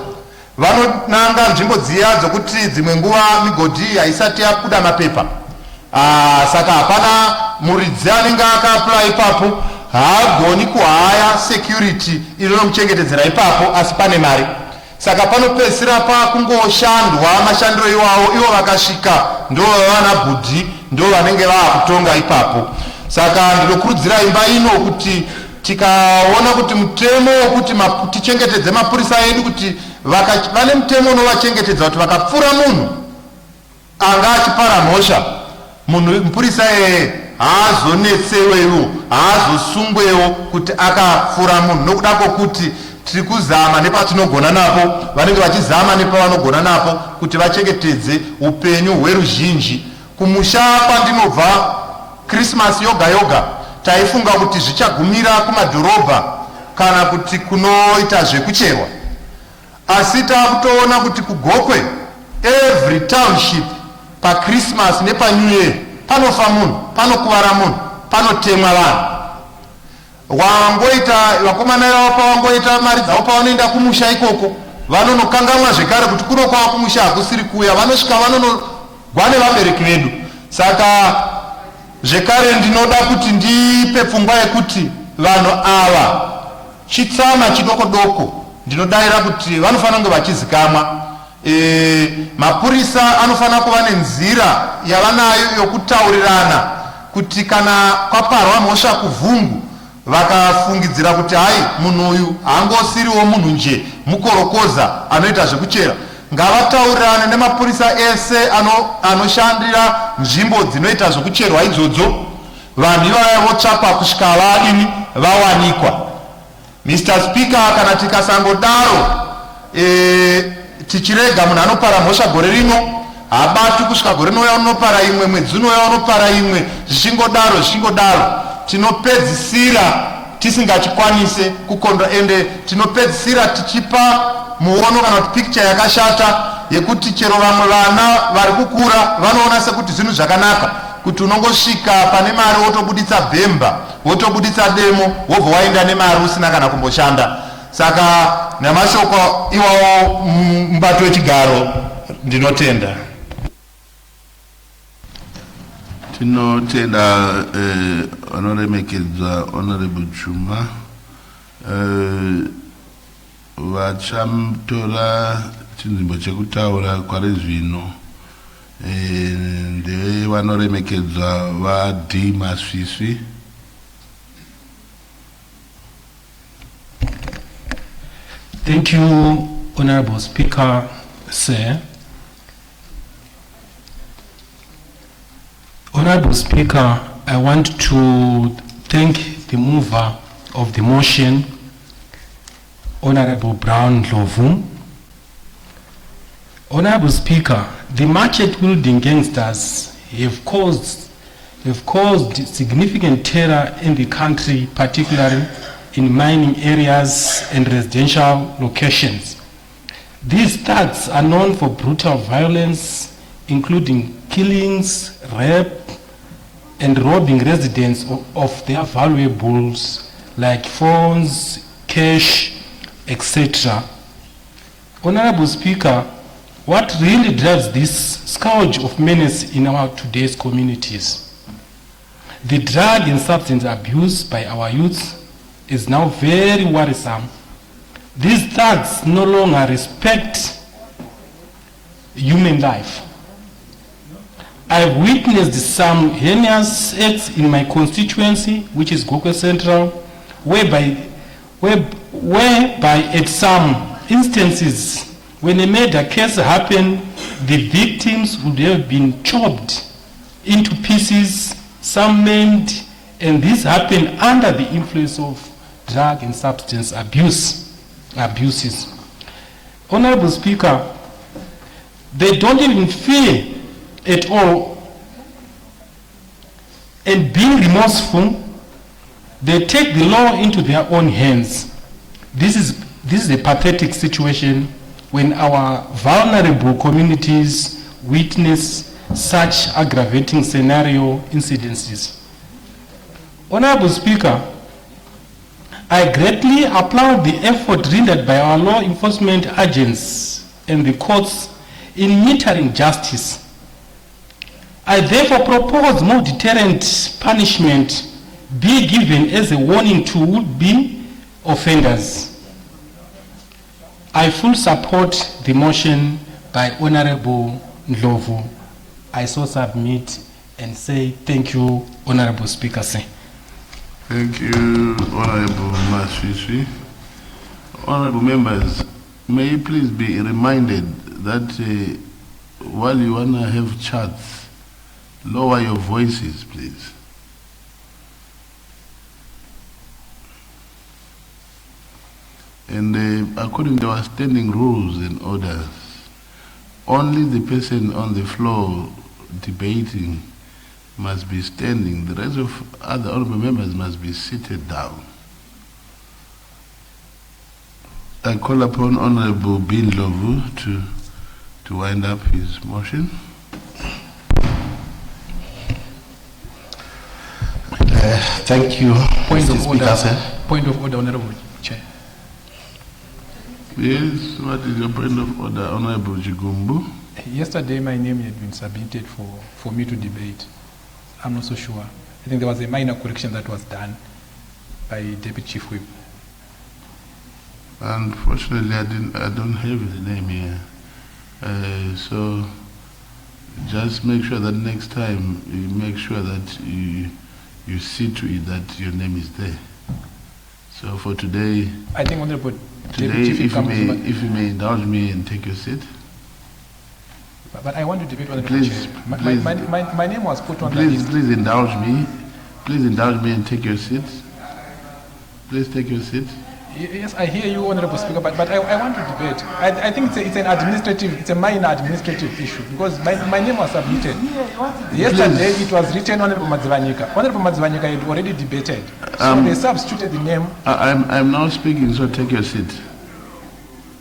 Vanonanga nzvimbo dziya dzokuti dzimwe nguva migodhi haisati yabuda mapepa. Saka hapana muridzi anenge akaapply ipapo haagoni kuhaya security inomuchengetedzera ipapo, asi pane mari. Saka panopedzisira pakungoshandwa mashandiro iwawo, ivo vakasvika ndo vana bhudhi, ndo vanenge vaakutonga ipapo. Saka ndinokurudzira imba ino kuti tikaona kuti mutemo wekuti tichengetedze mapurisa edu, kuti vane mutemo unovachengetedza kuti vakapfura munhu anga achipara mhosva, mupurisa haazonetsewewo, haazosungwewo kuti akapfura munhu, nokuda kwokuti tiri kuzama nepatinogona napo, vanenge vachizama nepavanogona napo kuti vachengetedze upenyu hweruzhinji. Kumusha kwandinobva Christmas yoga yoga taifunga kuti zvichagumira kumadhorobha kana kuti kunoita zvekucherwa, asi takutoona kuti kuGokwe every township pa Christmas nepa New Year panofa munhu, panokuvara munhu, panotemwa vanhu. Wangoita vakomana vavo pavangoita mari dzavo pavanoenda kumusha ikoko vanonokangamwa zvekare kuti kuno kwava kumusha hakusiri kuya, vanosvika vanonogwa nevabereki vedu. Saka zvekare ndinoda kuti ndipe pfungwa yekuti vanhu ava chitsama chidoko doko ndinodaira kuti vanofanira kunge vachizikamwa. Mapurisa anofanira kuva nenzira yavanayo yokutaurirana kuti kana kwaparwa mhosva kuvhungu vakafungidzira kuti hai munhu uyu haangosiriwo munhu nje mukorokoza anoita zvekuchera, ngavataurirane nemapurisa ese anoshandira nzvimbo dzinoita zvekucherwa idzodzo. Vanhu ivaya votsvakwa kusvika vadini vawanikwa. Mr. Speaker, kana tikasangodaro tichirega munhu anopara mhosva gore rino habati kusvika gore rinouya unopara imwe, mwedzi unouya unopara imwe, zvichingodaro tinopedzisira tisingachikwanise kukonda, ende tinopedzisira tichipa muono kana kuti picture yakashata yekuti chero vamwe vana vari kukura vanoona sekuti zvinhu zvakanaka, kuti unongosvika pane mari wotobuditsa bhemba, wotobuditsa demo, wobva waenda nemari usina kana kumboshanda. Saka namashoko iwawo mubato wechigaro ndinotenda. Tinotenda honorable Chuma. Vachamtora chinzvimbo chekutaura kwari zvino ndevanoremekedza vaD Maswiswi. Thank you, Honorable Speaker, sir. Honorable Speaker, I want to thank the mover of the motion, Honorable Brown Lovu. Honorable Speaker, the market building gangsters have caused significant terror in the country, particularly in mining areas and residential locations. These thugs are known for brutal violence, including killings, rape, and robbing residents of their valuables like phones, cash, etc. Honorable Speaker, what really drives this scourge of menace in our today's communities? The drug and substance abuse by our youth is now very worrisome. These thugs no longer respect human life. I've witnessed some heinous acts in my constituency, which is Gokwe Central, whereby at some instances, when a murder case happened, the victims would have been chopped into pieces, some maimed, And this happened under the influence of drug and substance abuses. Honorable Speaker, they don't even fear at all, and being remorseful, they take the law into their own hands. This is a pathetic situation when our vulnerable communities witness such aggravating scenario incidences. Honorable Speaker, I greatly applaud the effort rendered by our law enforcement agents and the courts in metering justice. I therefore propose more deterrent punishment be given as a warning to would-be offenders. I fully support the motion by Honorable Ndlovu. I so submit and say thank you, Honorable Speaker. Thank you, Honorable Masisi. Honorable members, may you please be reminded that while you want to have chats, lower your voices, please. And according to our standing rules and orders, only the person on the floor debating must be standing. The rest of other honorable members must be seated down. I call upon Honorable Ndlovu to wind up his motion. Thank you, Point Mr. of Speaker, order. sir. Point of order, Honorable Chair. Yes, what is your point of order, Honorable Chigumbu? Yesterday, my name had been submitted for me to debate. I'm not so sure. I think there was a minor correction that was done by Deputy Chief Whip. Unfortunately, I don't have the name here. So just make sure that next time you make sure that you see to it that your name is there. So for today, I think Honorable today, Deputy Chief if you may indulge me and take your seat. But I want to debate Honorable Please, Chair. please. My name was put on the Please, list. please indulge me. Please indulge me and take your seat. Please take your seat. Yes, I hear you, Honorable Speaker, but I want to debate. I think it's an administrative, it's a minor administrative issue because my name was submitted. Yesterday it was written Honorable Madzivanyika. Honorable Madzivanyika had already debated. So they substituted the name. I'm now speaking, so take your seat.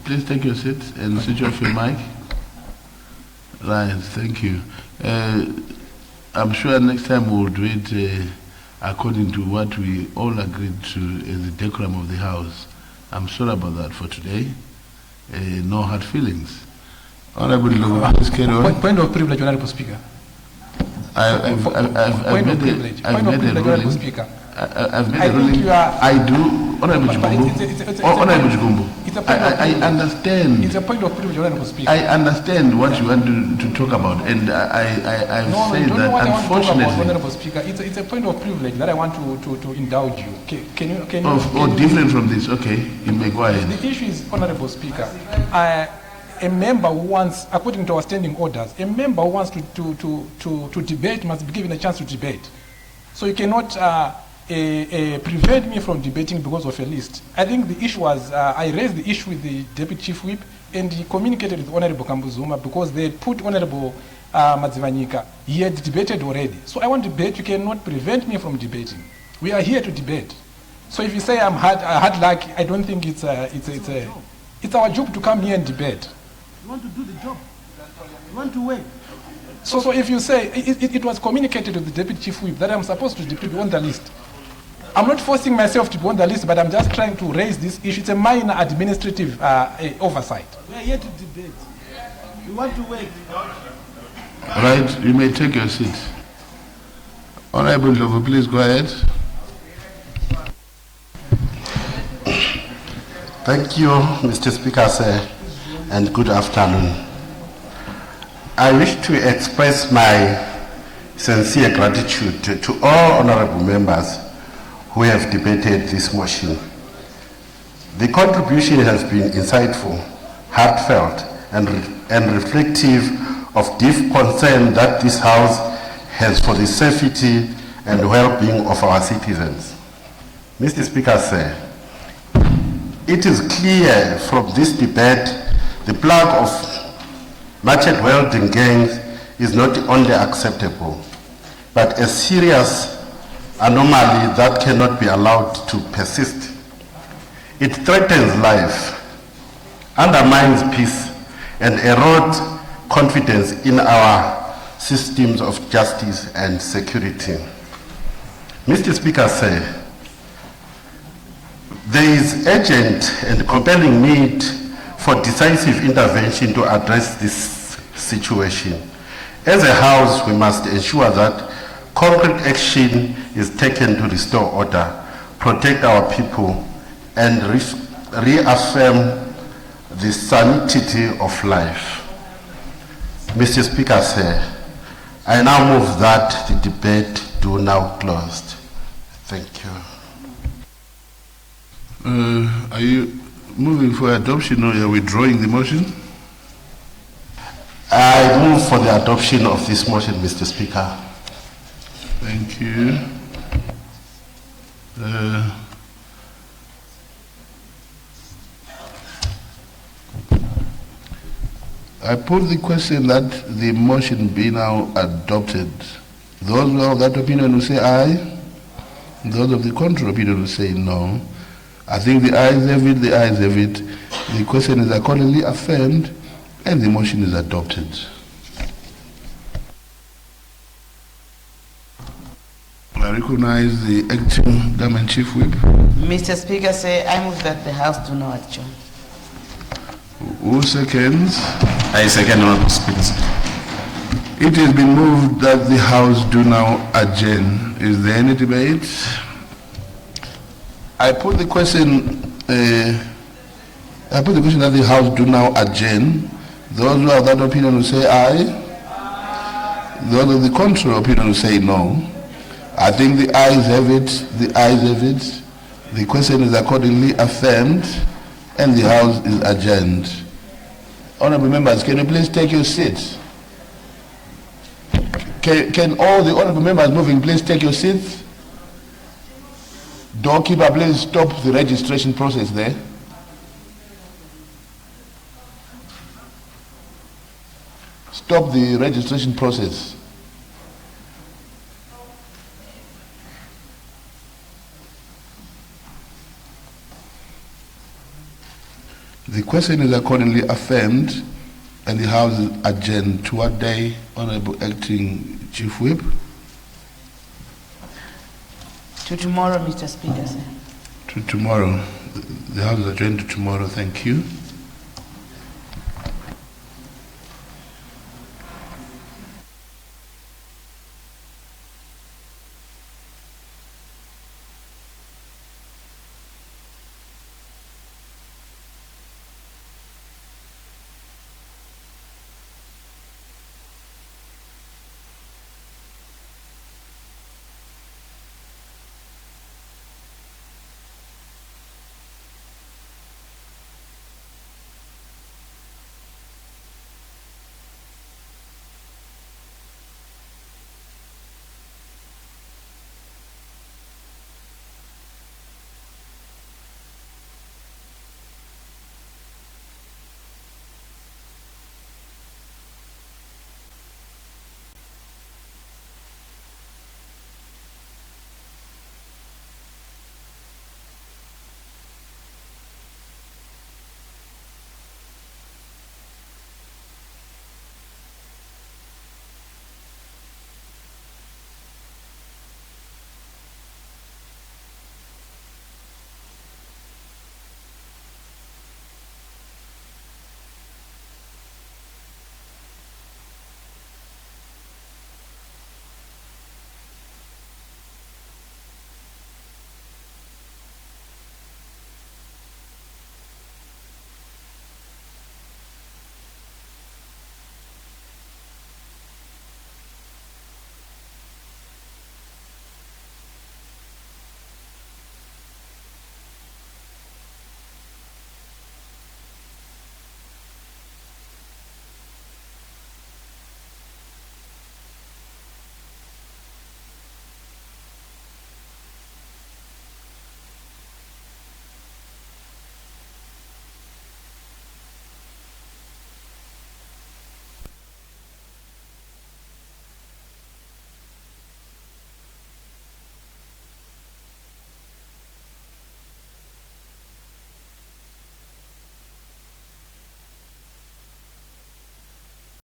Please take your seat and switch off your mic. Right, thank you. I'm sure next time we'll do it according to what we all agreed to as the decorum of the House. I'm sorry about that for today. No hard feelings. Honorable Ndlovu, please carry on. Point of privilege, Honorable Speaker. I've made a ruling. Speaker. I've made a ruling. I do, Honorable Chigumbu. I understand. It's a point of privilege, Honorable Speaker. I understand what you want to talk about, and I've said that unfortunately. Honorable Speaker, it's a point of privilege that I want to indulge you. Can you? Different from this. Okay, you may go ahead. The issue is, Honorable Speaker, a member who wants, according to our standing orders, a member who wants to debate must be given a chance to debate. So you cannot prevent me from debating because of a list. I think the issue was, I raised the issue with the Deputy Chief Whip and he communicated with Honorable Kambuzuma because they had put Honorable Madzivanyika. He had debated already. So I want to debate, you cannot prevent me from debating. We are here to debate. So if you say I'm hard luck, I don't think it's our job to come here and debate. You want to do the job. You want to wait. So if you say, it was communicated to the Deputy Chief Whip that I'm supposed to be on the list. I'm not forcing myself to be on the list, but I'm just trying to raise this issue. It's a minor administrative oversight. We are here to debate. You want to wait. All right, you may take your seat. Honorable Ndlovu, please go ahead. Thank you, Mr. Speaker, sir, and good afternoon. I wish to express my sincere gratitude to all honorable members who have debated this motion. The contribution has been insightful, heartfelt, and reflective of deep concern that this House has for the safety and well-being of our citizens. Mr. Speaker, sir, it is clear from this debate the plague of machete wielding gangs is not only acceptable, but a serious anomaly that cannot be allowed to persist. It threatens life, undermines peace, and erodes confidence in our systems of justice and security. Mr. Speaker, sir, there is urgent and compelling need for decisive intervention to address this situation. As a House, we must ensure that concrete action is taken to restore order, protect our people, and reaffirm the sanctity of life. Mr. Speaker, sir, I now move that the debate do now closed. Thank you. Are you moving for adoption or you're withdrawing the motion? I move for the adoption of this motion, Mr. Speaker. Thank you. I put the question that the motion be now adopted. Those who are of that opinion will say aye. Those of the contrary opinion will say no. I think the ayes have it, the ayes have it. The question is accordingly affirmed and the motion is adopted. I recognize the acting Government Chief Whip. Mr. Speaker, say I move that the House do not adjourn. Who seconds? I second, Honorable Speaker. It has been moved that the House do now adjourn. Is there any debate? I put the question that the House do now adjourn. Those who have that opinion will say aye. Those of the contrary opinion will say no. I think the ayes have it, the ayes have it. The question is accordingly affirmed and the House is adjourned. Honorable members, can you please take your seats? Can all the honorable members moving please take your seats? Doorkeeper, please stop the registration process there. Stop the registration process. The question is accordingly affirmed and the House is adjourned. To what day, Honorable Acting Chief Whip? To tomorrow, Mr. Speaker, sir. To tomorrow. The House is adjourned to tomorrow. Thank you.